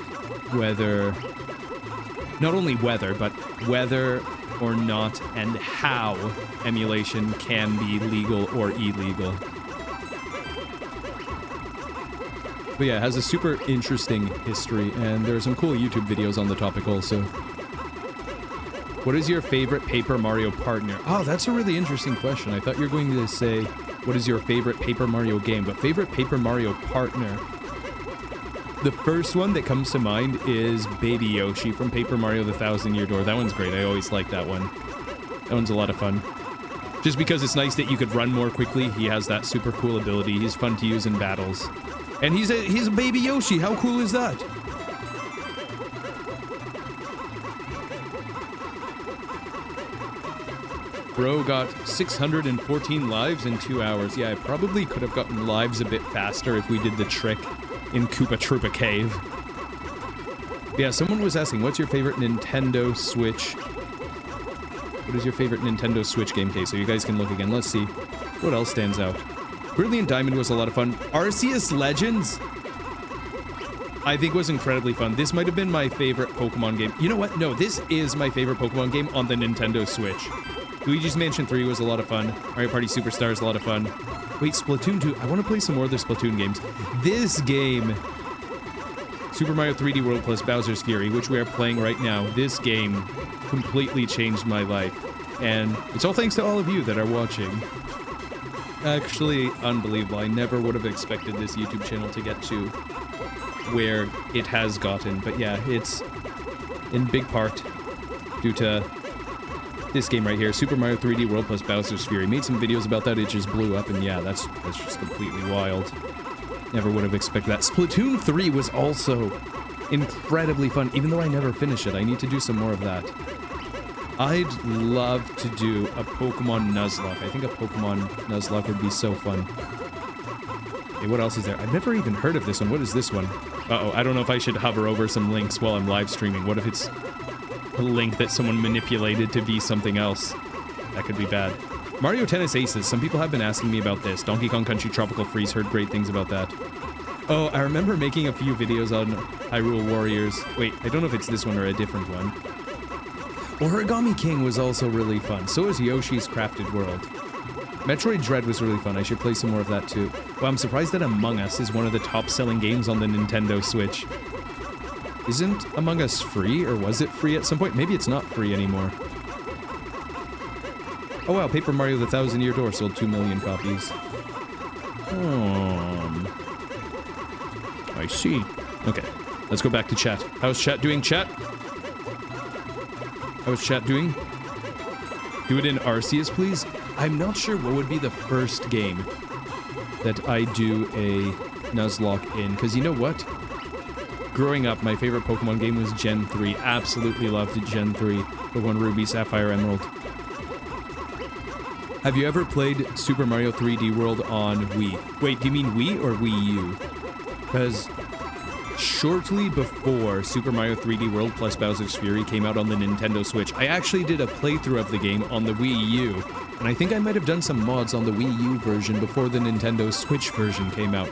whether... Not only whether, but whether or not and how emulation can be legal or illegal. But yeah, it has a super interesting history, and there are some cool YouTube videos on the topic also. What is your favorite Paper Mario partner? Oh, that's a really interesting question. I thought you were going to say, what is your favorite Paper Mario game? But favorite Paper Mario partner... The first one that comes to mind is Baby Yoshi from Paper Mario the Thousand Year Door. That one's great. I always like that one. That one's a lot of fun. Just because it's nice that you could run more quickly. He has that super cool ability. He's fun to use in battles. And he's a Baby Yoshi. How cool is that? Bro got 614 lives in 2 hours. Yeah, I probably could have gotten lives a bit faster if we did the trick in Koopa Troopa Cave. Yeah, someone was asking, what's your favorite Nintendo Switch? What is your favorite Nintendo Switch game case? So you guys can look again. Let's see. What else stands out? Brilliant Diamond was a lot of fun. Arceus Legends, I think, was incredibly fun. This might have been my favorite Pokemon game. You know what? No, this is my favorite Pokemon game on the Nintendo Switch. Luigi's Mansion 3 was a lot of fun. Mario Party Superstar is a lot of fun. Wait, Splatoon 2. I want to play some more of the Splatoon games. This game, Super Mario 3D World plus Bowser's Fury, which we are playing right now, this game completely changed my life. And it's all thanks to all of you that are watching. Actually, unbelievable. I never would have expected this YouTube channel to get to where it has gotten. But yeah, it's in big part due to this game right here, Super Mario 3D World plus Bowser's Fury. Made some videos about that, it just blew up, and yeah, that's just completely wild. Never would have expected that. Splatoon 3 was also incredibly fun, even though I never finished it. I need to do some more of that. I'd love to do a Pokemon Nuzlocke. I think a Pokemon Nuzlocke would be so fun. Okay, what else is there? I've never even heard of this one. What is this one? Uh-oh, I don't know if I should hover over some links while I'm live streaming. What if it's a link that someone manipulated to be something else? That could be bad. Mario Tennis Aces. Some people have been asking me about this. Donkey Kong Country Tropical Freeze. Heard great things about that. Oh, I remember making a few videos on Hyrule Warriors. Wait, I don't know if it's this one or a different one. Origami King was also really fun. So was Yoshi's Crafted World. Metroid Dread was really fun. I should play some more of that too. Well, I'm surprised that Among Us is one of the top-selling games on the Nintendo Switch. Isn't Among Us free, or was it free at some point? Maybe it's not free anymore. Oh wow, Paper Mario the Thousand Year Door sold 2 million copies. I see. Okay, let's go back to chat. How's chat doing, chat? How's chat doing? Do it in Arceus, please. I'm not sure what would be the first game that I do a Nuzlocke in, because you know what? Growing up, my favorite Pokemon game was Gen 3. Absolutely loved Gen 3. Pokemon Ruby, Sapphire, Emerald. Have you ever played Super Mario 3D World on Wii? Wait, do you mean Wii or Wii U? Because shortly before Super Mario 3D World plus Bowser's Fury came out on the Nintendo Switch, I actually did a playthrough of the game on the Wii U, and I think I might have done some mods on the Wii U version before the Nintendo Switch version came out.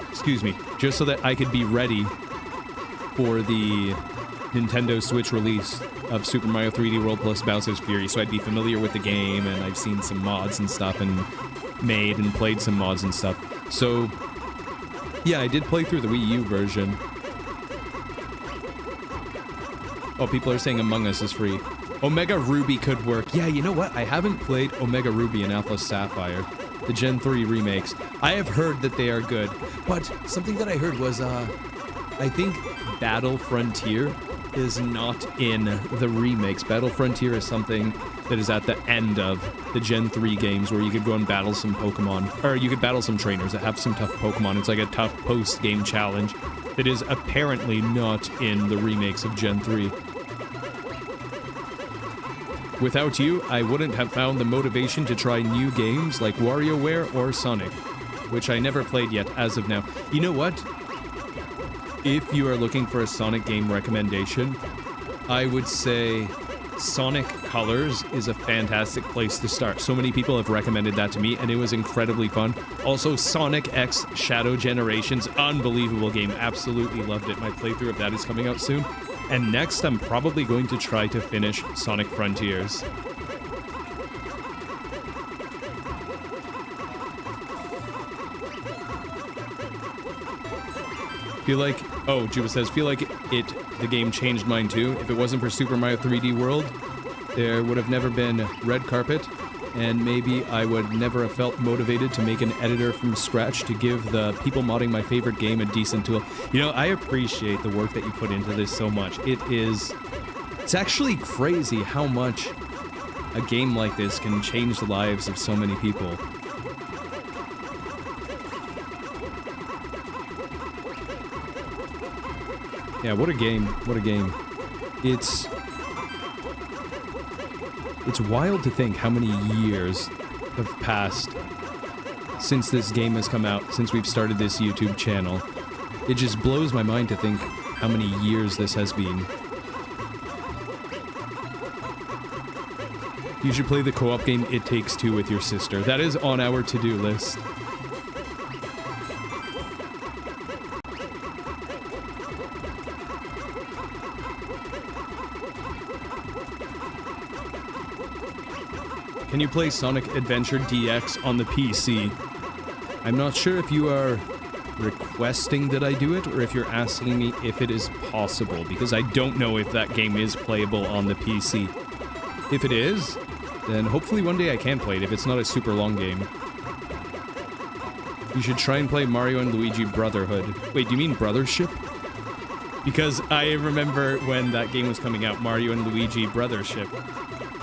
Excuse me. Just so that I could be ready for the Nintendo Switch release of Super Mario 3D World plus Bowser's Fury, so I'd be familiar with the game, and I've seen some mods and stuff, and made and played some mods and stuff. So yeah, I did play through the Wii U version. Oh, people are saying Among Us is free. Omega Ruby could work. Yeah, you know what? I haven't played Omega Ruby and Alpha Sapphire, the Gen 3 remakes. I have heard that they are good, but something that I heard was, I think Battle Frontier is not in the remakes. Battle Frontier is something that is at the end of the Gen 3 games where you could go and battle some Pokemon, or you could battle some trainers that have some tough Pokemon. It's like a tough post-game challenge that is apparently not in the remakes of Gen 3. Without you, I wouldn't have found the motivation to try new games like WarioWare or Sonic, which I never played yet as of now. You know what? If you are looking for a Sonic game recommendation, I would say Sonic Colors is a fantastic place to start. So many people have recommended that to me, and it was incredibly fun. Also, Sonic X Shadow Generations, unbelievable game. Absolutely loved it. My playthrough of that is coming out soon. And next, I'm probably going to try to finish Sonic Frontiers. Feel like, oh, Juba says, feel like the game changed mine too. If it wasn't for Super Mario 3D World, there would have never been Red Carpet, and maybe I would never have felt motivated to make an editor from scratch to give the people modding my favorite game a decent tool. You know, I appreciate the work that you put into this so much. It's actually crazy how much a game like this can change the lives of so many people. Yeah, what a game. What a game. It's wild to think how many years have passed since this game has come out, since we've started this YouTube channel. It just blows my mind to think how many years this has been. You should play the co-op game It Takes Two with your sister. That is on our to-do list. Can you play Sonic Adventure DX on the PC? I'm not sure if you are requesting that I do it, or if you're asking me if it is possible, because I don't know if that game is playable on the PC. If it is, then hopefully one day I can play it, if it's not a super long game. You should try and play Mario and Luigi Brotherhood. Wait, do you mean Brothership? Because I remember when that game was coming out, Mario and Luigi Brothership.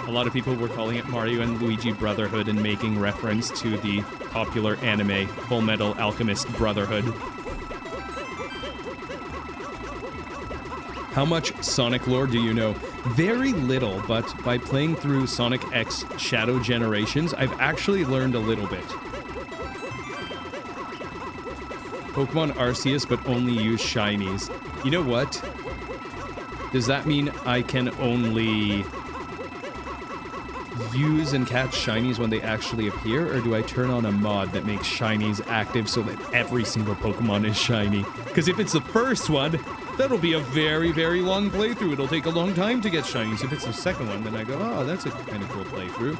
A lot of people were calling it Mario and Luigi Brotherhood and making reference to the popular anime Full Metal Alchemist Brotherhood. How much Sonic lore do you know? Very little, but by playing through Sonic X Shadow Generations, I've actually learned a little bit. Pokemon Arceus, but only use shinies. You know what? Does that mean I can only use and catch shinies when they actually appear, or do I turn on a mod that makes shinies active so that every single Pokemon is shiny? Because if it's the first one, that'll be a very, very long playthrough. It'll take a long time to get shinies. If it's the second one, then I go, oh, that's a kind of cool playthrough.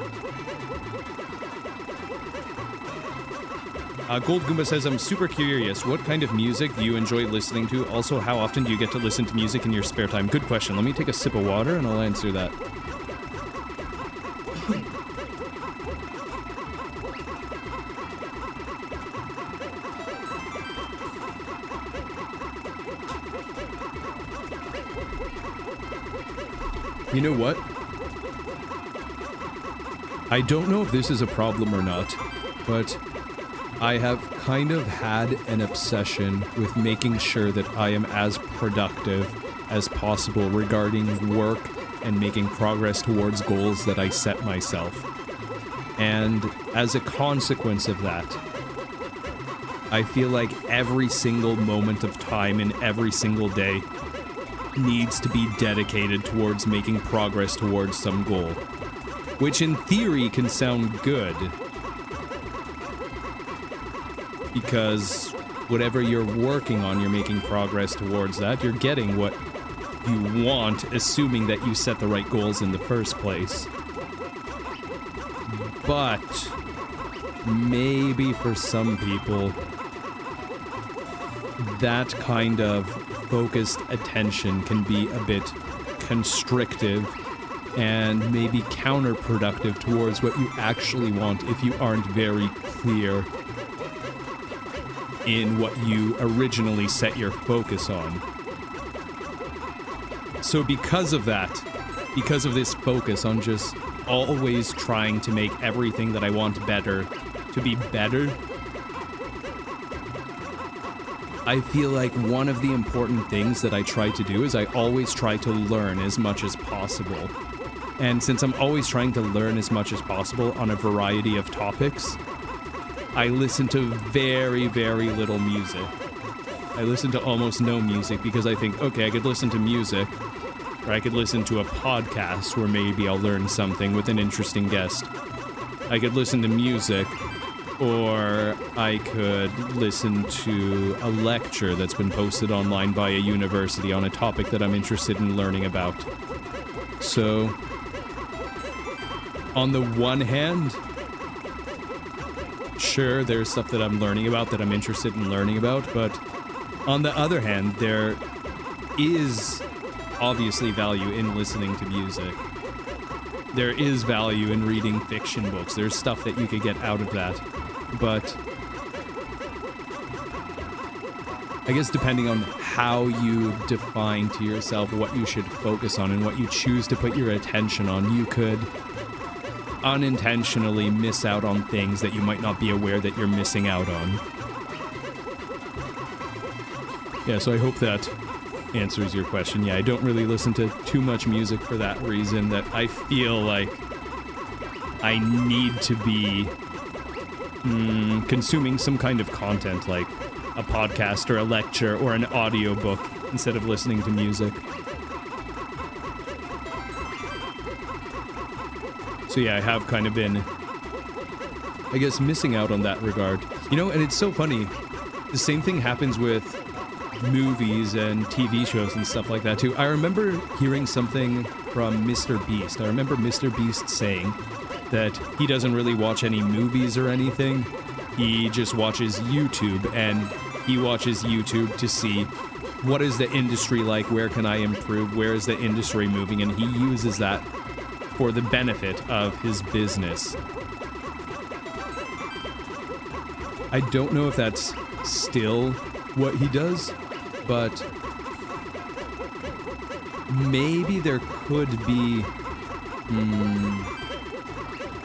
Gold Goomba says, I'm super curious. What kind of music do you enjoy listening to? Also, how often do you get to listen to music in your spare time? Good question. Let me take a sip of water and I'll answer that. You know what? I don't know if this is a problem or not, but I have kind of had an obsession with making sure that I am as productive as possible regarding work and making progress towards goals that I set myself. And as a consequence of that, I feel like every single moment of time in every single day needs to be dedicated towards making progress towards some goal, which in theory can sound good, because whatever you're working on, you're making progress towards that. You're getting what you want, assuming that you set the right goals in the first place. But maybe for some people, that kind of focused attention can be a bit constrictive and maybe counterproductive towards what you actually want if you aren't very clear in what you originally set your focus on. So because of that, because of this focus on just always trying to make everything that I want better to be better, I feel like one of the important things that I try to do is I always try to learn as much as possible. And since I'm always trying to learn as much as possible on a variety of topics, I listen to very, very little music. I listen to almost no music because I think, okay, I could listen to music, or I could listen to a podcast where maybe I'll learn something with an interesting guest. I could listen to music, or I could listen to a lecture that's been posted online by a university on a topic that I'm interested in learning about. So, on the one hand, sure, there's stuff that I'm learning about that I'm interested in learning about, but on the other hand, there is obviously value in listening to music. There is value in reading fiction books. There's stuff that you could get out of that. But I guess depending on how you define to yourself what you should focus on and what you choose to put your attention on, you could unintentionally miss out on things that you might not be aware that you're missing out on. Yeah, so I hope that answers your question. Yeah, I don't really listen to too much music for that reason, that I feel like I need to be consuming some kind of content, like a podcast or a lecture or an audiobook, instead of listening to music. So yeah, I have kind of been, I guess, missing out on that regard. You know, and it's so funny, the same thing happens with movies and TV shows and stuff like that too. I remember hearing something from Mr. Beast. I remember Mr. Beast saying that he doesn't really watch any movies or anything. He just watches YouTube, and he watches YouTube to see what is the industry like, where can I improve, where is the industry moving, and he uses that for the benefit of his business. I don't know if that's still what he does, but maybe there could be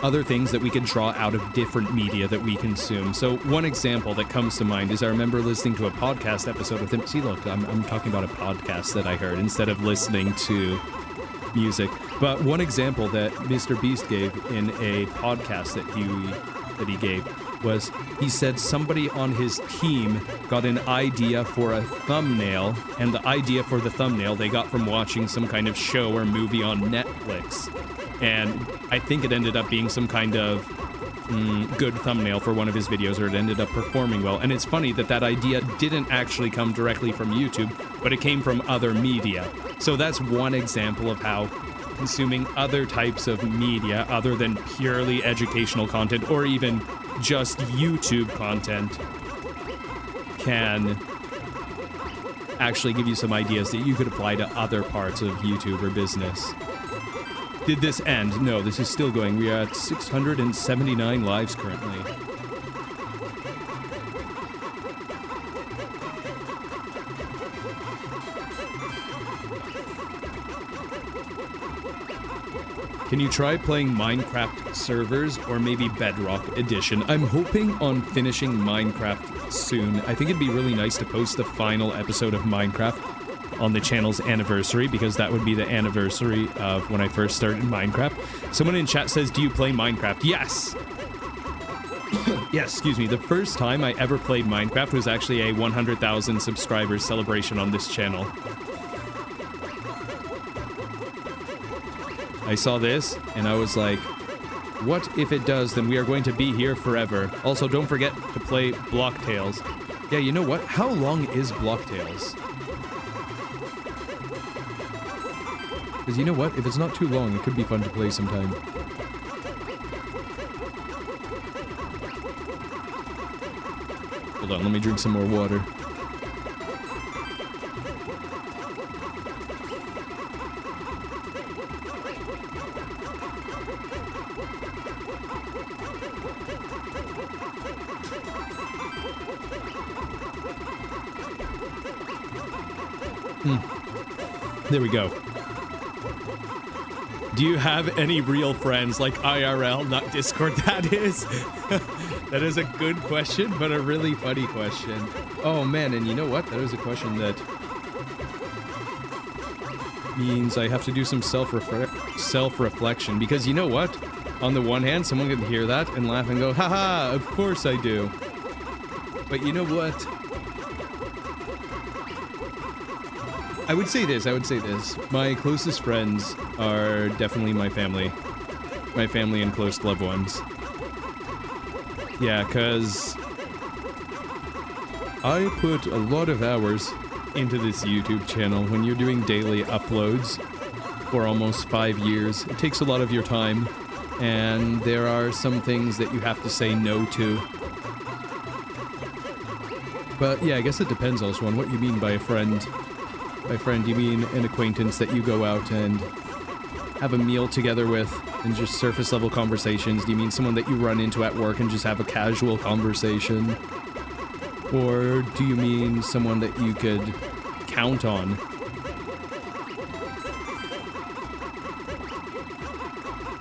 other things that we could draw out of different media that we consume. So one example that comes to mind is I remember listening to a podcast episode with him. See, look, I'm talking about a podcast that I heard instead of listening to music. But one example that Mr. Beast gave in a podcast that he gave was, he said somebody on his team got an idea for a thumbnail, and the idea for the thumbnail they got from watching some kind of show or movie on Netflix. and I think it ended up being some kind of good thumbnail for one of his videos, or it ended up performing well. And it's funny that that idea didn't actually come directly from YouTube, but it came from other media. So that's one example of how consuming other types of media other than purely educational content or even just YouTube content can actually give you some ideas that you could apply to other parts of YouTube or business. Did this end? No, this is still going. We are at 679 lives currently. Can you try playing Minecraft servers or maybe Bedrock Edition? I'm hoping on finishing Minecraft soon. I think it'd be really nice to post the final episode of Minecraft on the channel's anniversary, because that would be the anniversary of when I first started Minecraft. Someone in chat says, do you play Minecraft? Yes! Yes, excuse me. The first time I ever played Minecraft was actually a 100,000 subscribers celebration on this channel. I saw this, and I was like, what if it does, then we are going to be here forever. Also, don't forget to play Block Tales. Yeah, you know what? How long is Block Tales? Because you know what? If it's not too long, it could be fun to play sometime. Hold on, let me drink some more water. There we go. Do you have any real friends, like IRL, not Discord? That is a good question, but a really funny question. Oh man, and you know what? That is a question that means I have to do some self-reflection, because you know what? On the one hand, someone could hear that and laugh and go, haha, of course I do. But you know what? I would say this. My closest friends are definitely my family. My family and close loved ones. Yeah, because I put a lot of hours into this YouTube channel. When you're doing daily uploads for almost 5 years, it takes a lot of your time, and there are some things that you have to say no to. But yeah, I guess it depends also on what you mean by a friend. By friend, you mean an acquaintance that you go out and have a meal together with and just surface level conversations? Do you mean someone that you run into at work and just have a casual conversation? Or do you mean someone that you could count on?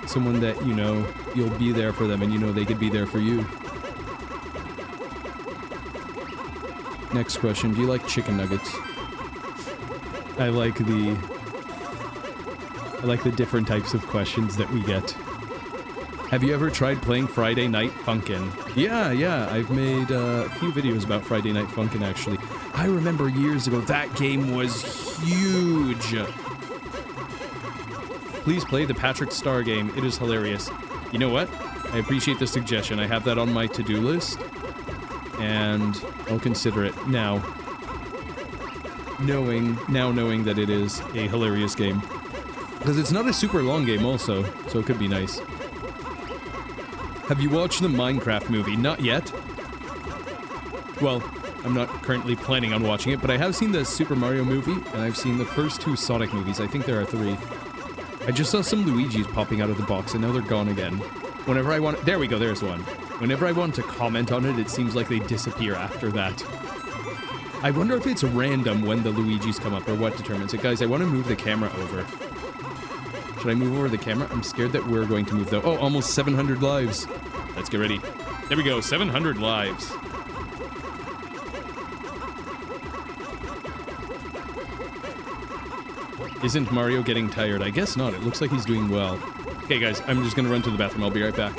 Someone that, you know, you'll be there for them and you know they could be there for you. Next question, do you like chicken nuggets? I like the different types of questions that we get. Have you ever tried playing Friday Night Funkin'? Yeah, I've made a few videos about Friday Night Funkin' actually. I remember years ago, that game was huge. Please play the Patrick Star game, it is hilarious. You know what? I appreciate the suggestion. I have that on my to-do list, and I'll consider it now. Knowing that it is a hilarious game. Because it's not a super long game also, so it could be nice. Have you watched the Minecraft movie? Not yet. Well, I'm not currently planning on watching it, but I have seen the Super Mario movie, and I've seen the first 2 Sonic movies. I think there are 3. I just saw some Luigis popping out of the box, and now they're gone again. Whenever I want... There we go, there's one. Whenever I want to comment on it, it seems like they disappear after that. I wonder if it's random when the Luigis come up, or what determines it. Guys, I want to move the camera over. Should I move over the camera? I'm scared that we're going to move, though. Oh, almost 700 lives. Let's get ready. There we go, 700 lives. Isn't Mario getting tired? I guess not. It looks like he's doing well. Okay, guys, I'm just going to run to the bathroom. I'll be right back.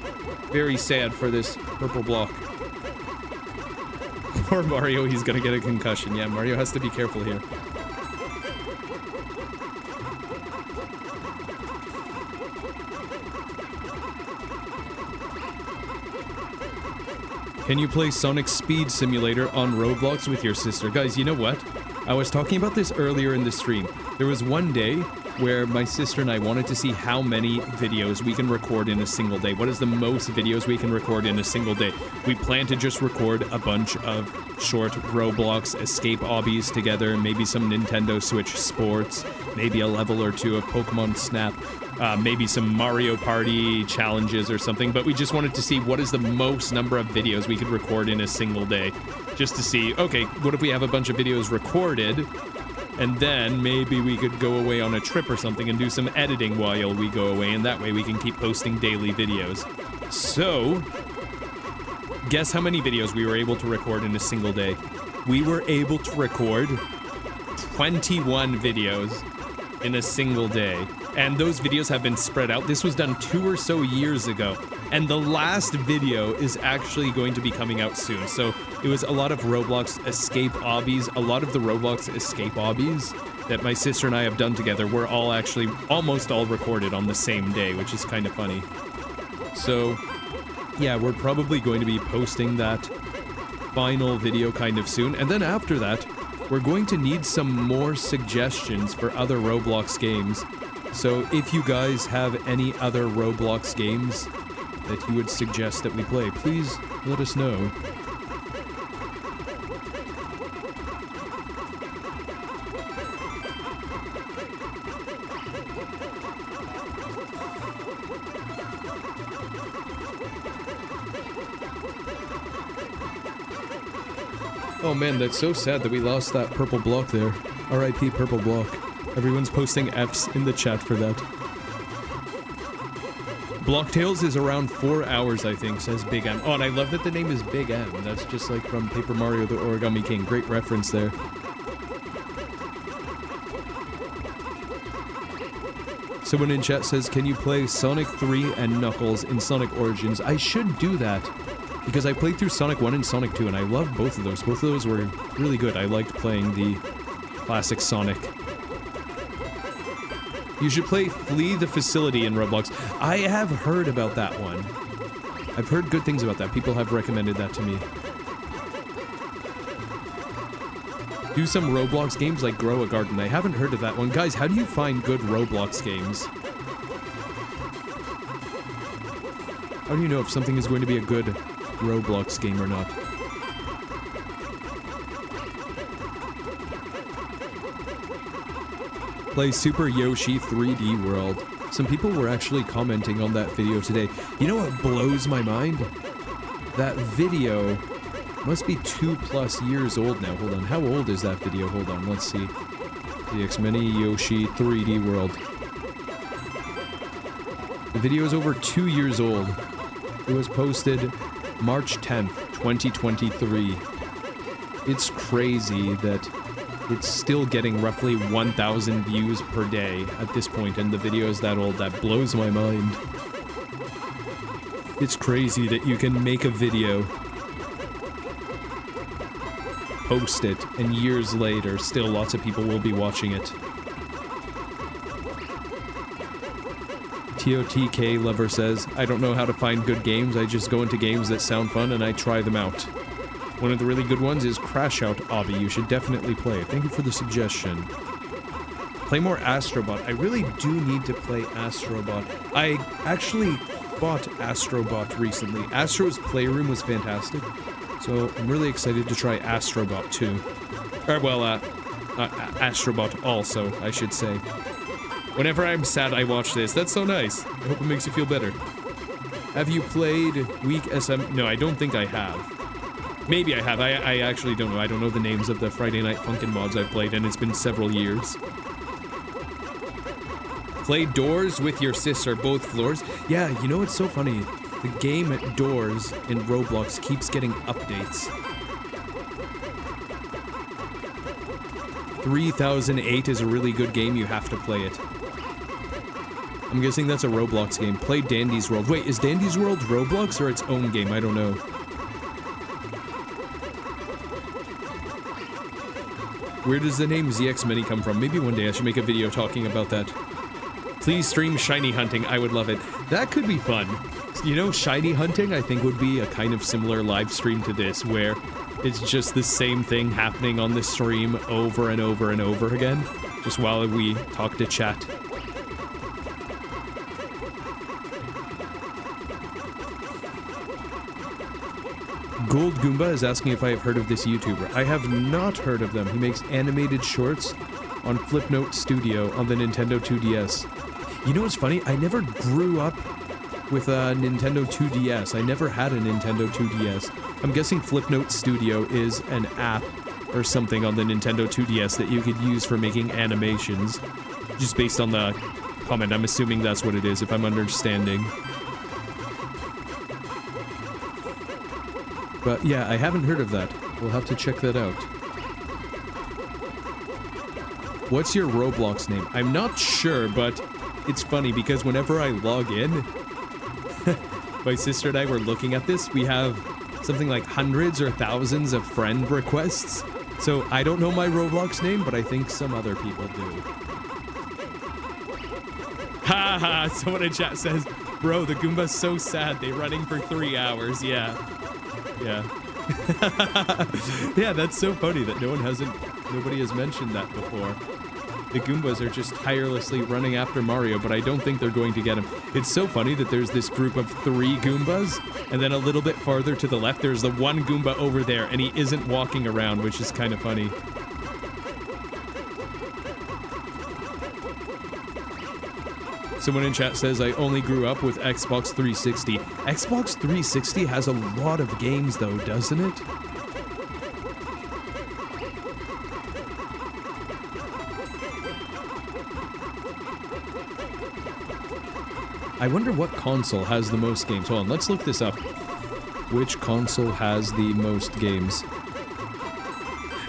Very sad for this purple block. Poor Mario, he's gonna get a concussion. Yeah, Mario has to be careful here. Can you play Sonic Speed Simulator on Roblox with your sister? Guys, you know what? I was talking about this earlier in the stream. There was one day where my sister and I wanted to see how many videos we can record in a single day. What is the most videos we can record in a single day? We plan to just record a bunch of short Roblox escape obbies together, maybe some Nintendo Switch Sports, maybe a level or two of Pokemon Snap, maybe some Mario Party challenges or something, but we just wanted to see what is the most number of videos we could record in a single day. Just to see, okay, what if we have a bunch of videos recorded, and then maybe we could go away on a trip or something and do some editing while we go away, and that way we can keep posting daily videos. So, guess how many videos we were able to record in a single day? We were able to record 21 videos in a single day. And those videos have been spread out. This was done 2 or so years ago. And the last video is actually going to be coming out soon. So it was a lot of Roblox escape obbies. A lot of the Roblox escape obbies that my sister and I have done together were all actually almost all recorded on the same day, which is kind of funny. So yeah, we're probably going to be posting that final video kind of soon. And then after that, we're going to need some more suggestions for other Roblox games. So if you guys have any other Roblox games that you would suggest that we play, please let us know. Oh man, that's so sad that we lost that purple block there. R.I.P. purple block. Everyone's posting F's in the chat for that. Blocktails is around 4 hours, I think, says Big M. Oh, and I love that the name is Big M. That's just like from Paper Mario the Origami King. Great reference there. Someone in chat says, can you play Sonic 3 and Knuckles in Sonic Origins? I should do that, because I played through Sonic 1 and Sonic 2, and I loved both of those. Both of those were really good. I liked playing the classic Sonic. You should play Flee the Facility in Roblox. I have heard about that one. I've heard good things about that. People have recommended that to me. Do some Roblox games like Grow a Garden. I haven't heard of that one. Guys, how do you find good Roblox games? How do you know if something is going to be a good Roblox game or not? Play Super Yoshi 3D World. Some people were actually commenting on that video today. You know what blows my mind? That video must be 2+ years old now. Hold on, how old is that video? Hold on, let's see. DX Mini Yoshi 3D World. The video is over 2 years old. It was posted March 10th, 2023. It's crazy that it's still getting roughly 1,000 views per day at this point, and the video is that old. That blows my mind. It's crazy that you can make a video, post it, and years later, still lots of people will be watching it. TOTK Lover says, I don't know how to find good games, I just go into games that sound fun and I try them out. One of the really good ones is Crash Out Obby. You should definitely play it. Thank you for the suggestion. Play more Astrobot. I really do need to play Astrobot. I actually bought Astrobot recently. Astro's Playroom was fantastic, so I'm really excited to try Astrobot too. Or, well, Astrobot also, I should say. Whenever I'm sad, I watch this. That's so nice. I hope it makes you feel better. Have you played Weak SM? No, I don't think I have. Maybe I have. I actually don't know. I don't know the names of the Friday Night Funkin' mods I've played, and it's been several years. Play Doors with your sister, both floors. Yeah, you know what's so funny? The game at Doors in Roblox keeps getting updates. 3008 is a really good game. You have to play it. I'm guessing that's a Roblox game. Play Dandy's World. Wait, is Dandy's World Roblox or its own game? I don't know. Where does the name ZX Mini come from? Maybe one day I should make a video talking about that. Please stream shiny hunting. I would love it. That could be fun. You know, shiny hunting, I think, would be a kind of similar live stream to this, where it's just the same thing happening on the stream over and over and over again, just while we talk to chat. Gold Goomba is asking if I have heard of this YouTuber. I have not heard of them. He makes animated shorts on Flipnote Studio on the Nintendo 2DS. You know what's funny? I never grew up with a Nintendo 2DS. I never had a Nintendo 2DS. I'm guessing Flipnote Studio is an app or something on the Nintendo 2DS that you could use for making animations. Just based on the comment, I'm assuming that's what it is, if I'm understanding. But yeah, I haven't heard of that. We'll have to check that out. What's your Roblox name? I'm not sure, but it's funny because whenever I log in, my sister and I were looking at this, we have something like hundreds or thousands of friend requests. So I don't know my Roblox name, but I think some other people do. Ha ha, someone in chat says, bro, the Goomba's so sad, they running for 3 hours, yeah. Yeah. Yeah, that's so funny that nobody has mentioned that before. The Goombas are just tirelessly running after Mario, but I don't think they're going to get him. It's so funny that there's this group of 3 Goombas, and then a little bit farther to the left, there's the one Goomba over there, and he isn't walking around, which is kind of funny. Someone in chat says, I only grew up with Xbox 360. Xbox 360 has a lot of games, though, doesn't it? I wonder what console has the most games. Hold on, let's look this up. Which console has the most games?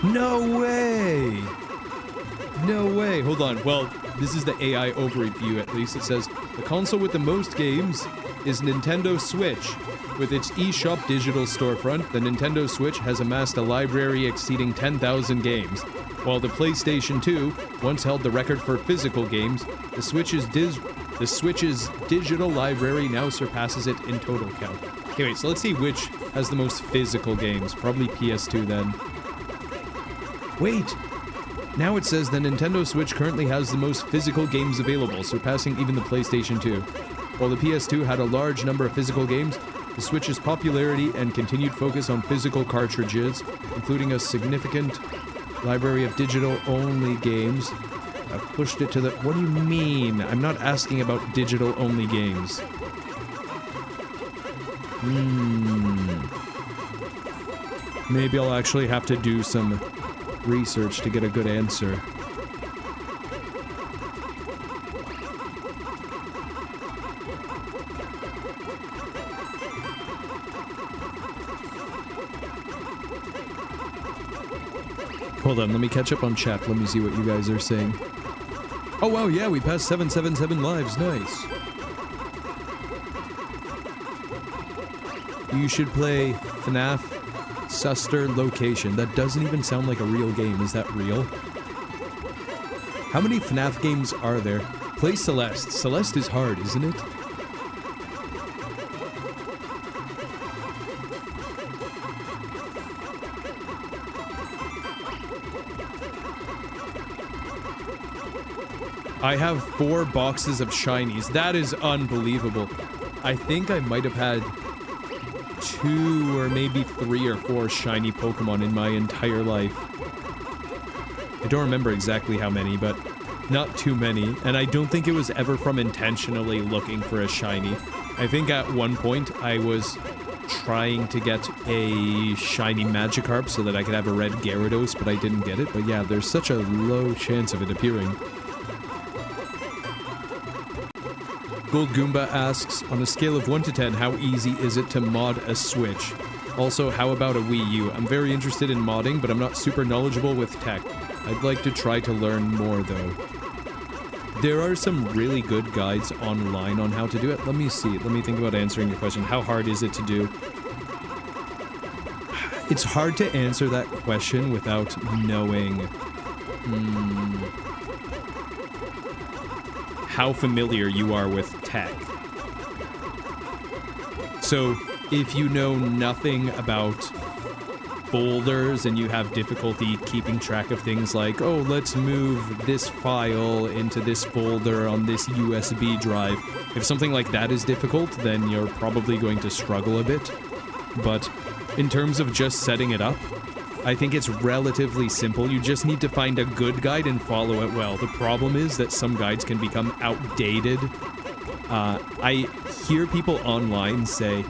No way! No way! Hold on, well, this is the AI overview at least. It says, the console with the most games is Nintendo Switch. With its eShop digital storefront, the Nintendo Switch has amassed a library exceeding 10,000 games. While the PlayStation 2 once held the record for physical games, the Switch's digital library now surpasses it in total count. Okay, wait, so let's see which has the most physical games. Probably PS2 then. Wait! Now it says the Nintendo Switch currently has the most physical games available, surpassing even the PlayStation 2. While the PS2 had a large number of physical games, the Switch's popularity and continued focus on physical cartridges, including a significant library of digital-only games, have pushed it to the... What do you mean? I'm not asking about digital-only games. Maybe I'll actually have to do some research to get a good answer. Hold on, let me catch up on chat. Let me see what you guys are saying. Oh wow, yeah, we passed 777 lives. Nice. You should play FNAF Suster Location. That doesn't even sound like a real game. Is that real? How many FNAF games are there? Play Celeste. Celeste is hard, isn't it? I have 4 boxes of shinies. That is unbelievable. I think I might have had 2 or maybe 3 or 4 shiny Pokemon in my entire life. I don't remember exactly how many, but not too many. And I don't think it was ever from intentionally looking for a shiny. I think at one point I was trying to get a shiny Magikarp so that I could have a red Gyarados, but I didn't get it. But yeah, there's such a low chance of it appearing. Gold Goomba asks, on a scale of 1 to 10, how easy is it to mod a Switch? Also, how about a Wii U? I'm very interested in modding, but I'm not super knowledgeable with tech. I'd like to try to learn more, though. There are some really good guides online on how to do it. Let me see. Let me think about answering your question. How hard is it to do? It's hard to answer that question without knowing how familiar you are with tech. So, if you know nothing about folders and you have difficulty keeping track of things like, oh, let's move this file into this folder on this USB drive. If something like that is difficult, then you're probably going to struggle a bit. But in terms of just setting it up, I think it's relatively simple. You just need to find a good guide and follow it well. The problem is that some guides can become outdated. I hear people online say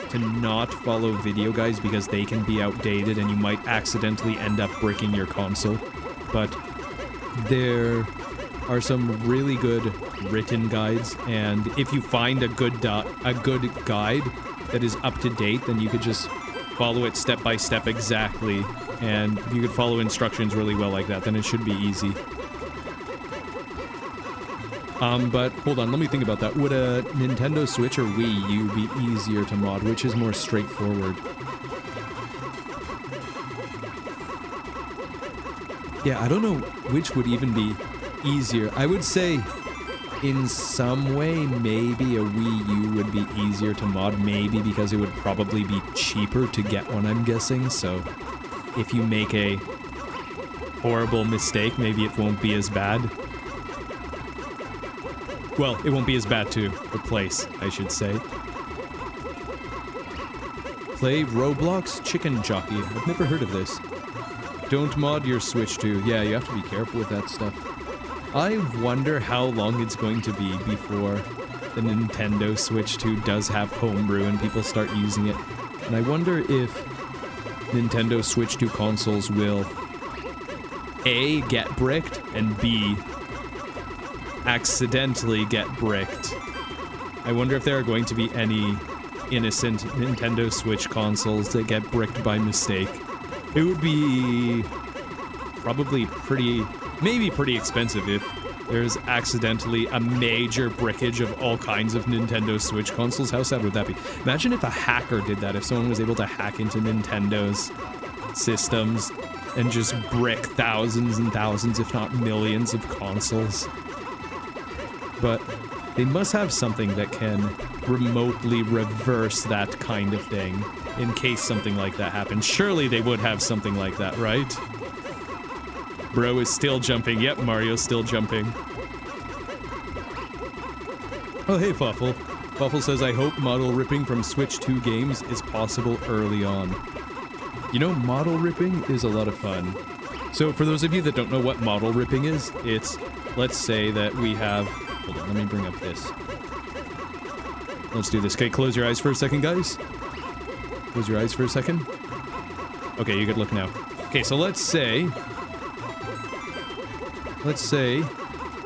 to not follow video guides because they can be outdated and you might accidentally end up bricking your console. But there are some really good written guides, and if you find a good guide that is up to date, then you could just follow it step by step exactly, and you could follow instructions really well like that, then it should be easy. But hold on, let me think about that. Would a Nintendo Switch or Wii U be easier to mod? Which is more straightforward? Yeah, I don't know which would even be easier. I would say in some way, maybe a Wii U would be easier to mod, maybe because it would probably be cheaper to get one, I'm guessing. So if you make a horrible mistake, maybe it won't be as bad. Well, it won't be as bad to replace, I should say. Play Roblox Chicken Jockey. I've never heard of this. Don't mod your Switch 2. Yeah, you have to be careful with that stuff. I wonder how long it's going to be before the Nintendo Switch 2 does have homebrew and people start using it. And I wonder if Nintendo Switch 2 consoles will A, get bricked, and B, accidentally get bricked. I wonder if there are going to be any innocent Nintendo Switch consoles that get bricked by mistake. It would be probably maybe pretty expensive if there's accidentally a major brickage of all kinds of Nintendo Switch consoles. How sad would that be? Imagine if a hacker did that, if someone was able to hack into Nintendo's systems and just brick thousands and thousands, if not millions, of consoles. But they must have something that can remotely reverse that kind of thing in case something like that happens. Surely they would have something like that, right? Bro is still jumping. Yep, Mario's still jumping. Oh, hey, Fuffle. Fuffle says, I hope model ripping from Switch 2 games is possible early on. You know, model ripping is a lot of fun. So for those of you that don't know what model ripping is, it's, let's say that we have... Hold on, let me bring up this. Let's do this. Okay, close your eyes for a second, guys. Close your eyes for a second. Okay, you could look now. Okay, so let's say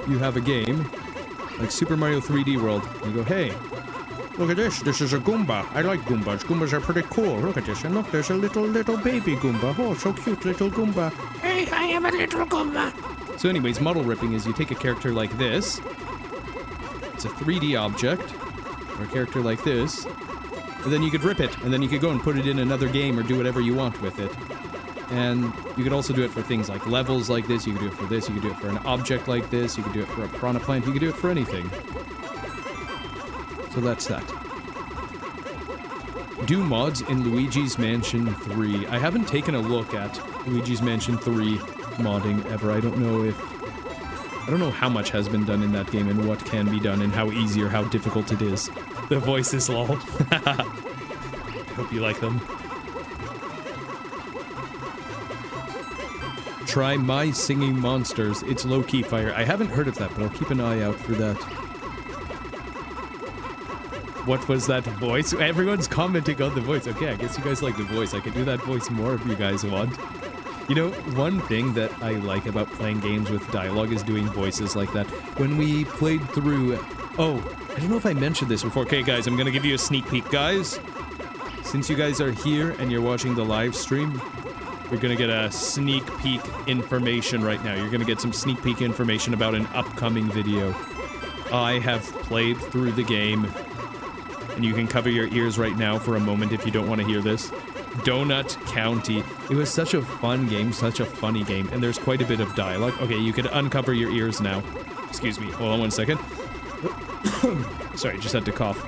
you have a game like Super Mario 3D World. And you go, hey, look at this. This is a Goomba. I like Goombas. Goombas are pretty cool. Look at this. And look, there's a little baby Goomba. Oh, so cute, little Goomba. Hey, I am a little Goomba. So anyways, model ripping is you take a character like this. It's a 3D object. Or a character like this. And then you could rip it. And then you could go and put it in another game or do whatever you want with it. And you could also do it for things like levels like this. You could do it for this. You could do it for an object like this. You could do it for a piranha plant. You could do it for anything. So that's that. Do mods in Luigi's Mansion 3. I haven't taken a look at Luigi's Mansion 3 modding ever. I don't know how much has been done in that game and what can be done and how easy or how difficult it is. The voices, lol. Hope you like them. Try My Singing Monsters. It's low-key fire. I haven't heard of that, but I'll keep an eye out for that. What was that voice? Everyone's commenting on the voice. Okay, I guess you guys like the voice. I can do that voice more if you guys want. You know, one thing that I like about playing games with dialogue is doing voices like that. When we played through... Oh, I don't know if I mentioned this before. Okay, guys, I'm gonna give you a sneak peek, guys. Since you guys are here and you're watching the live stream, You're gonna get a sneak peek information right now. You're gonna get some sneak peek information about an upcoming video. I have played through the game, and you can cover your ears right now for a moment if you don't want to hear this. Donut County. It was such a fun game, such a funny game, and there's quite a bit of dialogue. Okay, you could uncover your ears now. Excuse me, hold on one second. Sorry, just had to cough.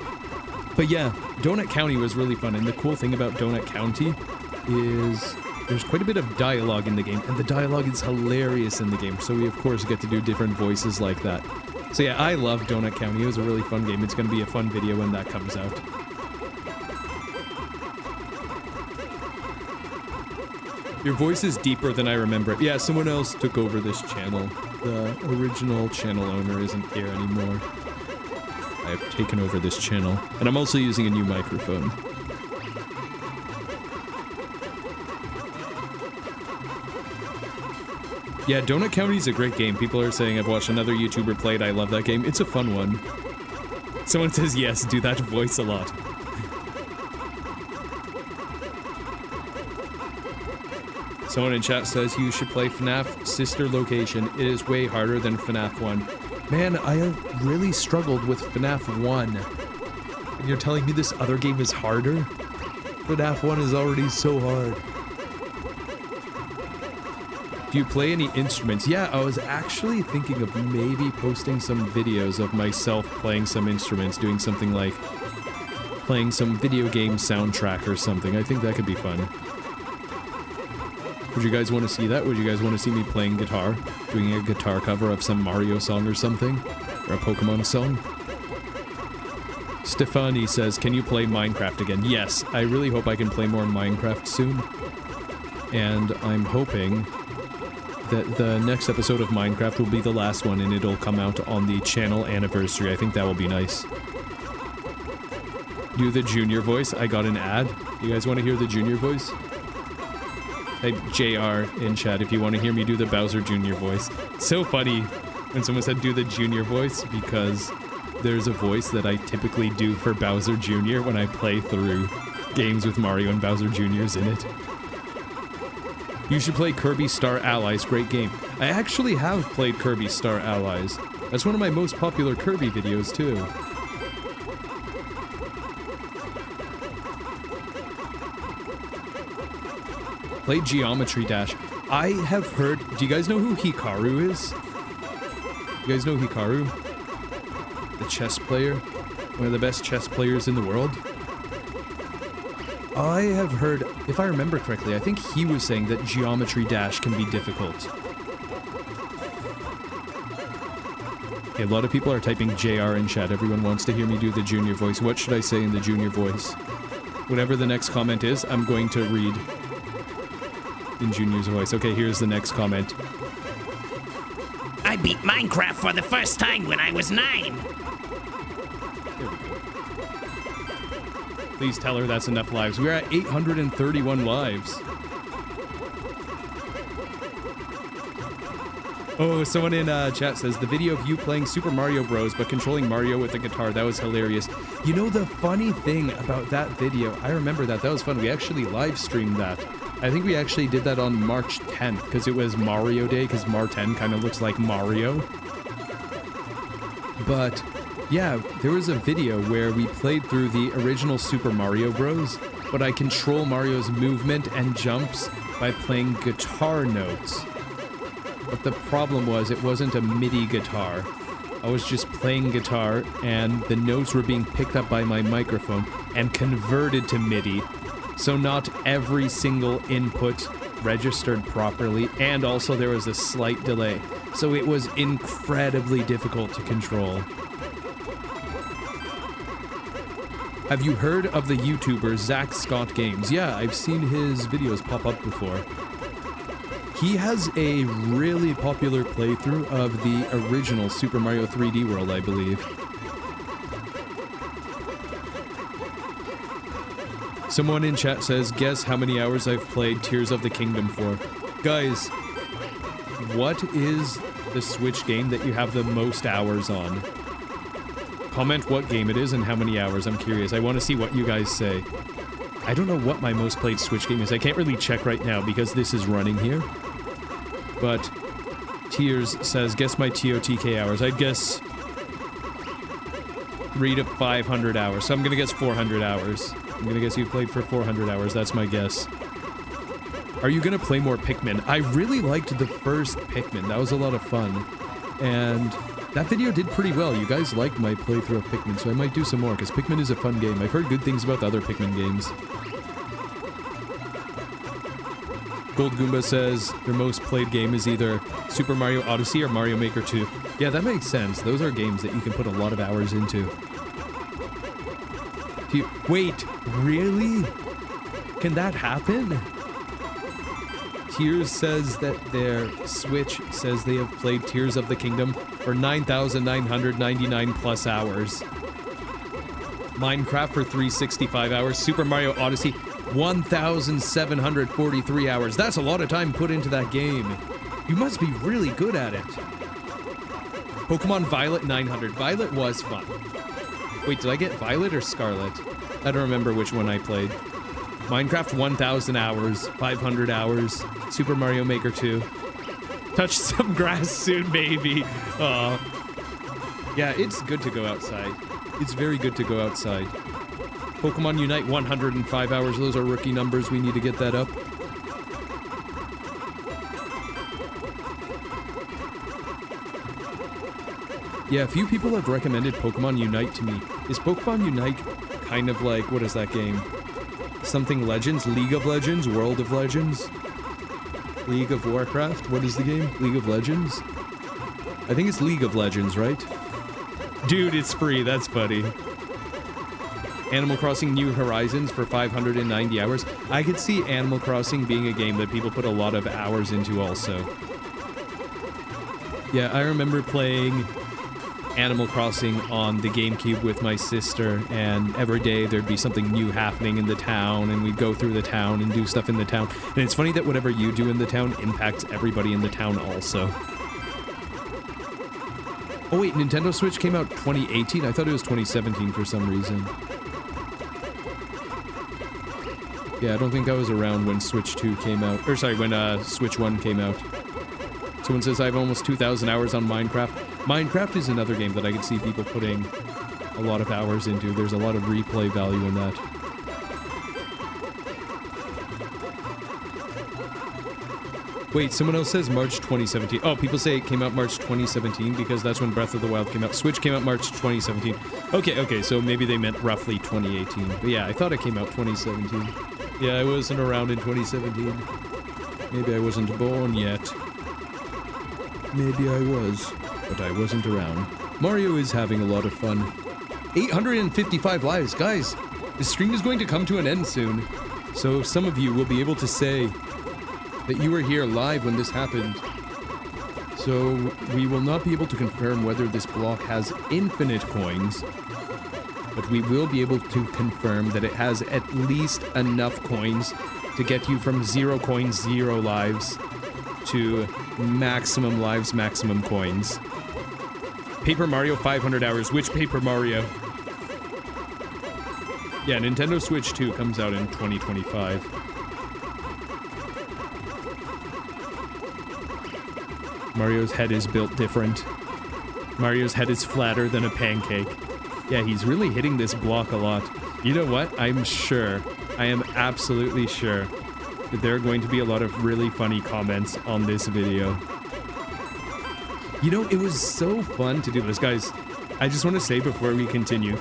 But yeah, Donut County was really fun, and the cool thing about Donut County is there's quite a bit of dialogue in the game, and the dialogue is hilarious in the game, so we of course get to do different voices like that. So yeah, I love Donut County. It was a really fun game. It's going to be a fun video when that comes out. Your voice is deeper than I remember it. Yeah, someone else took over this channel. The original channel owner isn't here anymore. I have taken over this channel, and I'm also using a new microphone. Yeah, Donut County is a great game. People are saying I've watched another YouTuber play it. I love that game. It's a fun one. Someone says yes, do that voice a lot. Someone in chat says you should play FNAF Sister Location. It is way harder than FNAF 1. Man, I have really struggled with FNAF 1. And you're telling me this other game is harder? FNAF 1 is already so hard. Do you play any instruments? Yeah, I was actually thinking of maybe posting some videos of myself playing some instruments, doing something like playing some video game soundtrack or something. I think that could be fun. Would you guys want to see that? Would you guys want to see me playing guitar? Doing a guitar cover of some Mario song or something? Or a Pokemon song? Stefani says, can you play Minecraft again? Yes, I really hope I can play more Minecraft soon. And I'm hoping that the next episode of Minecraft will be the last one and it'll come out on the channel anniversary. I think that will be nice. Do the junior voice. I got an ad. You guys want to hear the junior voice? Type JR in chat if you want to hear me do the Bowser Jr. voice. It's so funny when someone said do the junior voice because there's a voice that I typically do for Bowser Jr. when I play through games with Mario and Bowser Jr.'s in it. You should play Kirby Star Allies, great game. I actually have played Kirby Star Allies. That's one of my most popular Kirby videos too. Play Geometry Dash. I have heard... Do you guys know who Hikaru is? You guys know Hikaru? The chess player? One of the best chess players in the world? I have heard, if I remember correctly, I think he was saying that Geometry Dash can be difficult. Okay, a lot of people are typing JR in chat. Everyone wants to hear me do the junior voice. What should I say in the junior voice? Whatever the next comment is, I'm going to read in Junior's voice. Okay, here's the next comment. I beat Minecraft for the first time when I was 9. There we go. Please tell her that's enough lives. We're at 831 lives. Oh, someone in chat says, the video of you playing Super Mario Bros. But controlling Mario with a guitar, that was hilarious. You know, the funny thing about that video, I remember that was fun. We actually live streamed that. I think we actually did that on March 10th, because it was Mario Day, because Mar 10 kind of looks like Mario. But, yeah, there was a video where we played through the original Super Mario Bros., but I control Mario's movement and jumps by playing guitar notes. But the problem was, it wasn't a MIDI guitar. I was just playing guitar, and the notes were being picked up by my microphone and converted to MIDI. So not every single input registered properly, and also there was a slight delay. So it was incredibly difficult to control. Have you heard of the YouTuber Zach Scott Games? Yeah, I've seen his videos pop up before. He has a really popular playthrough of the original Super Mario 3D World, I believe. Someone in chat says, guess how many hours I've played Tears of the Kingdom for. Guys, what is the Switch game that you have the most hours on? Comment what game it is and how many hours. I'm curious. I want to see what you guys say. I don't know what my most played Switch game is. I can't really check right now because this is running here. But Tears says, guess my TOTK hours. I'd guess 300 to 500 hours. So I'm gonna guess 400 hours. I'm gonna guess you played for 400 hours. That's my guess. Are you gonna play more Pikmin? I really liked the first Pikmin. That was a lot of fun. And that video did pretty well. You guys liked my playthrough of Pikmin, so I might do some more, because Pikmin is a fun game. I've heard good things about the other Pikmin games. Gold Goomba says their most played game is either Super Mario Odyssey or Mario Maker 2. Yeah, that makes sense. Those are games that you can put a lot of hours into. Wait, really? Can that happen? Tears says that their Switch says they have played Tears of the Kingdom for 9,999 plus hours. Minecraft for 365 hours. Super Mario Odyssey, 1,743 hours. That's a lot of time put into that game. You must be really good at it. Pokemon Violet, 900. Violet was fun. Wait, did I get Violet or Scarlet? I don't remember which one I played. Minecraft, 1,000 hours, 500 hours. Super Mario Maker 2. Touch some grass soon, baby. Aw. Yeah, it's good to go outside. It's very good to go outside. Pokemon Unite, 105 hours. Those are rookie numbers. We need to get that up. Yeah, a few people have recommended Pokemon Unite to me. Is Pokemon Unite kind of like, what is that game? Something Legends? League of Legends? World of Legends? League of Warcraft? What is the game? League of Legends? I think it's League of Legends, right? Dude, it's free. That's funny. Animal Crossing New Horizons for 590 hours. I could see Animal Crossing being a game that people put a lot of hours into also. Yeah, I remember playing Animal Crossing on the GameCube with my sister, and every day there'd be something new happening in the town, and we'd go through the town and do stuff in the town. And it's funny that whatever you do in the town impacts everybody in the town also. Oh wait, Nintendo Switch came out 2018? I thought it was 2017 for some reason. Yeah, I don't think I was around when Switch 2 came out. Or sorry, when Switch 1 came out. Someone says I have almost 2,000 hours on Minecraft. Minecraft is another game that I could see people putting a lot of hours into. There's a lot of replay value in that. Wait, someone else says March 2017. Oh, people say it came out March 2017 because that's when Breath of the Wild came out. Switch came out March 2017. Okay, so maybe they meant roughly 2018. But yeah, I thought it came out 2017. Yeah, I wasn't around in 2017. Maybe I wasn't born yet. Maybe I was, but I wasn't around. Mario is having a lot of fun. 855 lives. Guys, the stream is going to come to an end soon. So some of you will be able to say that you were here live when this happened. So we will not be able to confirm whether this block has infinite coins, but we will be able to confirm that it has at least enough coins to get you from 0 coins, 0 lives to maximum lives, maximum coins. Paper Mario 500 hours. Which Paper Mario? Yeah, Nintendo Switch 2 comes out in 2025. Mario's head is built different. Mario's head is flatter than a pancake. Yeah, he's really hitting this block a lot. You know what? I'm sure, I am absolutely sure that there are going to be a lot of really funny comments on this video. You know, it was so fun to do this. Guys, I just want to say before we continue,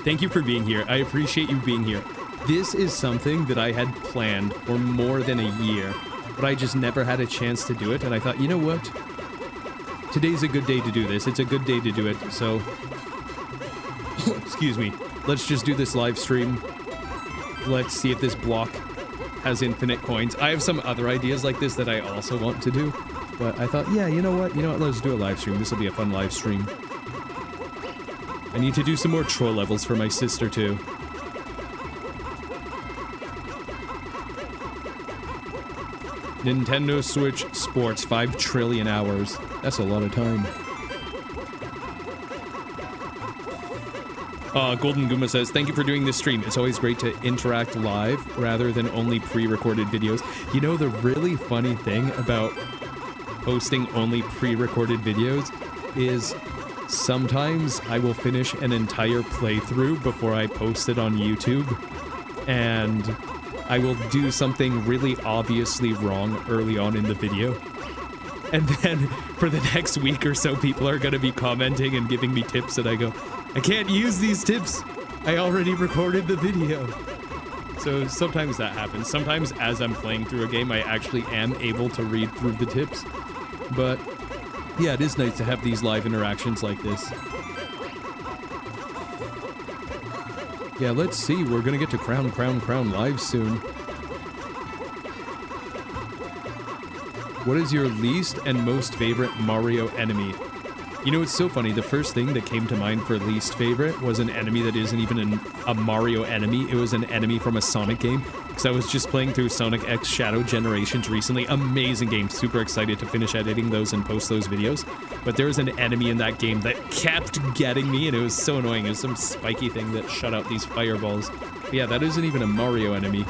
thank you for being here. I appreciate you being here. This is something that I had planned for more than a year, but I just never had a chance to do it, and I thought, you know what? Today's a good day to do this. It's a good day to do it, so excuse me. Let's just do this live stream. Let's see if this block has infinite coins. I have some other ideas like this that I also want to do, but I thought, yeah, you know what? Let's do a live stream. This will be a fun live stream. I need to do some more troll levels for my sister, too. Nintendo Switch Sports, 5 trillion hours. That's a lot of time. Golden Guma says, thank you for doing this stream. It's always great to interact live rather than only pre-recorded videos. You know, the really funny thing about posting only pre-recorded videos is sometimes I will finish an entire playthrough before I post it on YouTube, and I will do something really obviously wrong early on in the video. And then for the next week or so, people are going to be commenting and giving me tips, and I go, I can't use these tips. I already recorded the video. So sometimes that happens. Sometimes as I'm playing through a game, I actually am able to read through the tips. But yeah, it is nice to have these live interactions like this. Yeah, let's see. We're going to get to Crown live soon. What is your least and most favorite Mario enemy? You know, it's so funny. The first thing that came to mind for least favorite was an enemy that isn't even a Mario enemy. It was an enemy from a Sonic game. Because I was just playing through Sonic X Shadow Generations recently. Amazing game. Super excited to finish editing those and post those videos. But there was an enemy in that game that kept getting me, and it was so annoying. It was some spiky thing that shut out these fireballs. But yeah, that isn't even a Mario enemy.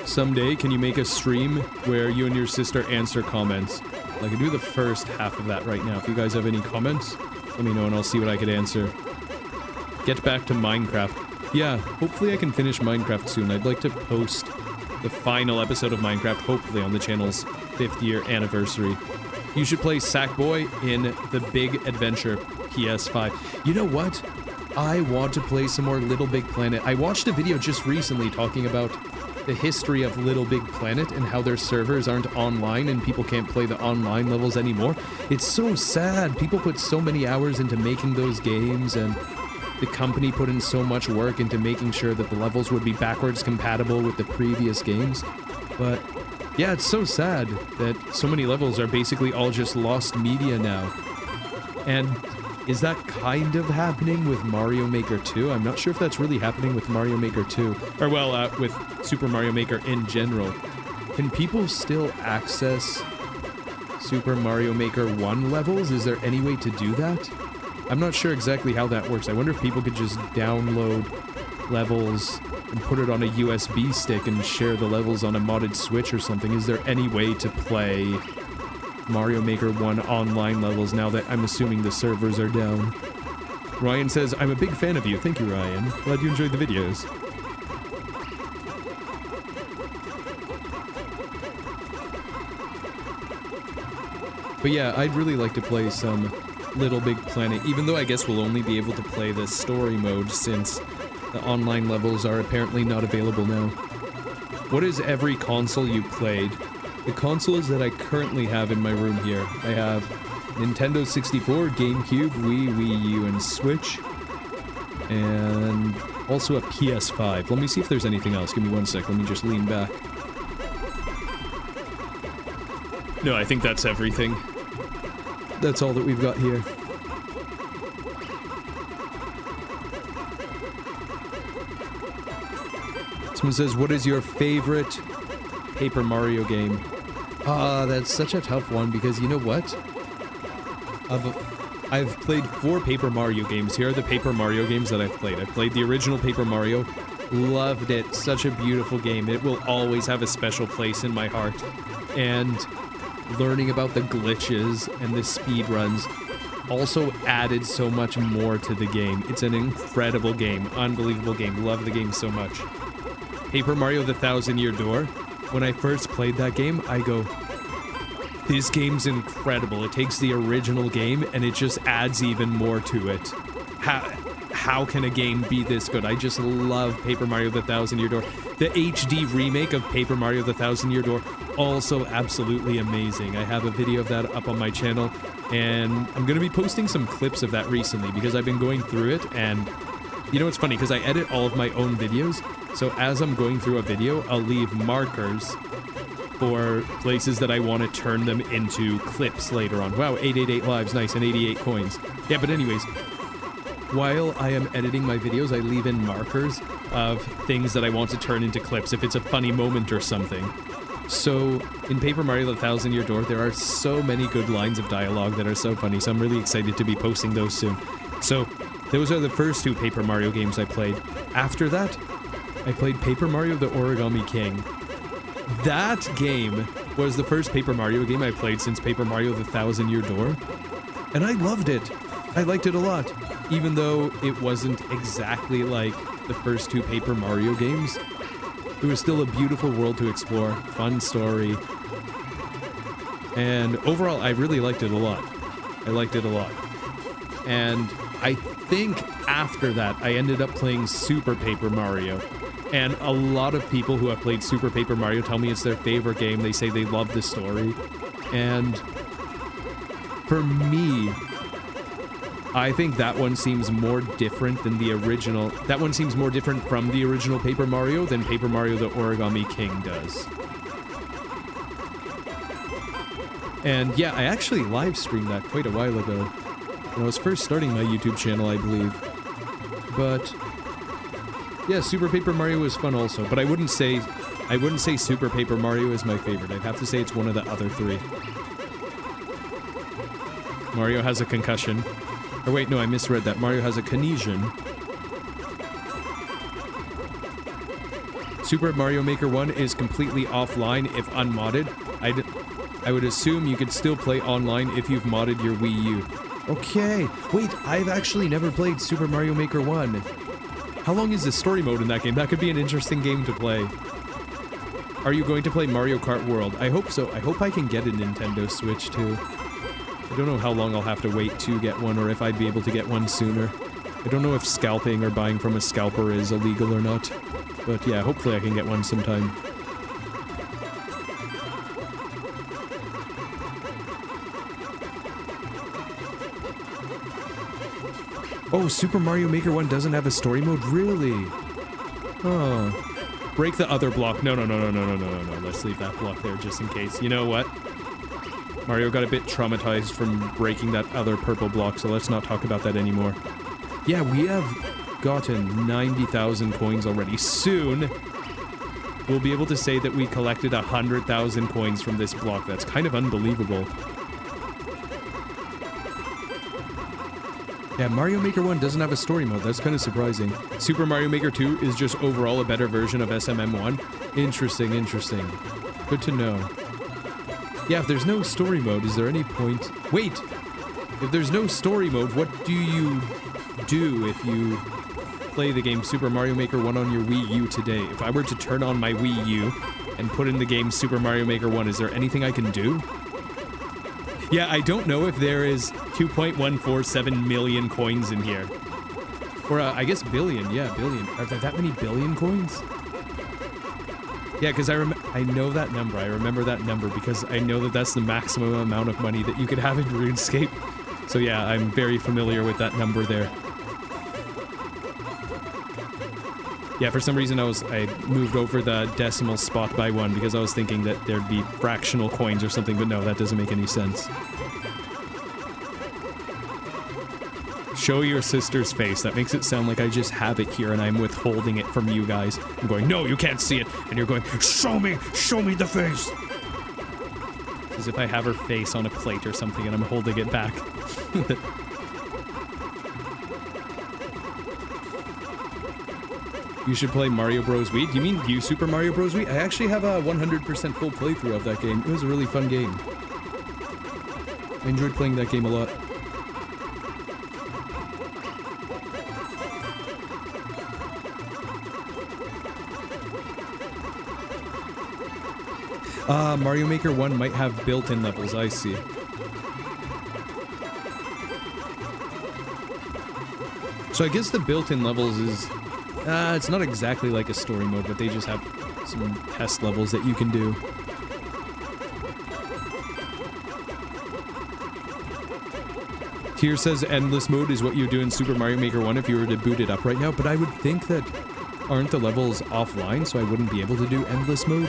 Someday, can you make a stream where you and your sister answer comments? I can do the first half of that right now. If you guys have any comments, let me know and I'll see what I could answer. Get back to Minecraft. Yeah, hopefully I can finish Minecraft soon. I'd like to post the final episode of Minecraft, hopefully on the channel's 5th year anniversary. You should play Sackboy in the Big Adventure PS5. You know what? I want to play some more Little Big Planet. I watched a video just recently talking about the history of Little Big Planet and how their servers aren't online and people can't play the online levels anymore. It's so sad. People put so many hours into making those games, and the company put in so much work into making sure that the levels would be backwards compatible with the previous games. But yeah, it's so sad that so many levels are basically all just lost media now. And is that kind of happening with Mario Maker 2? I'm not sure if that's really happening with Mario Maker 2. Or, well, with Super Mario Maker in general. Can people still access Super Mario Maker 1 levels? Is there any way to do that? I'm not sure exactly how that works. I wonder if people could just download levels and put it on a USB stick and share the levels on a modded Switch or something. Is there any way to play Mario Maker 1 online levels now that I'm assuming the servers are down? Ryan says, I'm a big fan of you. Thank you, Ryan. Glad you enjoyed the videos. But yeah, I'd really like to play some Little Big Planet, even though I guess we'll only be able to play the story mode since the online levels are apparently not available now. What is every console you played? The consoles that I currently have in my room here, I have Nintendo 64, GameCube, Wii U, and Switch, and also a PS5. Let me see if there's anything else. Give me one sec. Let me just lean back. No, I think that's everything. That's all that we've got here. Someone says, what is your favorite Paper Mario game? That's such a tough one because you know what? I've played 4 Paper Mario games. Here are the Paper Mario games that I've played. I played the original Paper Mario. Loved it. Such a beautiful game. It will always have a special place in my heart. And learning about the glitches and the speed runs also added so much more to the game. It's an incredible game. Unbelievable game. Love the game so much. Paper Mario: The Thousand Year Door. When I first played that game, I go, this game's incredible. It takes the original game and it just adds even more to it. How can a game be this good? I just love Paper Mario: The Thousand Year Door. The HD remake of Paper Mario: The Thousand Year Door, also absolutely amazing. I have a video of that up on my channel, and I'm going to be posting some clips of that recently because I've been going through it, and you know, it's funny because I edit all of my own videos, so as I'm going through a video, I'll leave markers for places that I want to turn them into clips later on. Wow, 888 lives, nice, and 88 coins. Yeah, but anyways, while I am editing my videos, I leave in markers of things that I want to turn into clips if it's a funny moment or something. So, in Paper Mario The Thousand Year Door, there are so many good lines of dialogue that are so funny, so I'm really excited to be posting those soon. So, those are the first 2 Paper Mario games I played. After that, I played Paper Mario The Origami King. That game was the first Paper Mario game I played since Paper Mario The Thousand Year Door, and I loved it. I liked it a lot, even though it wasn't exactly like the first 2 Paper Mario games. It was still a beautiful world to explore, fun story, and overall, I really liked it a lot. I liked it a lot. And I think after that, I ended up playing Super Paper Mario. And a lot of people who have played Super Paper Mario tell me it's their favorite game. They say they love the story. And for me, I think that one seems more different than the original. That one seems more different from the original Paper Mario than Paper Mario The Origami King does. And yeah, I actually live streamed that quite a while ago. When I was first starting my YouTube channel, I believe. But yeah, Super Paper Mario was fun also, but I wouldn't say Super Paper Mario is my favorite. I'd have to say it's one of the other 3. Mario has a concussion. Or wait, no, I misread that. Mario has a cohesion. Super Mario Maker 1 is completely offline if unmodded. I would assume you could still play online if you've modded your Wii U. Okay. Wait, I've actually never played Super Mario Maker 1. How long is the story mode in that game? That could be an interesting game to play. Are you going to play Mario Kart World? I hope so. I hope I can get a Nintendo Switch too. I don't know how long I'll have to wait to get one, or if I'd be able to get one sooner. I don't know if scalping or buying from a scalper is illegal or not. But yeah, hopefully I can get one sometime. Oh, Super Mario Maker 1 doesn't have a story mode? Really? Oh. Break the other block. No. Let's leave that block there just in case. You know what? Mario got a bit traumatized from breaking that other purple block, so let's not talk about that anymore. Yeah, we have gotten 90,000 coins already. Soon, we'll be able to say that we collected 100,000 coins from this block. That's kind of unbelievable. Yeah, Mario Maker 1 doesn't have a story mode. That's kind of surprising. Super Mario Maker 2 is just overall a better version of SMM1. Interesting. Good to know. Yeah, if there's no story mode, is there any point... Wait! If there's no story mode, what do you do if you play the game Super Mario Maker 1 on your Wii U today? If I were to turn on my Wii U and put in the game Super Mario Maker 1, is there anything I can do? Yeah, I don't know if there is 2.147 million coins in here. Or, I guess billion. Yeah, billion. Are there that many billion coins? Yeah, because I know that number. I remember that number because I know that that's the maximum amount of money that you could have in RuneScape. So yeah, I'm very familiar with that number there. Yeah, for some reason I moved over the decimal spot by 1 because I was thinking that there'd be fractional coins or something, but no, that doesn't make any sense. Show your sister's face. That makes it sound like I just have it here and I'm withholding it from you guys. I'm going, no, you can't see it. And you're going, show me the face. As if I have her face on a plate or something and I'm holding it back. You should play Mario Bros. Wii. Do you mean New Super Mario Bros. Wii? I actually have a 100% full playthrough of that game. It was a really fun game. I enjoyed playing that game a lot. Mario Maker 1 might have built-in levels, I see. So I guess the built-in levels is... it's not exactly like a story mode, but they just have some test levels that you can do. Tier says endless mode is what you do in Super Mario Maker 1 if you were to boot it up right now, but I would think that aren't the levels offline, so I wouldn't be able to do endless mode.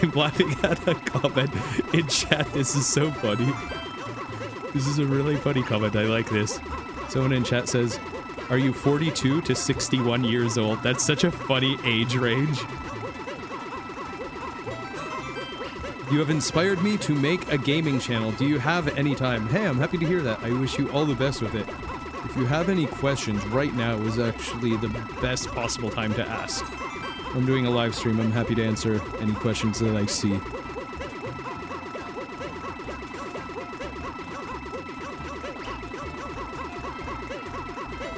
I'm laughing at a comment in chat. This is so funny. This is a really funny comment. I like this. Someone in chat says, Are you 42 to 61 years old? That's such a funny age range. You have inspired me to make a gaming channel. Do you have any time? Hey, I'm happy to hear that. I wish you all the best with it. If you have any questions, right now is actually the best possible time to ask. I'm doing a live stream. I'm happy to answer any questions that I see.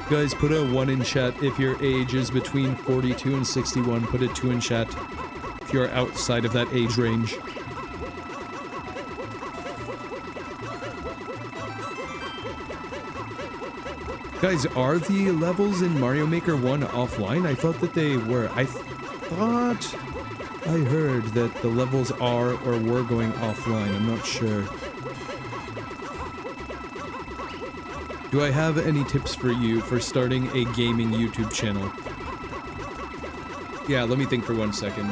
Guys, put a 1 in chat if your age is between 42 and 61. Put a 2 in chat if you're outside of that age range. Guys, are the levels in Mario Maker 1 offline? I thought that they were. I thought I heard that the levels are or were going offline. I'm not sure. Do I have any tips for you for starting a gaming YouTube channel? Yeah, let me think for 1 second.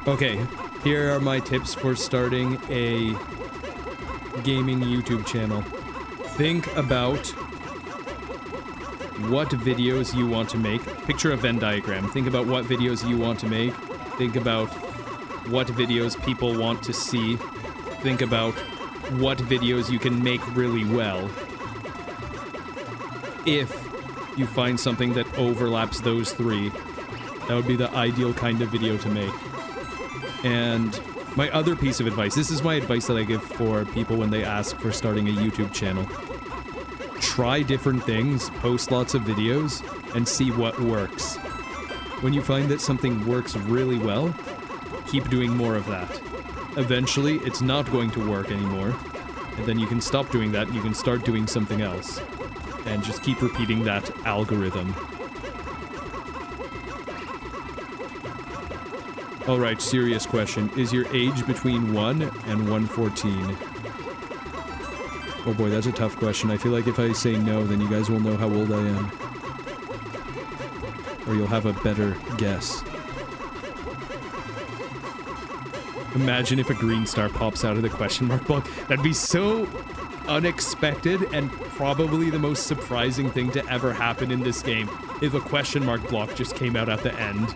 Okay, here are my tips for starting a gaming YouTube channel. Think about what videos you want to make. Picture a Venn diagram. Think about what videos you want to make. Think about what videos people want to see. Think about what videos you can make really well. If you find something that overlaps those three, that would be the ideal kind of video to make. And my other piece of advice, this is my advice that I give for people when they ask for starting a YouTube channel. Try different things, post lots of videos, and see what works. When you find that something works really well, keep doing more of that. Eventually, it's not going to work anymore, and then you can stop doing that and you can start doing something else. And just keep repeating that algorithm. Alright, serious question. Is your age between 1 and 114? Oh boy, that's a tough question. I feel like if I say no, then you guys will know how old I am. Or you'll have a better guess. Imagine if a green star pops out of the question mark block. That'd be so unexpected and probably the most surprising thing to ever happen in this game if a question mark block just came out at the end.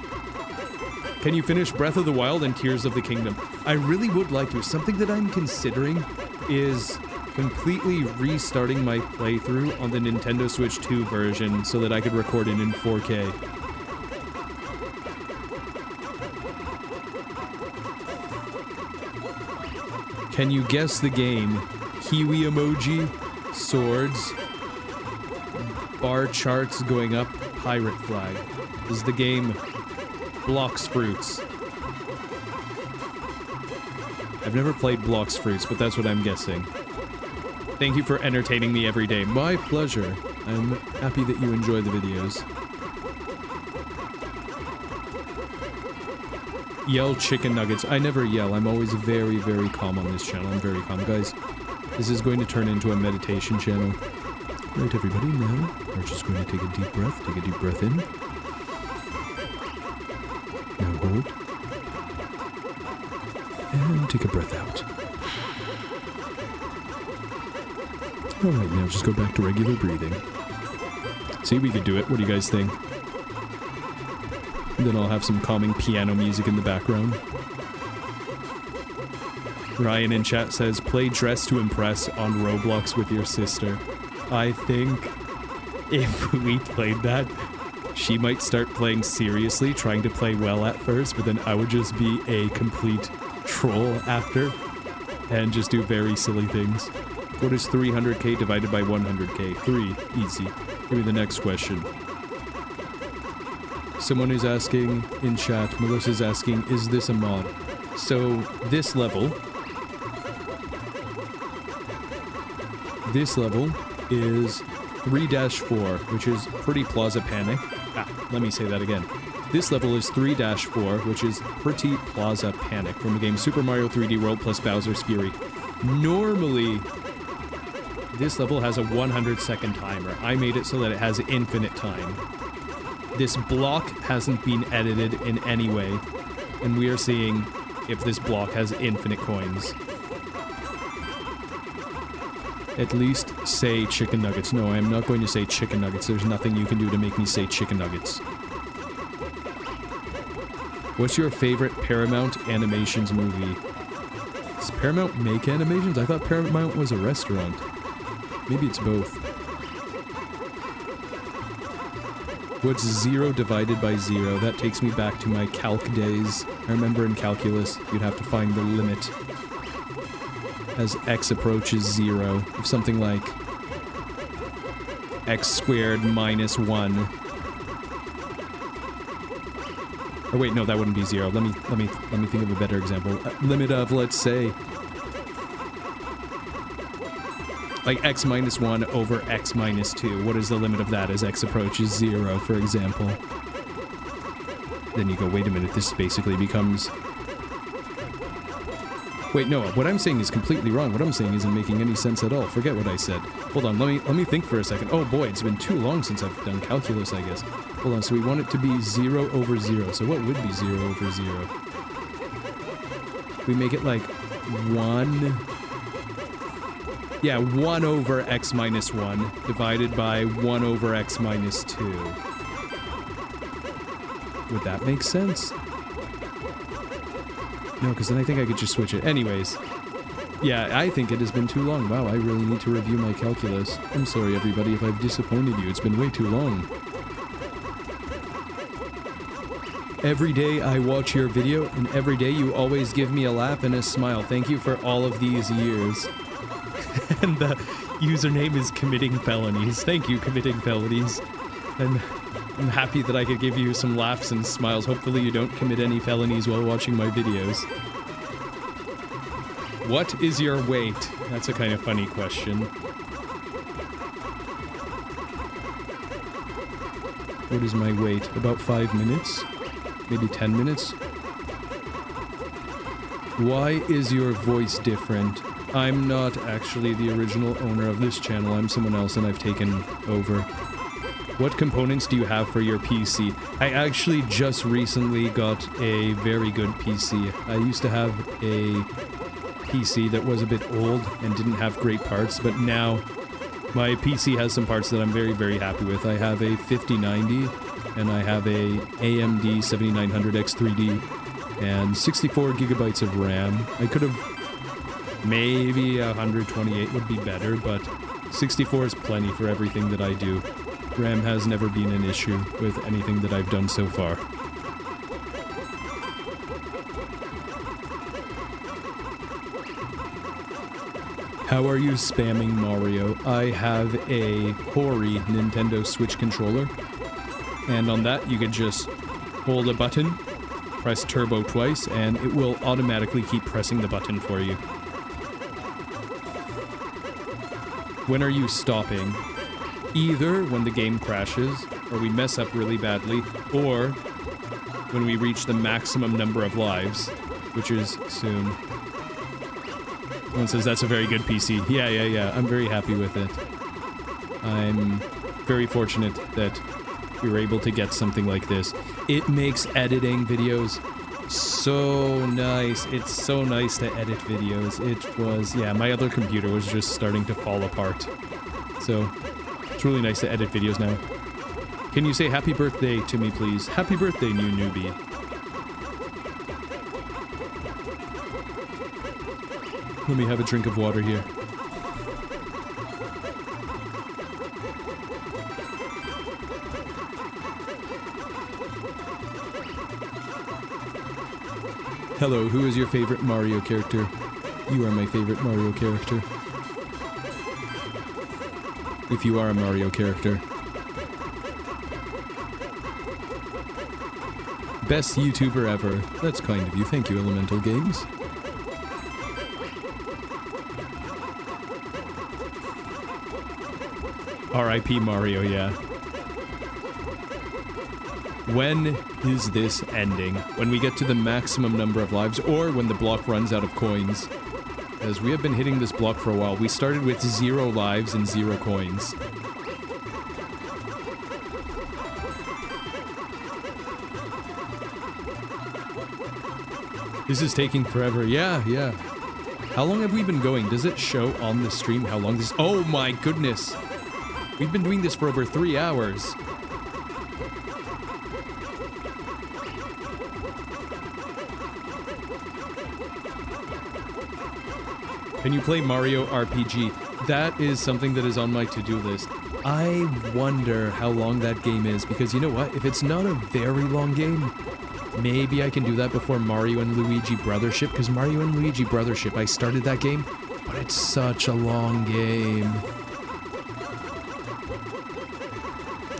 Can you finish Breath of the Wild and Tears of the Kingdom? I really would like to. Something that I'm considering is completely restarting my playthrough on the Nintendo Switch 2 version so that I could record it in 4K. Can you guess the game? Kiwi emoji, swords, bar charts going up, pirate flag. Is the game Blocks Fruits? I've never played Blocks Fruits, but that's what I'm guessing. Thank you for entertaining me every day. My pleasure. I'm happy that you enjoy the videos. Yell chicken nuggets. I never yell. I'm always very, very calm on this channel. I'm very calm. Guys, this is going to turn into a meditation channel. Right, everybody, now we're just going to take a deep breath. Take a deep breath in. Now hold. And take a breath out. Alright, now just go back to regular breathing. See, we could do it. What do you guys think? And then I'll have some calming piano music in the background. Ryan in chat says, play Dress to Impress on Roblox with your sister. I think if we played that, she might start playing seriously, trying to play well at first, but then I would just be a complete troll after and just do very silly things. What is 300k divided by 100k? 3. Easy. Give me the next question. Someone is asking in chat, Melissa's asking, is this a mod? So, this level is 3-4, which is Pretty Plaza Panic. Let me say that again. This level is 3-4, which is Pretty Plaza Panic from the game Super Mario 3D World plus Bowser's Fury. Normally, this level has a 100-second timer. I made it so that it has infinite time. This block hasn't been edited in any way, and we are seeing if this block has infinite coins. at least say chicken nuggets. No, I am not going to say chicken nuggets. There's nothing you can do to make me say chicken nuggets. What's your favorite Paramount Animations movie? Does Paramount make animations? I thought Paramount was a restaurant. Maybe it's both. What's 0 divided by 0? That takes me back to my calc days. I remember in calculus, you'd have to find the limit as x approaches 0 of something like x squared minus 1. Or wait, no, that wouldn't be 0. Let me think of a better example. Limit of, let's say, like x minus 1 over x minus 2. What is the limit of that as x approaches 0, for example? Then you go, wait a minute, this basically becomes... Wait, no, what I'm saying is completely wrong. What I'm saying isn't making any sense at all. Forget what I said. Hold on, let me think for a second. Oh boy, it's been too long since I've done calculus, I guess. Hold on, so we want it to be 0 over 0. So what would be 0 over 0? We make it like 1... Yeah, 1 over x minus 1 divided by 1 over x minus 2. Would that make sense? No, because then I think I could just switch it. Anyways. Yeah, I think it has been too long. Wow, I really need to review my calculus. I'm sorry, everybody, if I've disappointed you. It's been way too long. Every day I watch your video, and every day you always give me a laugh and a smile. Thank you for all of these years. And the username is committing felonies. Thank you, committing felonies. I'm happy that I could give you some laughs and smiles. Hopefully you don't commit any felonies while watching my videos. What is your weight? That's a kind of funny question. What is my weight? About 5 minutes? Maybe 10 minutes? Why is your voice different? I'm not actually the original owner of this channel. I'm someone else and I've taken over. What components do you have for your PC? I actually just recently got a very good PC. I used to have a PC that was a bit old and didn't have great parts, but now my PC has some parts that I'm very, very happy with. I have a 5090 and I have a AMD 7900 X3D and 64 gigabytes of RAM. I could have maybe 128 would be better, but 64 is plenty for everything that I do. RAM has never been an issue with anything that I've done so far. How are you spamming Mario? I have a Hori Nintendo Switch controller, and on that you can just hold a button, press turbo twice, and it will automatically keep pressing the button for you. When are you stopping? Either when the game crashes, or we mess up really badly, or when we reach the maximum number of lives, which is soon. Someone says that's a very good PC. Yeah. I'm very happy with it. I'm very fortunate that we were able to get something like this. It makes editing videos so nice. It's so nice to edit videos. It was, yeah, my other computer was just starting to fall apart. So, it's really nice to edit videos now. Can you say happy birthday to me, please? Happy birthday, new newbie. Let me have a drink of water here. Hello, who is your favorite Mario character? You are my favorite Mario character. If you are a Mario character. Best YouTuber ever. That's kind of you. Thank you, Elemental Games. R.I.P. Mario, yeah. When is this ending? When we get to the maximum number of lives, or when the block runs out of coins? As we have been hitting this block for a while. We started with 0 lives and 0 coins. This is taking forever. Yeah. How long have we been going? Does it show on the stream how long this... Oh my goodness. We've been doing this for over 3 hours. Can you play Mario RPG? That is something that is on my to-do list. I wonder how long that game is, because you know what? If it's not a very long game, maybe I can do that before Mario and Luigi Brothership, because Mario and Luigi Brothership, I started that game, but it's such a long game.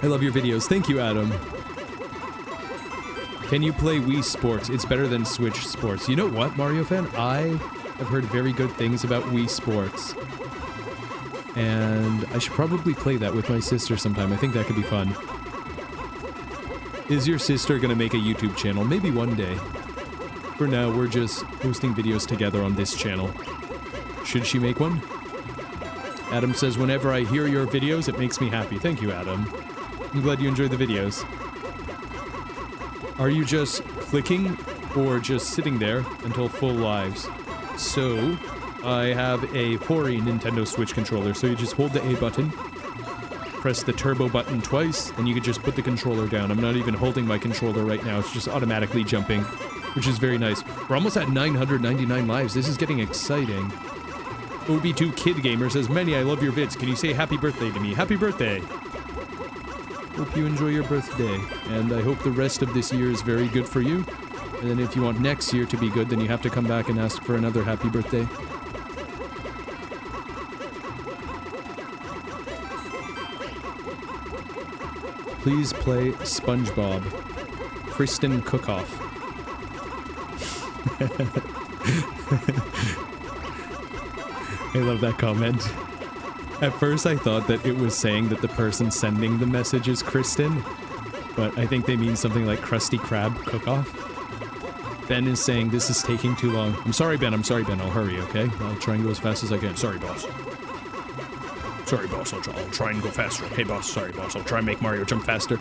I love your videos. Thank you, Adam. Can you play Wii Sports? It's better than Switch Sports. You know what, Mario fan? I have heard very good things about Wii Sports. And I should probably play that with my sister sometime. I think that could be fun. Is your sister gonna make a YouTube channel? Maybe one day. For now, we're just posting videos together on this channel. Should she make one? Adam says, whenever I hear your videos, it makes me happy. Thank you, Adam. I'm glad you enjoy the videos. Are you just clicking or just sitting there until full lives? So, I have a Hori Nintendo Switch controller, so you just hold the A button, press the turbo button twice, and you can just put the controller down. I'm not even holding my controller right now, it's just automatically jumping, which is very nice. We're almost at 999 lives, this is getting exciting. OB2 Kid Gamer says, Manny, I love your vids, can you say happy birthday to me? Happy birthday! Hope you enjoy your birthday, and I hope the rest of this year is very good for you. And then if you want next year to be good, then you have to come back and ask for another happy birthday. Please play SpongeBob. Kristen Cookoff. I love that comment. At first I thought that it was saying that the person sending the message is Kristen, but I think they mean something like Krusty Krab Cookoff. Ben is saying this is taking too long. I'm sorry, Ben. I'm sorry, Ben. I'll hurry, okay? I'll try and go as fast as I can. Sorry, boss. Sorry, boss. I'll try and go faster. Okay, boss. Sorry, boss. I'll try and make Mario jump faster.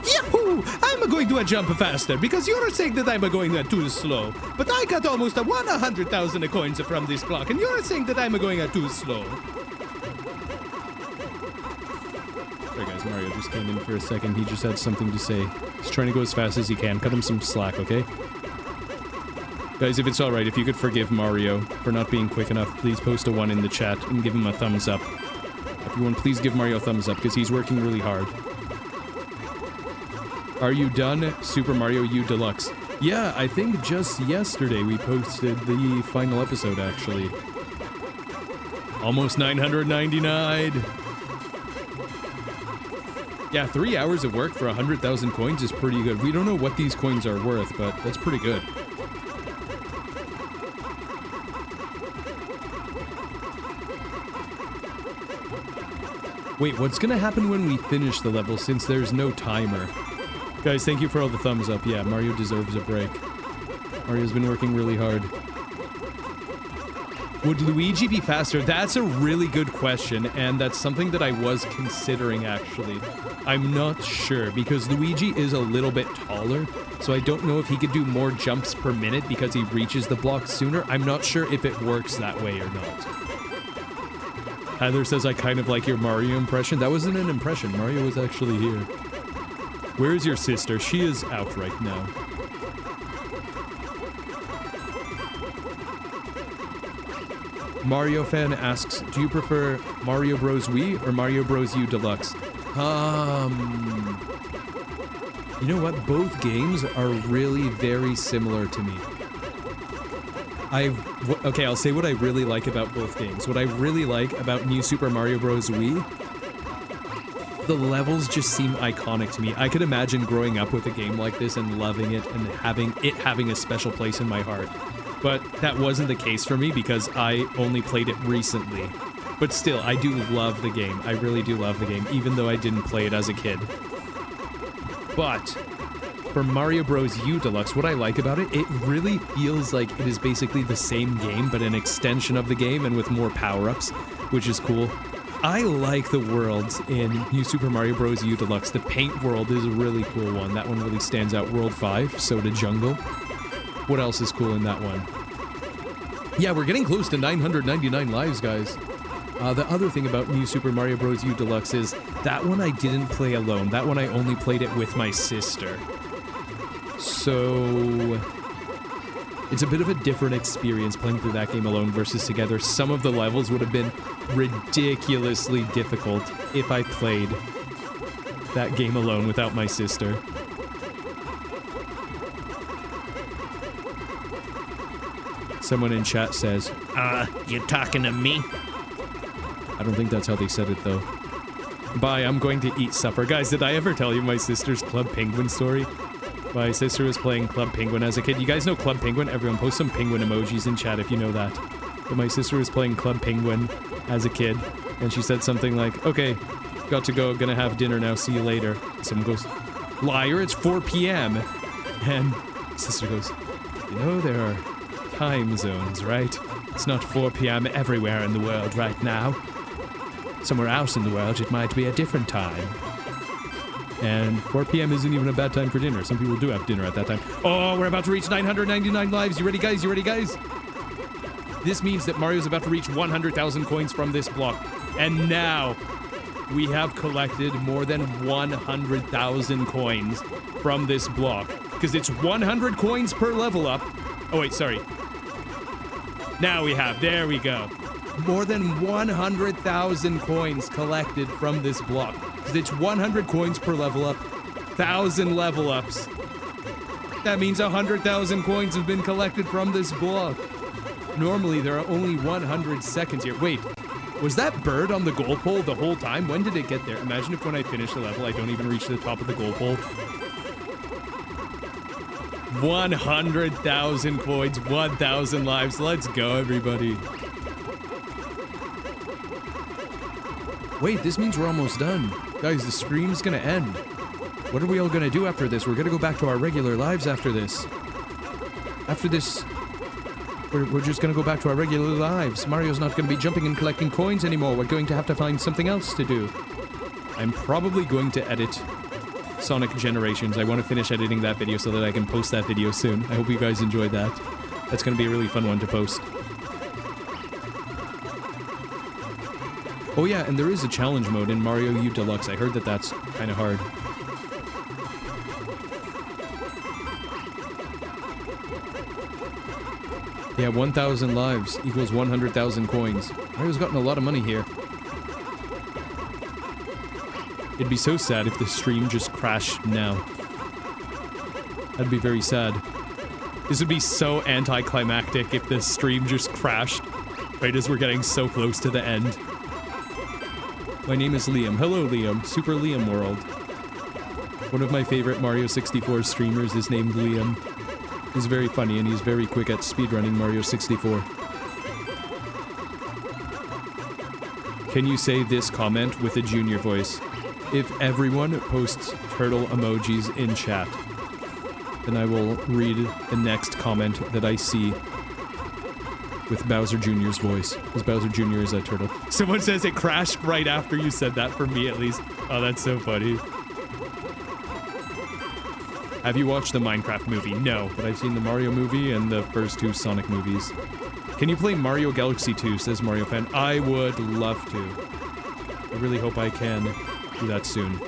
Yahoo! I'm going to jump faster because you're saying that I'm going too slow. But I got almost 100,000 coins from this block, and you're saying that I'm going too slow. Sorry, guys. Mario just came in for a second. He just had something to say. He's trying to go as fast as he can. Cut him some slack, okay? Guys, if it's alright, if you could forgive Mario for not being quick enough, please post a 1 in the chat and give him a thumbs up. Everyone, please give Mario a thumbs up, because he's working really hard. Are you done, Super Mario U Deluxe? Yeah, I think just yesterday we posted the final episode, actually. Almost 999! Yeah, 3 hours of work for 100,000 coins is pretty good. We don't know what these coins are worth, but that's pretty good. Wait, what's gonna happen when we finish the level since there's no timer? Guys, thank you for all the thumbs up. Yeah, Mario deserves a break. Mario's been working really hard. Would Luigi be faster? That's a really good question, and that's something that I was considering, actually. I'm not sure, because Luigi is a little bit taller, so I don't know if he could do more jumps per minute because he reaches the block sooner. I'm not sure if it works that way or not. Heather says, I kind of like your Mario impression. That wasn't an impression. Mario was actually here. Where is your sister? She is out right now. Mario fan asks, do you prefer Mario Bros. Wii or Mario Bros. U Deluxe? You know what? Both games are really very similar to me. Okay, I'll say what I really like about both games. What I really like about New Super Mario Bros. Wii, the levels just seem iconic to me. I could imagine growing up with a game like this and loving it and having a special place in my heart. But that wasn't the case for me because I only played it recently. But still, I do love the game. I really do love the game, even though I didn't play it as a kid. But for Mario Bros. U Deluxe, what I like about it, it really feels like it is basically the same game, but an extension of the game and with more power-ups, which is cool. I like the worlds in New Super Mario Bros. U Deluxe. The paint world is a really cool one. That one really stands out. World 5, Soda Jungle. What else is cool in that one? Yeah, we're getting close to 999 lives, guys. The other thing about New Super Mario Bros. U Deluxe is that one I didn't play alone. That one I only played it with my sister. So it's a bit of a different experience playing through that game alone versus together. Some of the levels would have been ridiculously difficult if I played that game alone without my sister. Someone in chat says, You talking to me? I don't think that's how they said it, though. Bye, I'm going to eat supper. Guys, did I ever tell you my sister's Club Penguin story? My sister was playing Club Penguin as a kid. You guys know Club Penguin? Everyone post some penguin emojis in chat if you know that. But my sister was playing Club Penguin as a kid, and she said something like, okay, got to go, gonna have dinner now, see you later. Someone goes, liar, it's 4 p.m. And sister goes, you know, there are time zones, right? It's not 4 p.m. everywhere in the world right now. Somewhere else in the world, it might be a different time. And 4 p.m. isn't even a bad time for dinner. Some people do have dinner at that time. Oh, we're about to reach 999 lives. You ready, guys? You ready, guys? This means that Mario's about to reach 100,000 coins from this block. And now, we have collected more than 100,000 coins from this block. Because it's 100 coins per level up. Oh, wait, sorry. Now we have, there we go. More than 100,000 coins collected from this block. Because it's 100 coins per level up, 1,000 level ups. That means 100,000 coins have been collected from this block. Normally, there are only 100 seconds here. Wait, was that bird on the goal pole the whole time? When did it get there? Imagine if when I finish the level, I don't even reach the top of the goal pole. 100,000 coins, 1,000 lives. Let's go, everybody. Wait, this means we're almost done. Guys, the stream's gonna end. What are we all gonna do after this? We're gonna go back to our regular lives after this. After this, we're just gonna go back to our regular lives. Mario's not gonna be jumping and collecting coins anymore. We're going to have to find something else to do. I'm probably going to edit Sonic Generations. I want to finish editing that video so that I can post that video soon. I hope you guys enjoyed that. That's gonna be a really fun one to post. Oh yeah, and there is a challenge mode in Mario U Deluxe. I heard that that's kind of hard. Yeah, 1,000 lives equals 100,000 coins. Mario's gotten a lot of money here. It'd be so sad if the stream just crashed now. That'd be very sad. This would be so anticlimactic if the stream just crashed right as we're getting so close to the end. My name is Liam. Hello, Liam. Super Liam World. One of my favorite Mario 64 streamers is named Liam. He's very funny and he's very quick at speedrunning Mario 64. Can you say this comment with a junior voice? If everyone posts turtle emojis in chat, then I will read the next comment that I see with Bowser Jr.'s voice, because Bowser Jr. is a turtle. Someone says it crashed right after you said that, for me at least. Oh, that's so funny. Have you watched the Minecraft movie? No, but I've seen the Mario movie and the first 2 Sonic movies. Can you play Mario Galaxy 2, says Mario Fan. I would love to. I really hope I can do that soon.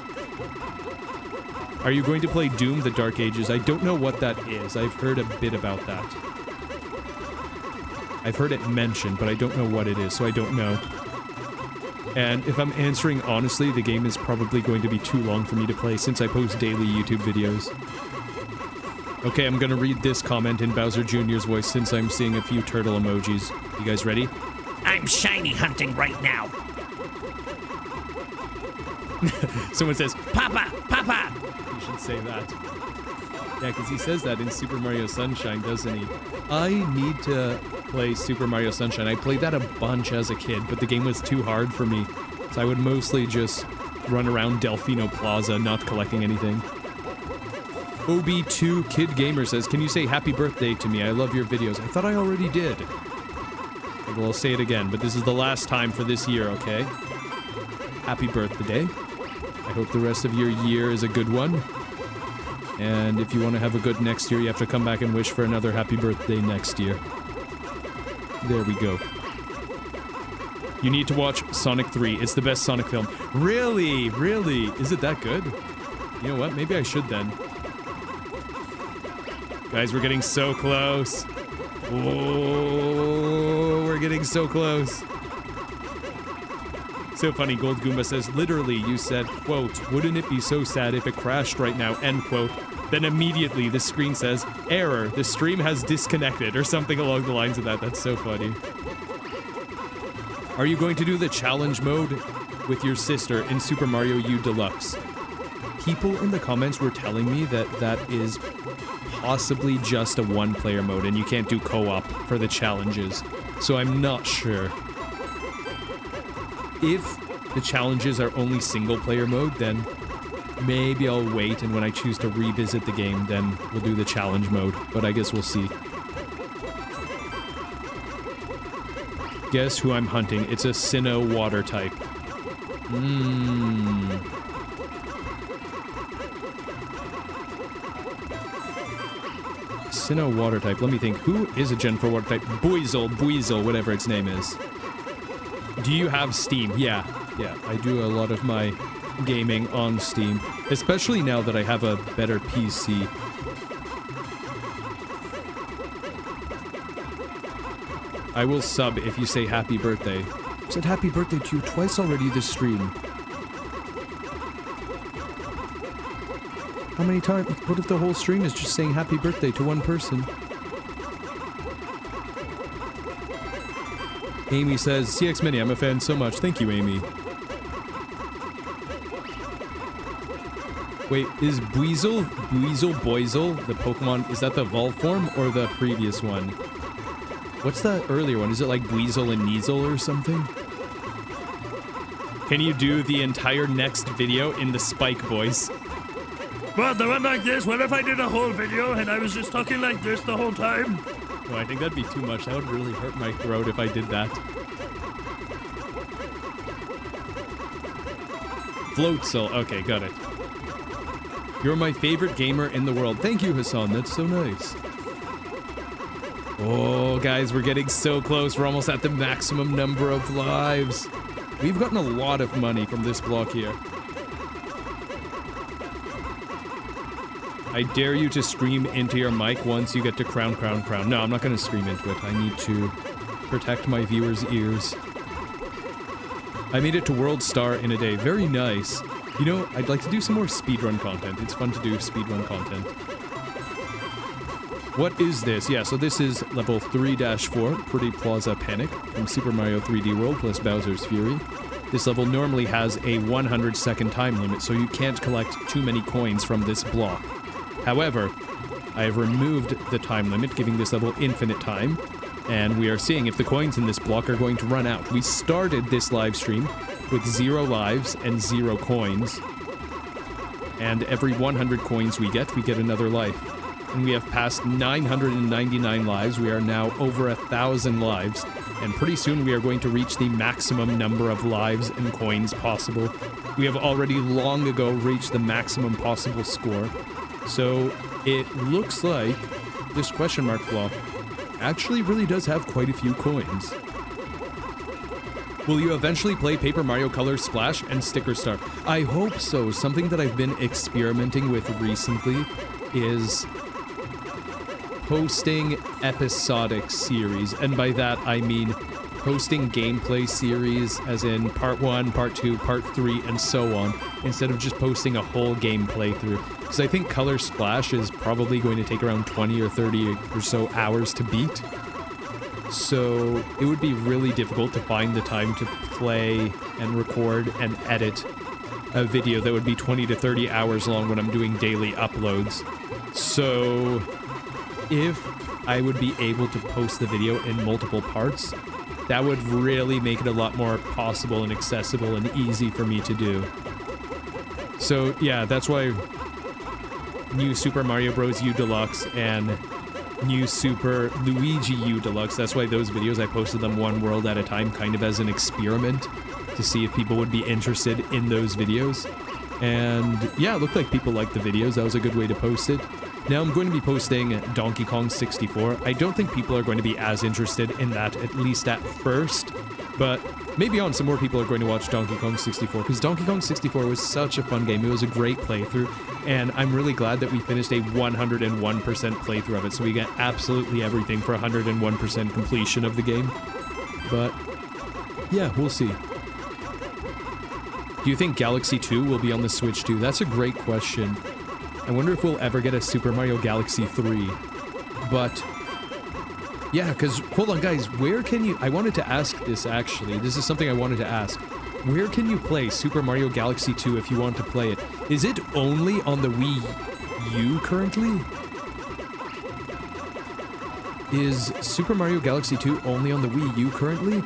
Are you going to play Doom: The Dark Ages? I don't know what that is. I've heard a bit about that. I've heard it mentioned, but I don't know what it is, so I don't know. And if I'm answering honestly, the game is probably going to be too long for me to play since I post daily YouTube videos. Okay, I'm gonna read this comment in Bowser Jr.'s voice since I'm seeing a few turtle emojis. You guys ready? I'm shiny hunting right now. Someone says, Papa! Papa! you should say that. Yeah, because he says that in Super Mario Sunshine, doesn't he? I need to play Super Mario Sunshine. I played that a bunch as a kid, but the game was too hard for me. So I would mostly just run around Delfino Plaza, not collecting anything. OB2 Kid Gamer says, can you say happy birthday to me? I love your videos. I thought I already did. Well, I'll say it again, but this is the last time for this year, okay? Happy birthday. I hope the rest of your year is a good one. And if you want to have a good next year, you have to come back and wish for another happy birthday next year. There we go. You need to watch Sonic 3. It's the best Sonic film. Really? Really? Is it that good? You know what? Maybe I should then. Guys, we're getting so close. Oh, we're getting so close. So funny, Gold Goomba says, literally, you said, quote, wouldn't it be so sad if it crashed right now, end quote. Then immediately the screen says, error, the stream has disconnected, or something along the lines of that. That's so funny. Are you going to do the challenge mode with your sister in Super Mario U Deluxe? People in the comments were telling me that that is possibly just a one-player mode and you can't do co-op for the challenges. So I'm not sure. If the challenges are only single-player mode, then maybe I'll wait, and when I choose to revisit the game, then we'll do the challenge mode. But I guess we'll see. Guess who I'm hunting? It's a Sinnoh water type. Sinnoh water type. Let me think. Who is a Gen 4 water type? Buizel, whatever its name is. Do you have Steam? Yeah, I do a lot of my gaming on Steam, especially now that I have a better PC. I will sub if you say happy birthday. I said happy birthday to you twice already this stream. How many times? What if the whole stream is just saying happy birthday to one person? Amy says, CX Mini, I'm a fan so much. Thank you, Amy. Wait, is Buizel, the Pokemon, is that the evolved form or the previous one? What's the earlier one? Is it like Buizel and Neasel or something? Can you do the entire next video in the Spike voice? What, the one like this? What if I did a whole video and I was just talking like this the whole time? Oh, I think that'd be too much. That would really hurt my throat if I did that. Floatzel. Okay, got it. You're my favorite gamer in the world. Thank you, Hassan. That's so nice. Oh, guys, we're getting so close. We're almost at the maximum number of lives. We've gotten a lot of money from this block here. I dare you to scream into your mic once you get to crown. No, I'm not going to scream into it. I need to protect my viewers' ears. I made it to World Star in a day. Very nice. You know, I'd like to do some more speedrun content. It's fun to do speedrun content. What is this? Yeah, so this is level 3-4, Pretty Plaza Panic, from Super Mario 3D World plus Bowser's Fury. This level normally has a 100-second time limit, so you can't collect too many coins from this block. However, I have removed the time limit, giving this level infinite time, and we are seeing if the coins in this block are going to run out. We started this live stream with 0 lives and 0 coins, and every 100 coins we get another life. And we have passed 999 lives. We are now over 1,000 lives, and pretty soon we are going to reach the maximum number of lives and coins possible. We have already long ago reached the maximum possible score. So it looks like this question mark block actually really does have quite a few coins. Will you eventually play Paper Mario Color Splash and Sticker Star? I hope so. Something that I've been experimenting with recently is posting episodic series, and by that I mean posting gameplay series as in part 1, part 2, part 3, and so on, instead of just posting a whole game playthrough. Because I think Color Splash is probably going to take around 20 or 30 or so hours to beat. So it would be really difficult to find the time to play and record and edit a video that would be 20 to 30 hours long when I'm doing daily uploads. So if I would be able to post the video in multiple parts, that would really make it a lot more possible and accessible and easy for me to do. So yeah, that's why New Super Mario Bros. U Deluxe and New Super Luigi U Deluxe, that's why those videos I posted them one world at a time, kind of as an experiment to see if people would be interested in those videos. And yeah, it looked like people liked the videos. That was a good way to post it. Now I'm going to be posting Donkey Kong 64. I don't think people are going to be as interested in that, at least at first, but maybe on some more people are going to watch Donkey Kong 64, because Donkey Kong 64 was such a fun game. It was a great playthrough, and I'm really glad that we finished a 101% playthrough of it, so we get absolutely everything for 101% completion of the game. But yeah, we'll see. Do you think Galaxy 2 will be on the Switch too? That's a great question. I wonder if we'll ever get a Super Mario Galaxy 3. But yeah, because, hold on guys, where can you... I wanted to ask this actually. This is something I wanted to ask. Where can you play Super Mario Galaxy 2 if you want to play it? Is it only on the Wii U currently? Is Super Mario Galaxy 2 only on the Wii U currently?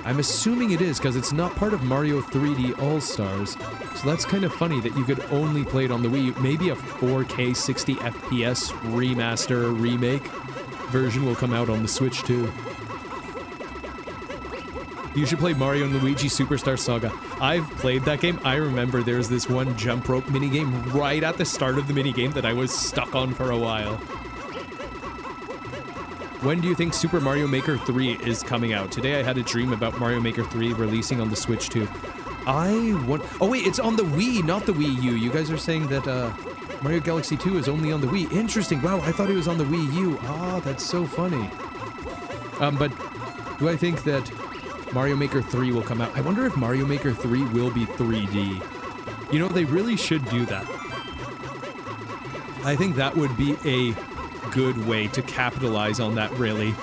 I'm assuming it is, because it's not part of Mario 3D All-Stars. So that's kind of funny that you could only play it on the Wii U. Maybe a 4K 60 FPS remaster remake version will come out on the Switch too. You should play Mario and Luigi Superstar Saga. I've played that game. I remember there's this one jump rope minigame right at the start of the minigame that I was stuck on for a while. When do you think Super Mario Maker 3 is coming out? Today I had a dream about Mario Maker 3 releasing on the Switch too. Oh wait, it's on the Wii, not the Wii U. You guys are saying that Mario Galaxy 2 is only on the Wii. Interesting. Wow, I thought it was on the Wii U. Ah, that's so funny. But do I think that Mario Maker 3 will come out? I wonder if Mario Maker 3 will be 3D. You know, they really should do that. I think that would be a good way to capitalize on that, really.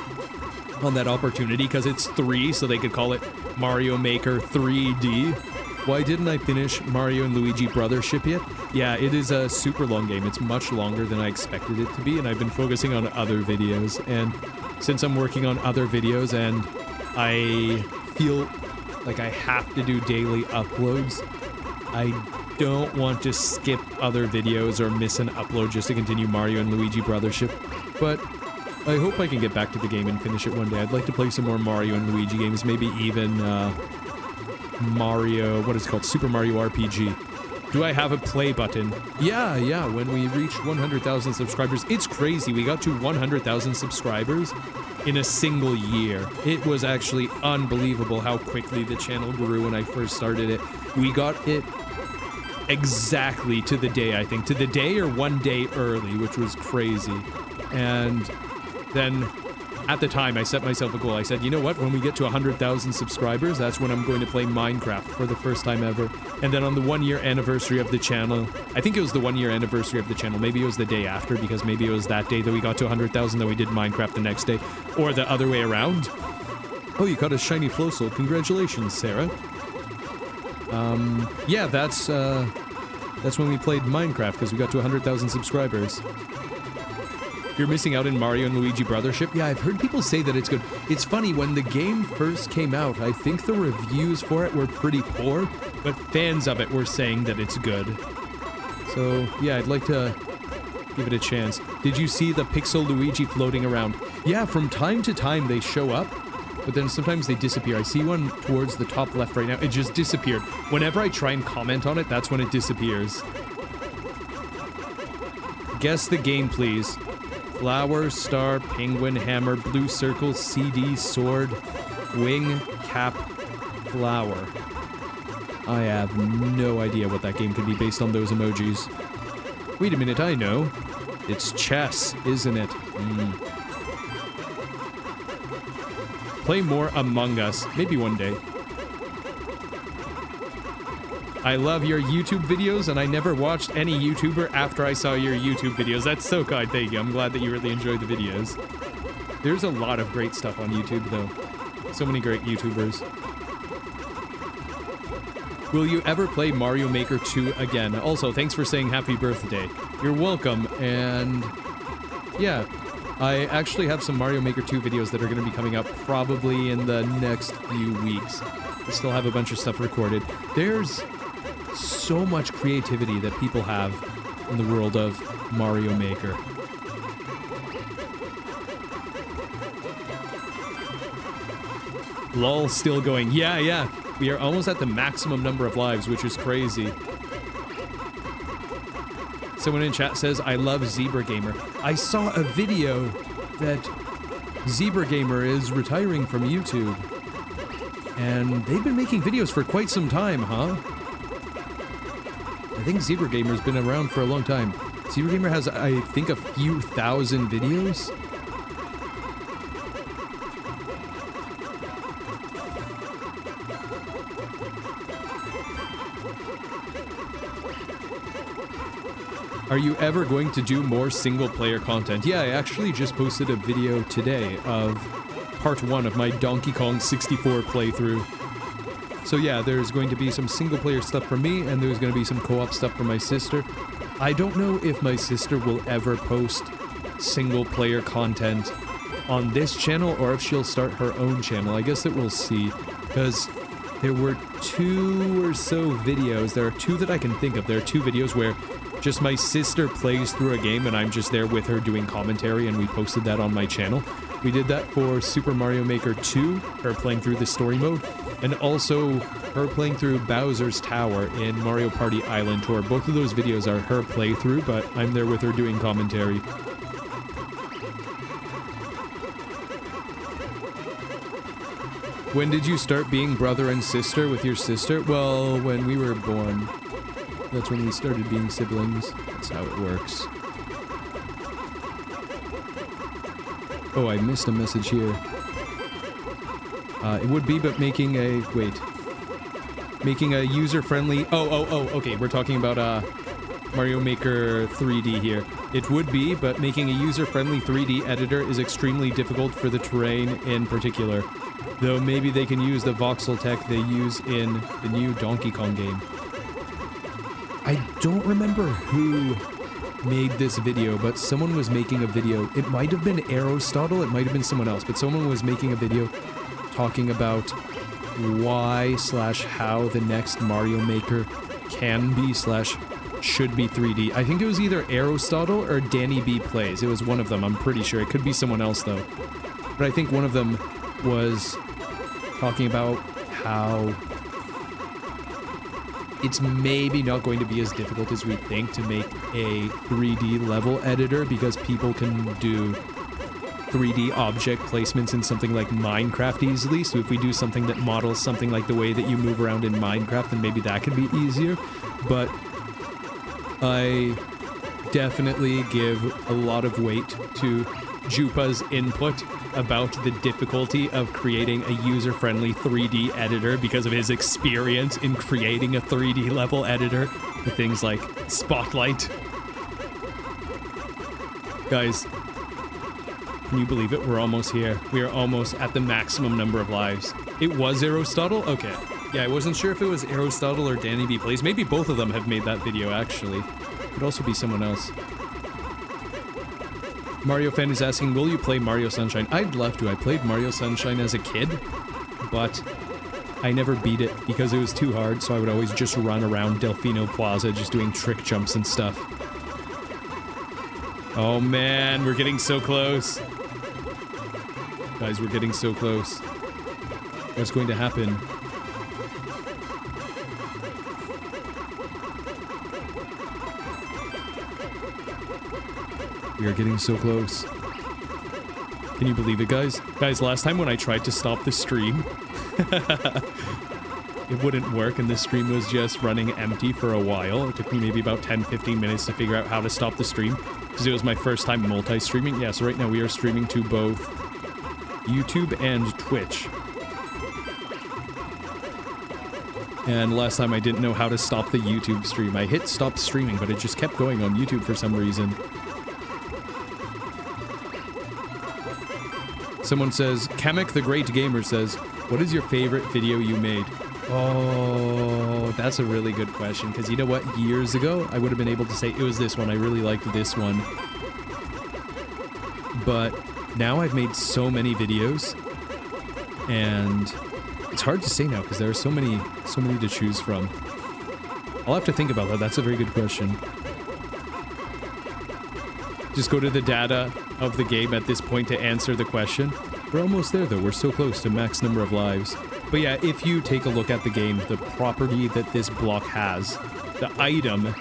On that opportunity, because it's 3, so they could call it Mario Maker 3D. Why didn't I finish Mario and Luigi Brothership yet? Yeah, it is a super long game. It's much longer than I expected it to be, and I've been focusing on other videos. And since I'm working on other videos and I feel like I have to do daily uploads, I don't want to skip other videos or miss an upload just to continue Mario and Luigi Brothership. But I hope I can get back to the game and finish it one day. I'd like to play some more Mario and Luigi games, maybe even Mario, what is it called? Super Mario RPG. Do I have a play button? Yeah, when we reach 100,000 subscribers. It's crazy. We got to 100,000 subscribers in a single year. It was actually unbelievable how quickly the channel grew when I first started it. We got it exactly to the day, I think. To the day or one day early, which was crazy. And then at the time, I set myself a goal. I said, you know what? When we get to 100,000 subscribers, that's when I'm going to play Minecraft for the first time ever. And then on the 1-year anniversary of the channel, I think it was the 1-year anniversary of the channel. Maybe it was the day after, because maybe it was that day that we got to 100,000 that we did Minecraft the next day. Or the other way around. Oh, you got a shiny Floatzel. Congratulations, Sarah. Yeah, that's when we played Minecraft, because we got to 100,000 subscribers. You're missing out in Mario and Luigi Brothership? Yeah, I've heard people say that it's good. It's funny, when the game first came out, I think the reviews for it were pretty poor, but fans of it were saying that it's good. So, yeah, I'd like to give it a chance. Did you see the Pixel Luigi floating around? Yeah, from time to time they show up, but then sometimes they disappear. I see one towards the top left right now. It just disappeared. Whenever I try and comment on it, that's when it disappears. Guess the game, please. Flower, star, penguin, hammer, blue circle, CD, sword, wing, cap, flower. I have no idea what that game could be based on those emojis. Wait a minute, I know. It's chess, isn't it? Play more Among Us. Maybe one day. I love your YouTube videos, and I never watched any YouTuber after I saw your YouTube videos. That's so kind, thank you. I'm glad that you really enjoyed the videos. There's a lot of great stuff on YouTube, though. So many great YouTubers. Will you ever play Mario Maker 2 again? Also, thanks for saying happy birthday. You're welcome, and yeah, I actually have some Mario Maker 2 videos that are going to be coming up probably in the next few weeks. I still have a bunch of stuff recorded. There's so much creativity that people have in the world of Mario Maker. LOL still going. Yeah. We are almost at the maximum number of lives, which is crazy. Someone in chat says, I love Zebra Gamer. I saw a video that Zebra Gamer is retiring from YouTube. And they've been making videos for quite some time, huh? I think Zebra Gamer's been around for a long time. Zebra Gamer has, I think, a few thousand videos. Are you ever going to do more single-player content? Yeah, I actually just posted a video today of part 1 of my Donkey Kong 64 playthrough. So yeah, there's going to be some single-player stuff for me, and there's going to be some co-op stuff for my sister. I don't know if my sister will ever post single-player content on this channel, or if she'll start her own channel. I guess that we'll see, because there were 2 or so videos. There are 2 that I can think of. There are 2 videos where just my sister plays through a game and I'm just there with her doing commentary, and we posted that on my channel. We did that for Super Mario Maker 2, her playing through the story mode, and also her playing through Bowser's Tower in Mario Party Island Tour. Both of those videos are her playthrough, but I'm there with her doing commentary. When did you start being brother and sister with your sister? Well, when we were born. That's when we started being siblings. That's how it works. Oh, I missed a message here. It would be, but making a... Wait. Making a user-friendly... Oh, okay. We're talking about, Mario Maker 3D here. It would be, but making a user-friendly 3D editor is extremely difficult for the terrain in particular. Though maybe they can use the voxel tech they use in the new Donkey Kong game. I don't remember who made this video, but someone was making a video. It might have been Aristotle, it might have been someone else, but someone was making a video talking about why/how the next Mario Maker can be/should be 3D. I think it was either Aristotle or Danny B Plays. It was one of them, I'm pretty sure. It could be someone else, though. But I think one of them was talking about how it's maybe not going to be as difficult as we think to make a 3D level editor, because people can do 3D object placements in something like Minecraft easily. So if we do something that models something like the way that you move around in Minecraft, then maybe that could be easier. But I definitely give a lot of weight to Jupa's input about the difficulty of creating a user-friendly 3D editor because of his experience in creating a 3D level editor with things like Spotlight. Guys, can you believe it? We're almost here. We are almost at the maximum number of lives. It was Aristotle? Okay. Yeah, I wasn't sure if it was Aristotle or Danny B Plays. Maybe both of them have made that video, actually. Could also be someone else. Mario Fan is asking, will you play Mario Sunshine? I'd love to. I played Mario Sunshine as a kid, but I never beat it because it was too hard, so I would always just run around Delfino Plaza just doing trick jumps and stuff. Oh man, we're getting so close. Guys, we're getting so close. What's going to happen? We are getting so close. Can you believe it, guys? Guys, last time when I tried to stop the stream, it wouldn't work and the stream was just running empty for a while. It took me maybe about 10-15 minutes to figure out how to stop the stream because it was my first time multi-streaming. Yeah, so right now we are streaming to both YouTube and Twitch. And last time I didn't know how to stop the YouTube stream. I hit stop streaming, but it just kept going on YouTube for some reason. Someone says, Kamek the Great Gamer says, what is your favorite video you made? Oh, that's a really good question, because you know what? Years ago, I would have been able to say it was this one. I really liked this one. But now I've made so many videos, and it's hard to say now, because there are so many to choose from. I'll have to think about that. That's a very good question. Just go to the data of the game at this point to answer the question. We're almost there, though. We're so close to max number of lives. But yeah, if you take a look at the game, the property that this block has, the item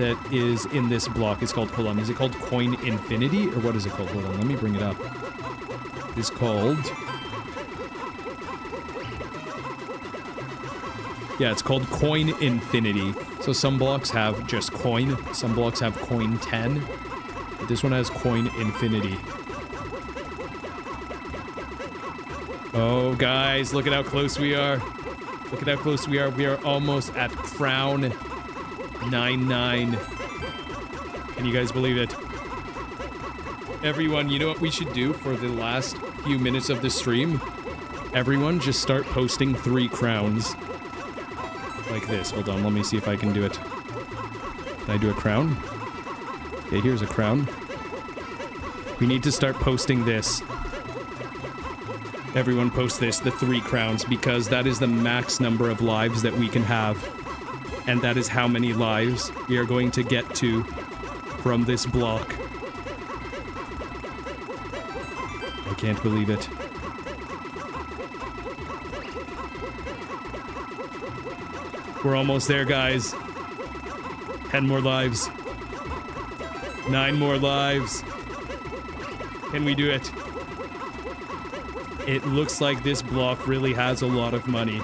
that is in this block is called, hold on, is it called Coin Infinity? Or what is it called? Hold on, let me bring it up. It's called... Yeah, it's called Coin Infinity. So some blocks have just coin, some blocks have coin 10. But this one has Coin Infinity. Oh, guys, look at how close we are. Look at how close we are. We are almost at Crown 99. Can you guys believe it? Everyone, you know what we should do for the last few minutes of the stream? Everyone just start posting 3 crowns. Like this. Hold on, let me see if I can do it. Can I do a crown? Okay, here's a crown. We need to start posting this. Everyone post this, the 3 crowns, because that is the max number of lives that we can have. And that is how many lives we are going to get to from this block. I can't believe it. We're almost there, guys. 10 more lives. 9 more lives. Can we do it? It looks like this block really has a lot of money.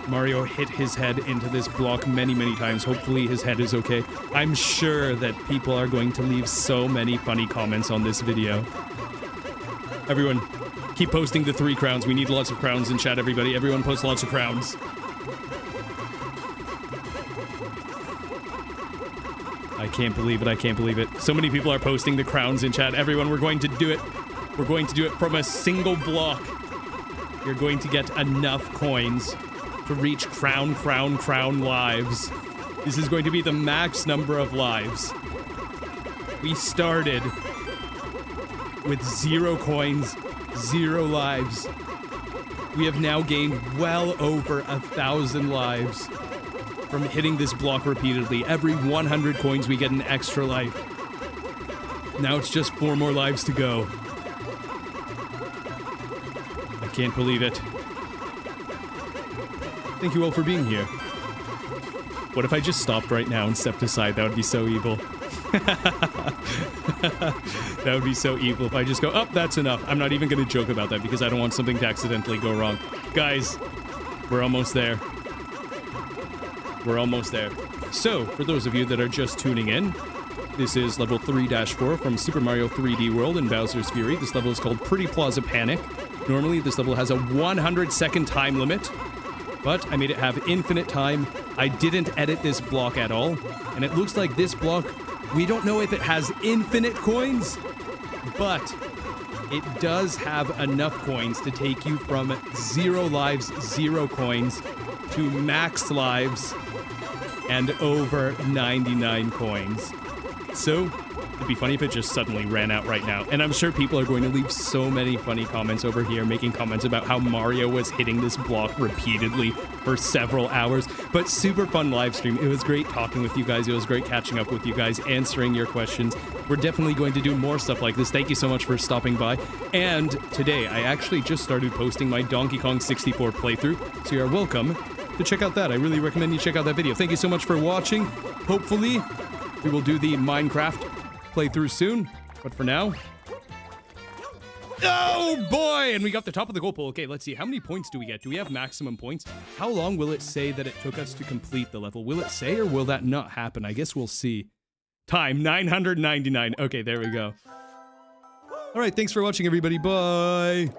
Mario hit his head into this block many, many times. Hopefully his head is okay. I'm sure that people are going to leave so many funny comments on this video. Everyone, keep posting the 3 crowns. We need lots of crowns in chat, everybody. Everyone post lots of crowns. I can't believe it. I can't believe it. So many people are posting the crowns in chat. Everyone, we're going to do it. We're going to do it from a single block. You're going to get enough coins to reach crown lives. This is going to be the max number of lives. We started with 0 coins, 0 lives. We have now gained well over 1,000 lives from hitting this block repeatedly. Every 100 coins we get an extra life. Now it's just 4 more lives to go. I can't believe it. Thank you all for being here. What if I just stopped right now and stepped aside? That would be so evil. That would be so evil if I just go, oh, that's enough. I'm not even going to joke about that because I don't want something to accidentally go wrong. Guys, we're almost there. We're almost there. So, for those of you that are just tuning in, this is level 3-4 from Super Mario 3D World in Bowser's Fury. This level is called Pretty Plaza Panic. Normally, this level has a 100-second time limit, but I made it have infinite time. I didn't edit this block at all, and it looks like this block, we don't know if it has infinite coins, but it does have enough coins to take you from 0 lives, 0 coins, to max lives, and over 99 coins. So, it'd be funny if it just suddenly ran out right now. And I'm sure people are going to leave so many funny comments over here, making comments about how Mario was hitting this block repeatedly for several hours. But super fun live stream. It was great talking with you guys. It was great catching up with you guys, answering your questions. We're definitely going to do more stuff like this. Thank you so much for stopping by. And today, I actually just started posting my Donkey Kong 64 playthrough, so you're welcome to check out that. I really recommend you check out that video. Thank you so much for watching. Hopefully, we will do the Minecraft playthrough soon. But for now... Oh, boy! And we got the top of the goal pole. Okay, let's see. How many points do we get? Do we have maximum points? How long will it say that it took us to complete the level? Will it say, or will that not happen? I guess we'll see. Time, 999. Okay, there we go. All right, thanks for watching, everybody. Bye!